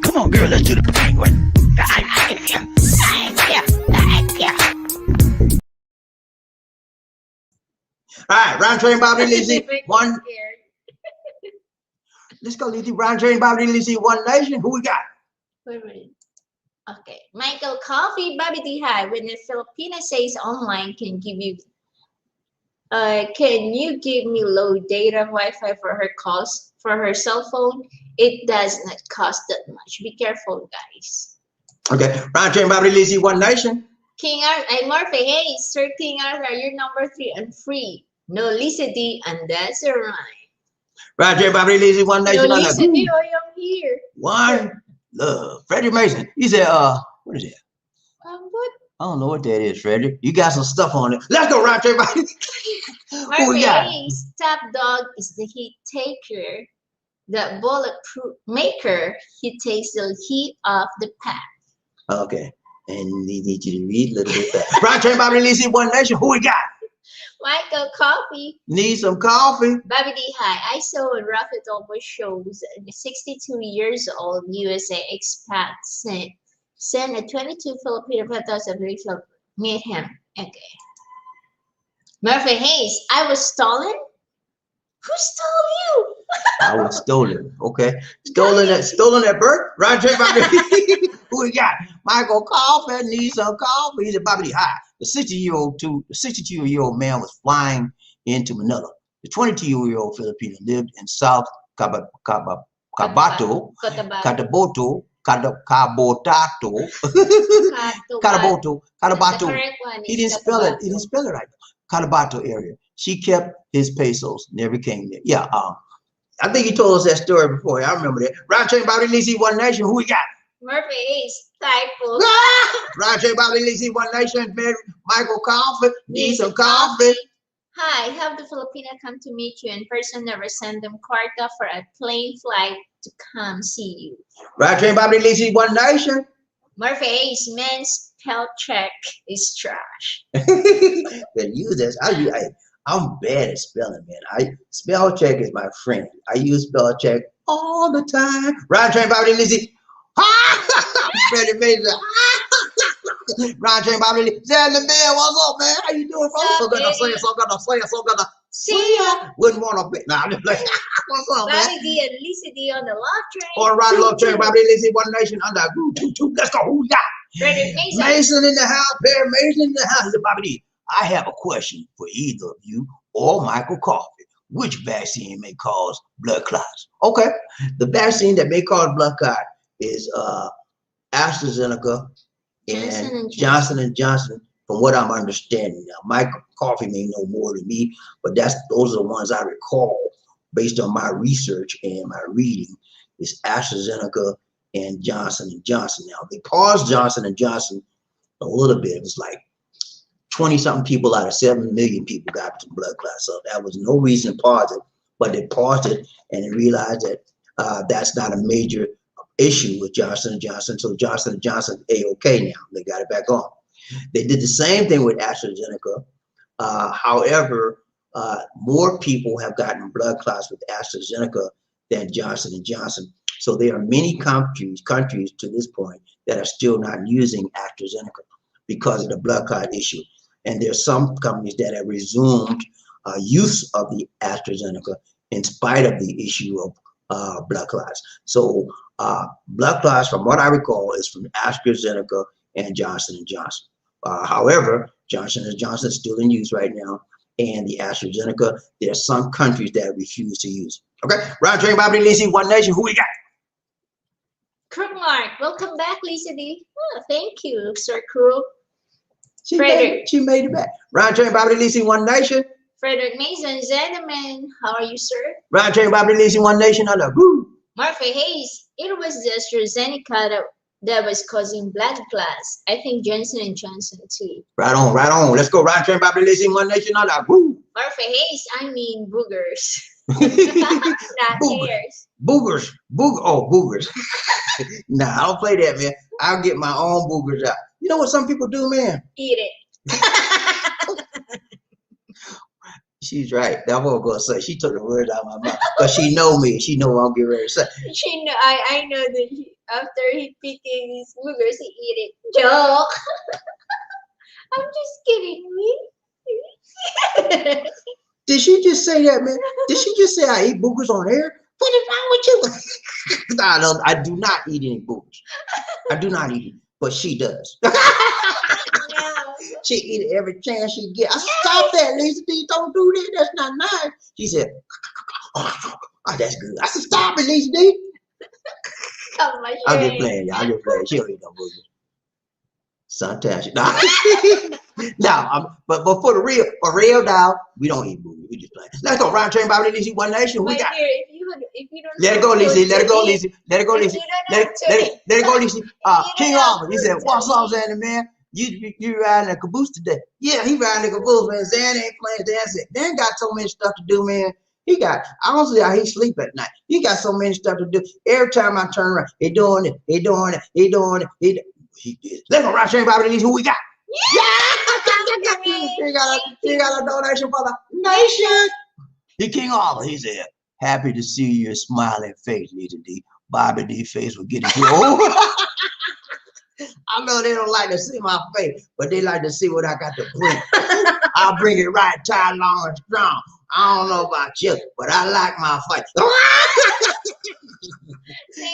Come on, girl, let's do the penguin. All right, Round Train Bobby, Lizzie, One. Let's go, Lizzie. Round Train Bobby, Lizzie, One Nation. Who we got? Wait a minute. Okay, Michael Coffee, BobbieD. Hi. When the Filipina says online can give you, can you give me low data Wi-Fi for her calls for her cell phone? It does not cost that much. Be careful, guys. Okay, Round Train Bobby, Lizzie, One Nation. King Arthur, Murphy, hey, Sir King Arthur, you're number 3 and free. No Lisa D, and that's a rhyme. Round Train Bobby, Lizzie, One Nation. No Lisa D, I am here. One love. Freddie Mason. He said, what is that? What? I don't know what that is, Freddie. You got some stuff on it. Let's go, Round Train Bobby. Who we got? Murphy's top dog is the heat taker. The bulletproof maker, he takes the heat off the pack. Okay. And we need you to read a little bit back. Round Train Bobby, Lizzie, One Nation. Who we got? Michael Coffee. Need some coffee? BobbieD, hi. I saw a reputable shows. A 62 years old USA expat sent a 22 Filipino photos of Rachel. Meet him. Okay. Murphy Hayes, I was stolen? Who stole you? I was stolen. Okay. Stolen at birth? Round Train Bobby. Who we got? Michael Coffee needs some coffee. He's a BobbieD. Hi. The 62-year-old man was flying into Manila. The 22-year-old Filipino lived in South Cotabato. He didn't spell it. He didn't spell it right. Cotabato area. She kept his pesos. Never came there. Yeah. I think he told us that story before. I remember that. Round Train Bobby, Lizzie, One Nation. Who we got? Murphy Hayes, typo. Round Train Bobby, Lizzie, One Nation. Michael Coffee needs some coffee. Hi, have the Filipina come to meet you in person. Never send them kwarta for a plane flight to come see you. Round Train Bobby, Lizzie, One Nation. Murphy Hayes, men's spell check is trash. Then use this. I'm bad at spelling, man. Spell check is my friend. I use spell check all the time. Round Train Bobby, Lizzie. Freddie Mason. Round Train Bobby, Lizzie. Send the man. What's up, man? How you doing, folks? So gonna see ya. Wouldn't want to be. Nah, I'm just like, what's up, man? BobbieD and Lisa D on the love train. On Ride Love Train, Bobby, Lizzie, One Nation, under group 2. Let's go. Who we got? Freddie Mason. Mason in the house. Perry Mason in the house. He's a BobbieD. I have a question for either of you or Michael Coffee. Which vaccine may cause blood clots? Okay, the vaccine that may cause blood clot is AstraZeneca and Johnson & Johnson, from what I'm understanding. Now, Michael Coffee may know more than me, but those are the ones I recall based on my research and my reading. Is AstraZeneca and Johnson & Johnson. Now, they paused Johnson & Johnson a little bit. It was like 20-something people out of 7 million people got some blood clots. So that was no reason to pause it, but they paused it and they realized that that's not a major issue with Johnson & Johnson. So Johnson & Johnson A-OK now. They got it back on. They did the same thing with AstraZeneca. However, more people have gotten blood clots with AstraZeneca than Johnson & Johnson. So there are many countries to this point that are still not using AstraZeneca because of the blood clot issue. And there's some companies that have resumed use of the AstraZeneca in spite of the issue of blood clots. So blood clots, from what I recall, is from AstraZeneca and Johnson & Johnson. However, Johnson & Johnson is still in use right now, and the AstraZeneca, there are some countries that refuse to use it. Okay, round train, BobbieD, Lizzie, One Nation, who we got? Crookmark, welcome back, Lisa D. Oh, thank you, Sir Crook. She made it back. Round train, BobbieD, Lizzie, One Nation. Frederick Mason, Zedeman, how are you, sir? Round train, BobbieD, Lizzie, One Nation. I love woo. Murphy Hayes, it was the AstraZeneca that was causing blood clots. I think Johnson & Johnson too. Right on, right on. Let's go. Round train, BobbieD, Lizzie, One Nation. I love woo. Murphy Hayes, I mean boogers. Not hairs. Boogers. Boogers. Nah, I don't play that, man. I'll get my own boogers out. You know what some people do, man? Eat it. She's right. That's what I'm gonna say. She took the words out of my mouth. But she know me. She know what I'm getting ready to say. She know. I know that after he picking his boogers, he eat it. Joke. I'm just kidding, me. Did she just say that, man? Did she just say I eat boogers on air? What is wrong with you? No, I do not eat any boogers. I do not eat it, but she does. No. She eat it every chance she get. I said, stop that, Lisa D. Don't do that. That's not nice. She said, oh, that's good. I said, stop it, Lisa D. I'm just playing, y'all. I'm just playing. She don't eat no boogers. Sometimes she but for the real now, we don't eat boogers. We just play. Let's go. Round train, BobbieD, Lizzie, One Nation. We got. If you don't let it go, Lizzie. Let it go, Lizzie. Let it go, Lizzie. Let it go, Lizzie. King Arthur. He said, "What's up, Zanny, man? You riding a caboose today?" Yeah, he riding a caboose, man. Zanny ain't playing dance. Dan got so much stuff to do, man. I don't see how he sleep at night. He got so many stuff to do. Every time I turn around, he doing it. He doing it. He doing it. He did. Let's go, round train, BobbieD, Lizzie. Who we got? Yeah! He got a donation for the nation. He King Arthur. He said, "Happy to see your smiling face, Lisa D. BobbieD face will get it here." I know they don't like to see my face, but they like to see what I got to bring. I'll bring it right, tight, long, and strong. I don't know about you, but I like my fight.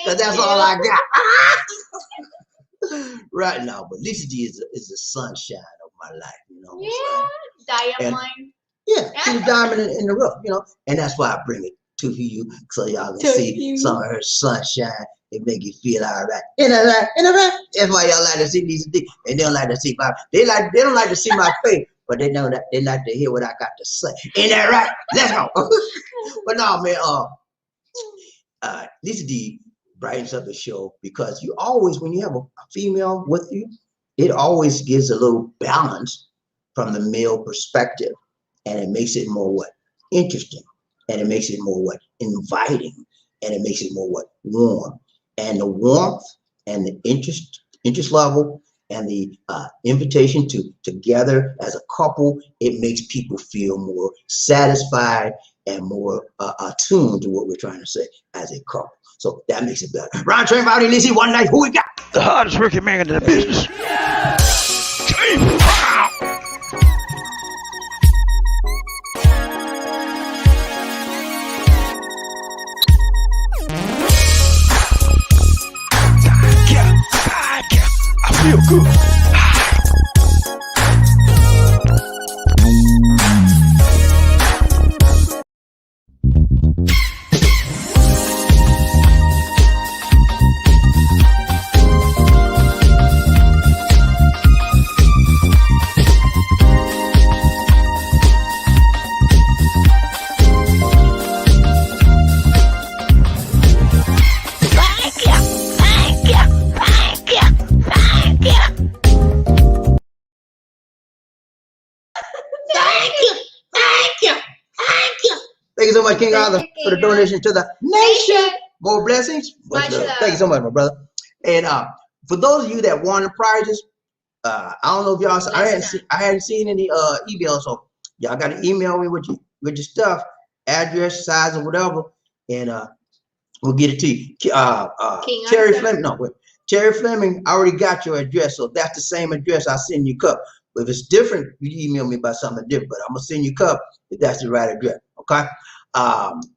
Because that's all I got. Right now, but Lisa D is the sunshine of my life, you know. Yeah, diamond. Yeah, she's a diamond in the rough, you know. And that's why I bring it to you, so y'all can see some of her sunshine. It make you feel all right. In a right. That's why y'all like to see Lisa D. And they don't like to see my. They don't like to see my face, but they know that they like to hear what I got to say. Ain't that right? Let's go. But no, man. Lisa D brightens up the show because you always, when you have a female with you, it always gives a little balance from the male perspective, and it makes it more interesting, and it makes it more inviting, and it makes it more warm. And the warmth and the interest level and the invitation to together as a couple, it makes people feel more satisfied and more attuned to what we're trying to say as a couple. So that makes it better. Round train, BobbieD, Lizzie, One Night. Who we got? The hardest working man in the business. I feel good. Thank you so much, King Arthur, for the donation to the nation. More blessings. Much love. Thank you so much, my brother. And for those of you that won the prizes, I don't know if y'all. I hadn't seen any emails, so y'all got to email me with your stuff, address, size, or whatever, and we'll get it to you. Cherry Fleming. No, wait. Cherry Fleming, I already got your address, so that's the same address I send you cup. But if it's different, you email me about something different. But I'm gonna send you cup if that's the right address. Okay.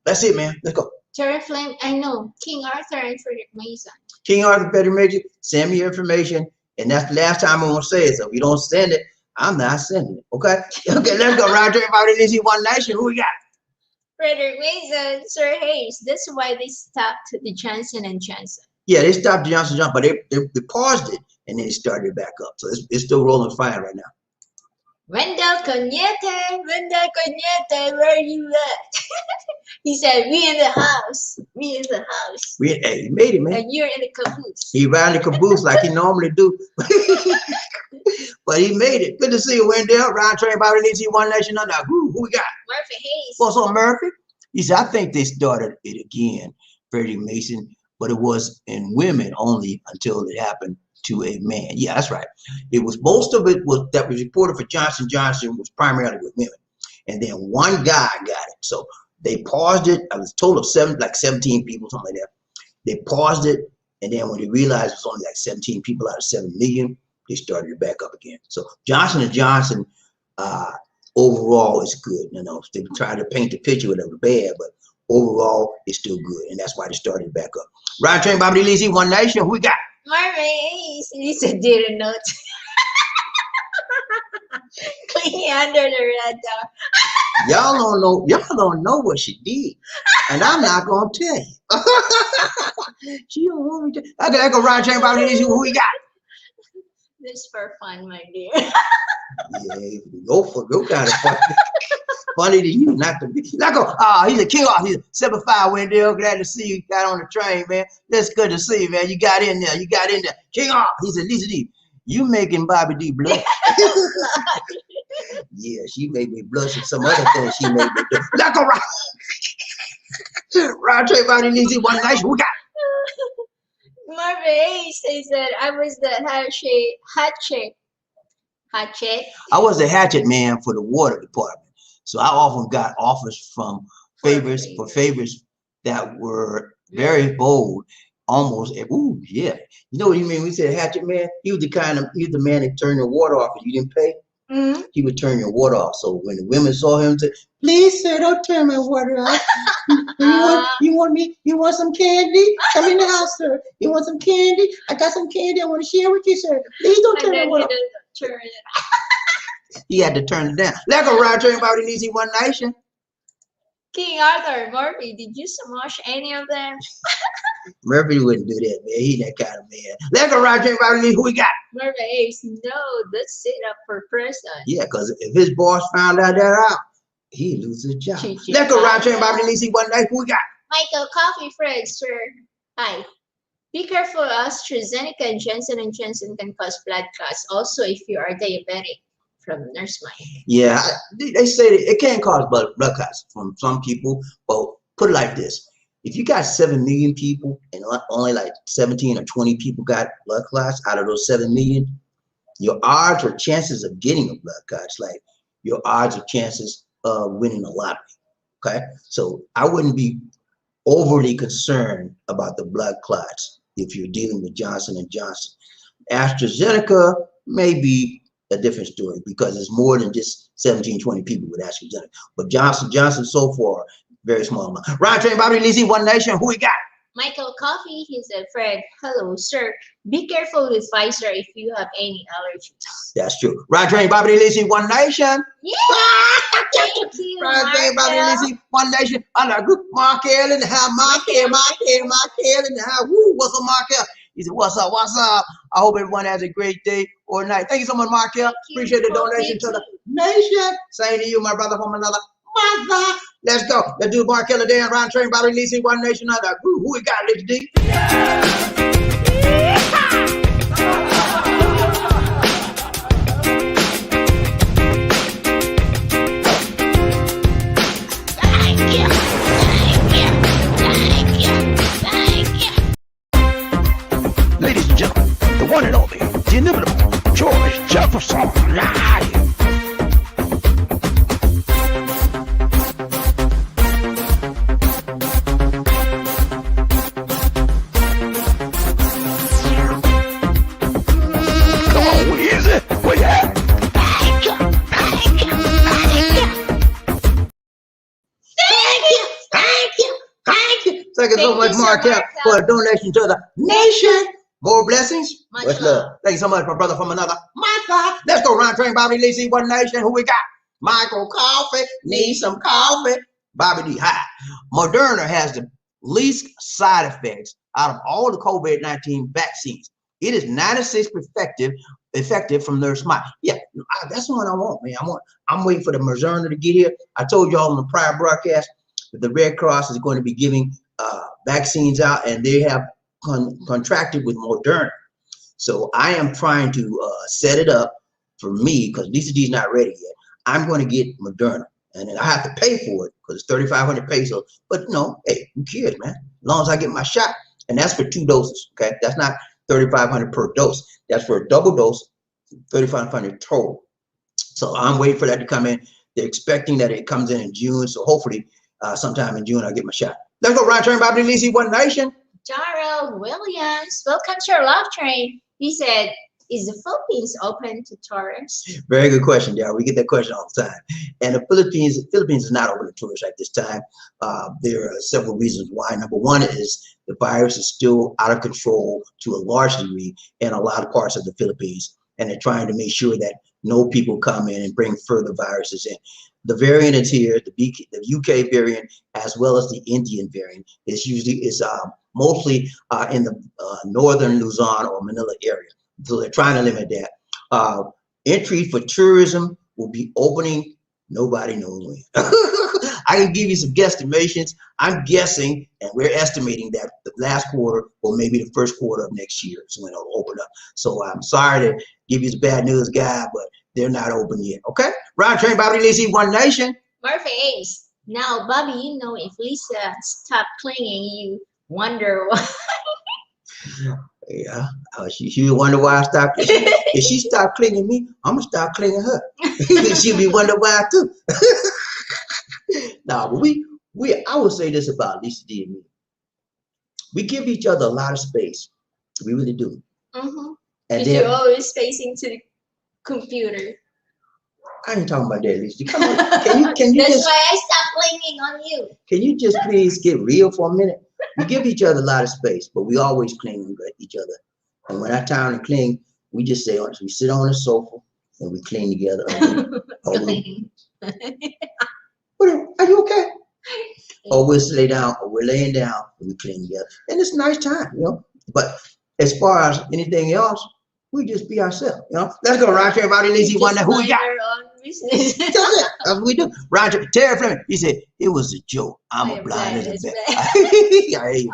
That's it, man. Let's go. Terry Flynn, I know. King Arthur and Frederick Mason. King Arthur, Frederick Mason, send me your information. And that's the last time I'm going to say it. So if you don't send it, I'm not sending it. Okay? Okay, let's go. Round trip about it. One Nation. Who we got? Frederick Mason, Sir Hayes. That's why they stopped the Johnson & Johnson. Yeah, they stopped Johnson & Johnson, but they paused it and then it started back up. So it's still rolling fine right now. Wendell Cognete, where are you at? He said, we in the house. We in the house. Hey, he made it, man. And you're in the caboose. He riding the caboose like he normally do. But he made it. Good to see you, Wendell. Round train about it. One Nation. Who we got? Murphy Hayes. What's up, Murphy? He said, I think they started it again, Freddie Mason, but it was in women only until it happened to a man. Yeah, that's right. It was most of it was that was reported for Johnson & Johnson was primarily with women. And then one guy got it. So they paused it. I was told of 17 people, something like that. They paused it. And then when they realized it was only like 17 people out of 7 million, they started it back up again. So Johnson & Johnson overall is good. You know, they try to paint the picture with it bad, but overall it's still good. And that's why they started it back up. Ryan Train, BobbieD, One Nation. Who we got? Marvin Hayes. He said, didn't know. Clingy under the radar. Y'all don't know what she did. And I'm not gonna tell you. She don't want me to. I go Ryan Train, BobbieD, who we got? This for fun, my dear. Yeah, go kind of funny. Funny to you, not to me. Like, he's a king off. He's a 7'5" Wendell. Glad to see you got on the train, man. That's good to see you, man. You got in there. King off. He's a Lisa D. You making BobbieD blush. Yeah, she made me blush and some other things she made me do. Like, Round Trey, BobbieD, One Nation. We got. Marvin Hayes says that I was the hatchet. I was the hatchet man for the water department. So I often got offers from favors that were very bold, almost. Ooh, yeah. You know what you mean? We said hatchet man. He was the man that turned the water off if you didn't pay. Mm-hmm. He would turn your water off. So when the women saw him, say, "Please, sir, don't turn my water off. You want some candy? Come in the house, sir. You want some candy? I got some candy I want to share with you, sir. Please don't turn my water off." Turn it. He had to turn it down. Let's go, Round Train, BobbieD, One Nation. King Arthur, Murphy, did you smash any of them? Murphy wouldn't do that, man. He that kind of man. Let's go, Round Train, BobbieD, who we got? Murphy Hayes, no, let's sit up for president. Yeah, because if his boss found out, he'd lose his job. Let's go, Round Train, BobbieD, One Nation, who we got? Michael Coffee Fred, sir. Hi. Be careful, AstraZeneca and Johnson & Johnson can cause blood clots. Also, if you are diabetic, from Nurse Mike. Yeah, they say that it can cause blood clots from some people, but put it like this. If you got 7 million people and only like 17 or 20 people got blood clots out of those 7 million, your odds or chances of getting a blood clot's like your odds or chances of winning a lottery. Okay, so I wouldn't be overly concerned about the blood clots if you're dealing with Johnson & Johnson. AstraZeneca may be a different story because it's more than just 17, 20 people with AstraZeneca. But Johnson so far, very small amount. Ryan Train, BobbieD, One Nation, who we got? Michael Coffee, he said, Fred, hello, sir. Be careful with Pfizer if you have any allergies. That's true. Ryan Train, BobbieD, One Nation. Yeah. Thank you, Ryan Train, BobbieD, One Nation. I like Markel in the house. Markel in the house. Woo, what's up, Markel? He said, what's up? I hope everyone has a great day or night. Thank you so much, Markel. Appreciate the donation to the nation. Same to you, my brother from another mother. Let's go. Let's do Markel today and Round Train, BobbieD, One Nation. Who we got, Lady D? Ladies and gentlemen, the one and only, the inimitable George Jefferson live. Come on, where is it? Where you at? much, Markel, for a donation to the nation. More blessings. Much love. Thank you so much, my brother from another mother. Let's go round train, Bobby Lee, see what nation, who we got? Michael Coffee, need some coffee. BobbieD, hi. Moderna has the least side effects out of all the COVID-19 vaccines. It is 96% effective from their smile. Yeah, that's the one I want, man. I'm waiting for the Moderna to get here. I told y'all on the prior broadcast that the Red Cross is going to be giving vaccines out, and they have contracted with Moderna. So I am trying to set it up for me because Lisa D is not ready yet. I'm going to get Moderna, and then I have to pay for it because it's 3,500 pesos. But no, hey, who cares, man? As long as I get my shot, and that's for 2 doses. Okay, that's not 3,500 per dose. That's for a double dose, 3,500 total. So I'm waiting for that to come in. They're expecting that it comes in June. So hopefully, sometime in June, I'll get my shot. Let's go, Ryan Train, Bobby Lee, One Nation. Darrell Williams, welcome to our love train. He said, is the Philippines open to tourists? Very good question, Darrell. We get that question all the time. And the Philippines is not open to tourists at this time. There are several reasons why. Number one is the virus is still out of control to a large degree in a lot of parts of the Philippines. And they're trying to make sure that no people come in and bring further viruses in. The variant is here, the UK variant, as well as the Indian variant, is mostly in the northern Luzon or Manila area. So they're trying to limit that. Entry for tourism will be opening, nobody knows when. I can give you some guesstimations. I'm guessing, and we're estimating that the last quarter or maybe the first quarter of next year is when it'll open up. So I'm sorry to give you the bad news, guy, but they're not open yet. Okay? Round train, Bobby Lee, One Nation. Murphy Ace. Now, Bobby, you know, if Lisa stopped clinging, you wonder why. Yeah, she wonder why I stopped. If she stopped clinging me, I'm gonna stop clinging her. She'll be wonder why too. No, but I would say this about Lisa D and me. We give each other a lot of space. We really do. Mm-hmm. And you're always facing to the computer. I ain't talking about that, Lisa. Come on, can you That's just, why I stopped clinging on you. Can you just please get real for a minute? We give each other a lot of space, but we always cling to each other. And when our time to cling, we just say, we sit on the sofa and we cling together. Are you okay? Or we'll lay down, or we're laying down and we cling together. And it's a nice time, you know. But as far as anything else, we just be ourselves, you know. Let's go, Roger. Everybody, Lizzie, wonder who we got. That's it. That's what we do. Roger, Terry Fleming, he said, it was a joke. I'm a blind as a bat. Okay,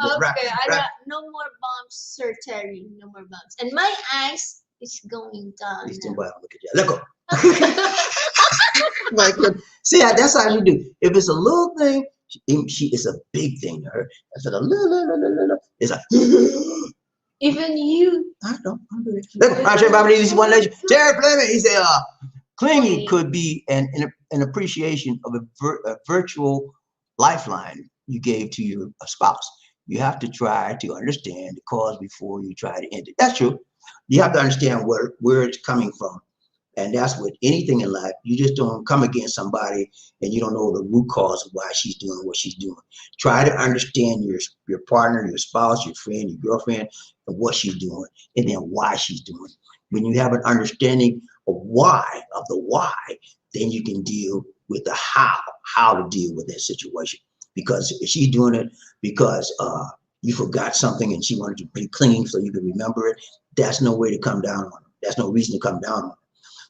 no more bumps, Sir Terry. No more bumps. And my eyes is going down. Look at you. Let go. My goodness. See, that's how you do. If it's a little thing, it's a big thing to her. If it's a little, it's a. Even you. I don't. Look, Roger, Bobby, this one legend. Terry Fleming, he said, Clingy could be an appreciation of a virtual lifeline you gave to your spouse. You have to try to understand the cause before you try to end it. That's true. You have to understand where it's coming from. And that's with anything in life. You just don't come against somebody and you don't know the root cause of why she's doing what she's doing. Try to understand your partner, your spouse, your friend, your girlfriend, and what she's doing, and then why she's doing it. When you have an understanding of the why, then you can deal with the how to deal with that situation. Because if she's doing it because you forgot something and she wanted to be clinging so you can remember it, that's no way to come down on her. That's no reason to come down on her.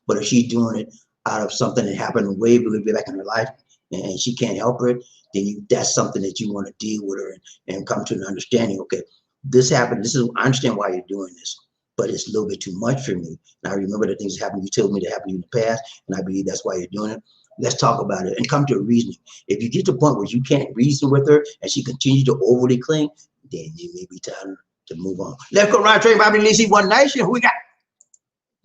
But if she's doing it out of something that happened way back in her life and she can't help it, then that's something that you want to deal with her and come to an understanding. Okay, this happened. I understand why you're doing this, but it's a little bit too much for me. And I remember the things that happened. You told me to happen in the past, and I believe that's why you're doing it. Let's talk about it and come to a reasoning. If you get to the point where you can't reason with her and she continues to overly cling, then it may be time to move on. Let's go round train, Bobby Lee, One Nation. Who we got?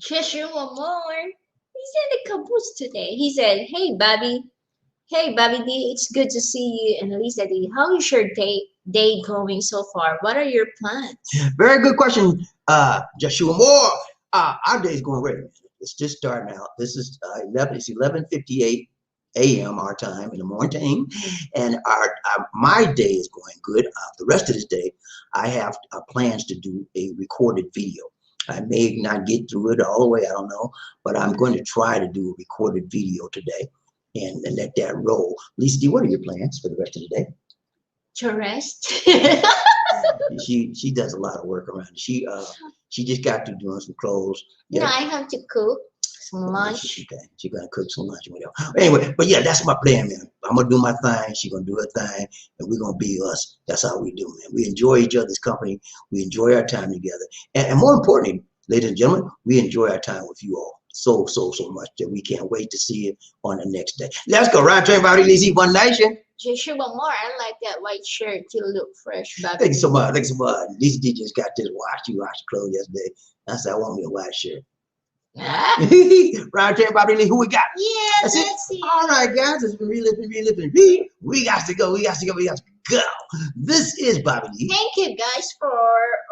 Cheshire one more. He's in the caboose today. He said, hey, Bobby. Hey, BobbieD, it's good to see you. And Lisa D, how is your day going so far? What are your plans? Very good question, Joshua Moore. Our day's going great. It's just starting out. This is 11:58 a.m. our time in the morning, and my day is going good. The rest of this day, I have plans to do a recorded video. I may not get through it all the way, I don't know, but I'm going to try to do a recorded video today and let that roll. Lisa D, what are your plans for the rest of the day? To rest. She does a lot of work around. She just got to doing some clothes. Yeah. No, I have to cook some lunch. She's gonna cook some lunch or whatever. Anyway, but yeah, that's my plan, man. I'm gonna do my thing. She's gonna do her thing, and we're gonna be us. That's how we do, man. We enjoy each other's company. We enjoy our time together, and more importantly, ladies and gentlemen, we enjoy our time with you all so much that we can't wait to see you on the next day. Let's go. Right, train, Bobby, Lizzie, One Nation. Just one more. I like that white shirt. You look fresh, Bobby. Thank you so much. Thank you so much. Lisa D just got this wash. She washed clothes yesterday. I said, I want me a white shirt. Right there, Bobby Lee, who we got? Yeah, that's it. All right, guys, it's been reliving. We got to go. This is Bobby Lee. Thank you guys for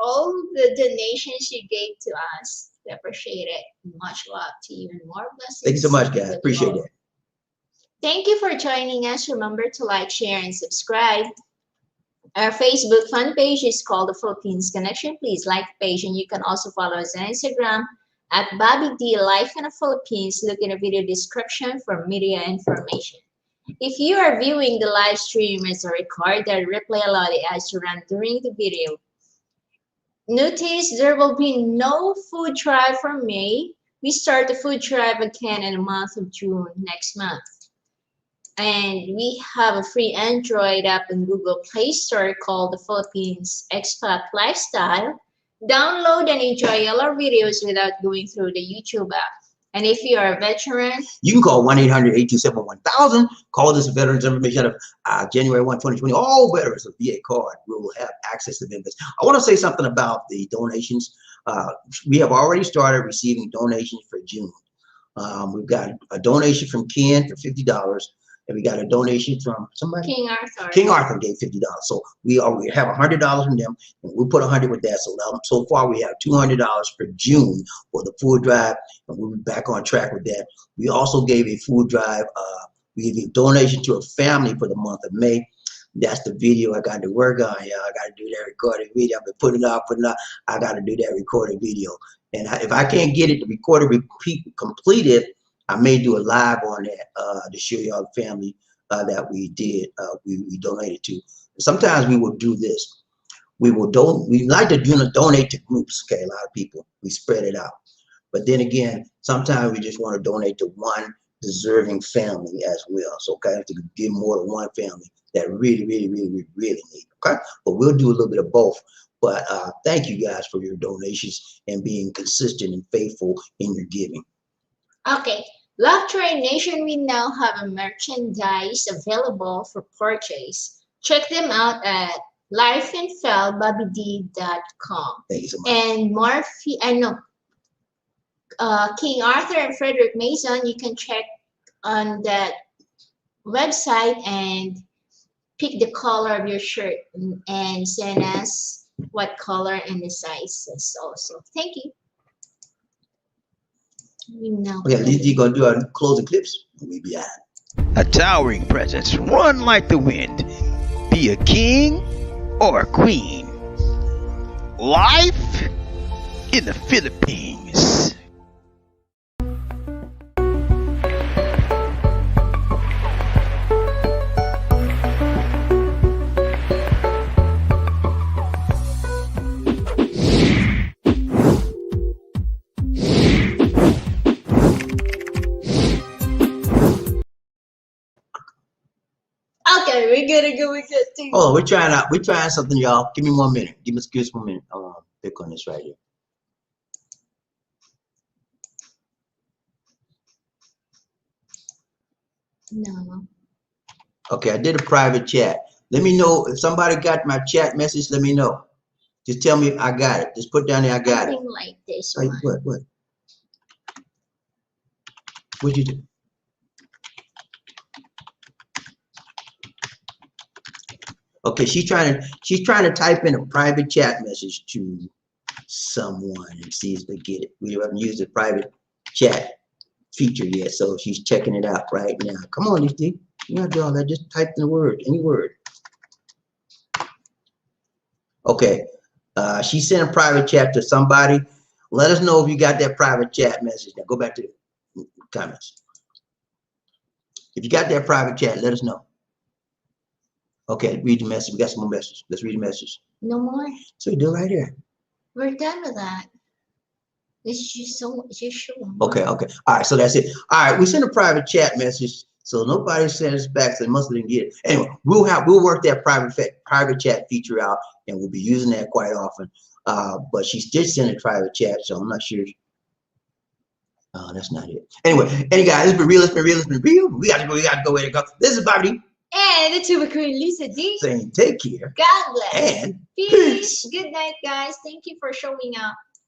all the donations you gave to us. We appreciate it. Much love to you and more blessings. Thank you so much, guys. Appreciate it. Thank you for joining us. Remember to like, share, and subscribe. Our Facebook fan page is called The Philippines Connection. Please like the page, and you can also follow us on Instagram at BobbieD Life in the Philippines. Look in the video description for media information. If you are viewing the live stream as a recorded replay, allow the ads to run during the video. Notice there will be no food drive for May. We start the food drive again in the month of June next month. And we have a free Android app in Google Play Store called The Philippines Expat Lifestyle. Download and enjoy all our videos without going through the YouTube app. And if you are a veteran, you can call 1-800-827-1000. Call this veterans information of January 1, 2020. All veterans with VA card will have access to benefits. I want to say something about the donations. We have already started receiving donations for June. We've got a donation from Ken for $50. And we got a donation from somebody. King Arthur. King Arthur gave $50. So we have $100 from them, and we put $100 with that. So far we have $200 for June for the food drive, and we'll be back on track with that. We also gave a food drive. We gave a donation to a family for the month of May. That's the video I got to work on. Yeah, I got to do that recorded video. I've been putting it off. I got to do that recorded video. And if I can't get it completed, I may do a live on that to show y'all the family that we did, we donated to. Sometimes we will do this. We like to donate to groups, okay, a lot of people. We spread it out. But then again, sometimes we just want to donate to one deserving family as well. So, okay, to give more than one family that really need, okay? But we'll do a little bit of both. But thank you guys for your donations and being consistent and faithful in your giving. Okay. Love Train Nation, we now have a merchandise available for purchase. Check them out at lifeandfellbobbyd.com. Thank you so much. And King Arthur and Frederick Mason, you can check on that website and pick the color of your shirt and send us what color and the sizes also. Thank you. Yeah, Lizzie gonna do our closing clips. We be out. A towering presence, run like the wind. Be a king or a queen. Life in the Philippines. Okay, we gotta go. We got to. Oh, we're trying something, y'all. Give me 1 minute. Give us 1 minute. Pick on this right here. No. Okay, I did a private chat. Let me know if somebody got my chat message. Let me know. Just tell me if I got it. Just put down there I got it. Like this Like one. what? What'd you do? Okay, she's trying to type in a private chat message to someone and see if they get it. We haven't used a private chat feature yet, so she's checking it out right now. Come on, Lisa. You don't do all that. Just type in the word, any word. Okay. She sent a private chat to somebody. Let us know if you got that private chat message. Now go back to the comments. If you got that private chat, let us know. Okay, read the message. We got some more messages. Let's read the message. No more. So you do it right here. We're done with that. It's just so sure. Okay. All right, so that's it. All right, we sent a private chat message, so nobody sent us back, so they must have didn't get it. Anyway, we'll work that private chat feature out, and we'll be using that quite often. But she did send a private chat, so I'm not sure. Oh, that's not it. Anyway, guys, it's been real. It's been real. It's been real. We got to go. We got to go. Where to go? This is BobbieD. And the Tuba Queen Lisa D. Saying take care. God bless. And Peace. Good night, guys. Thank you for showing up.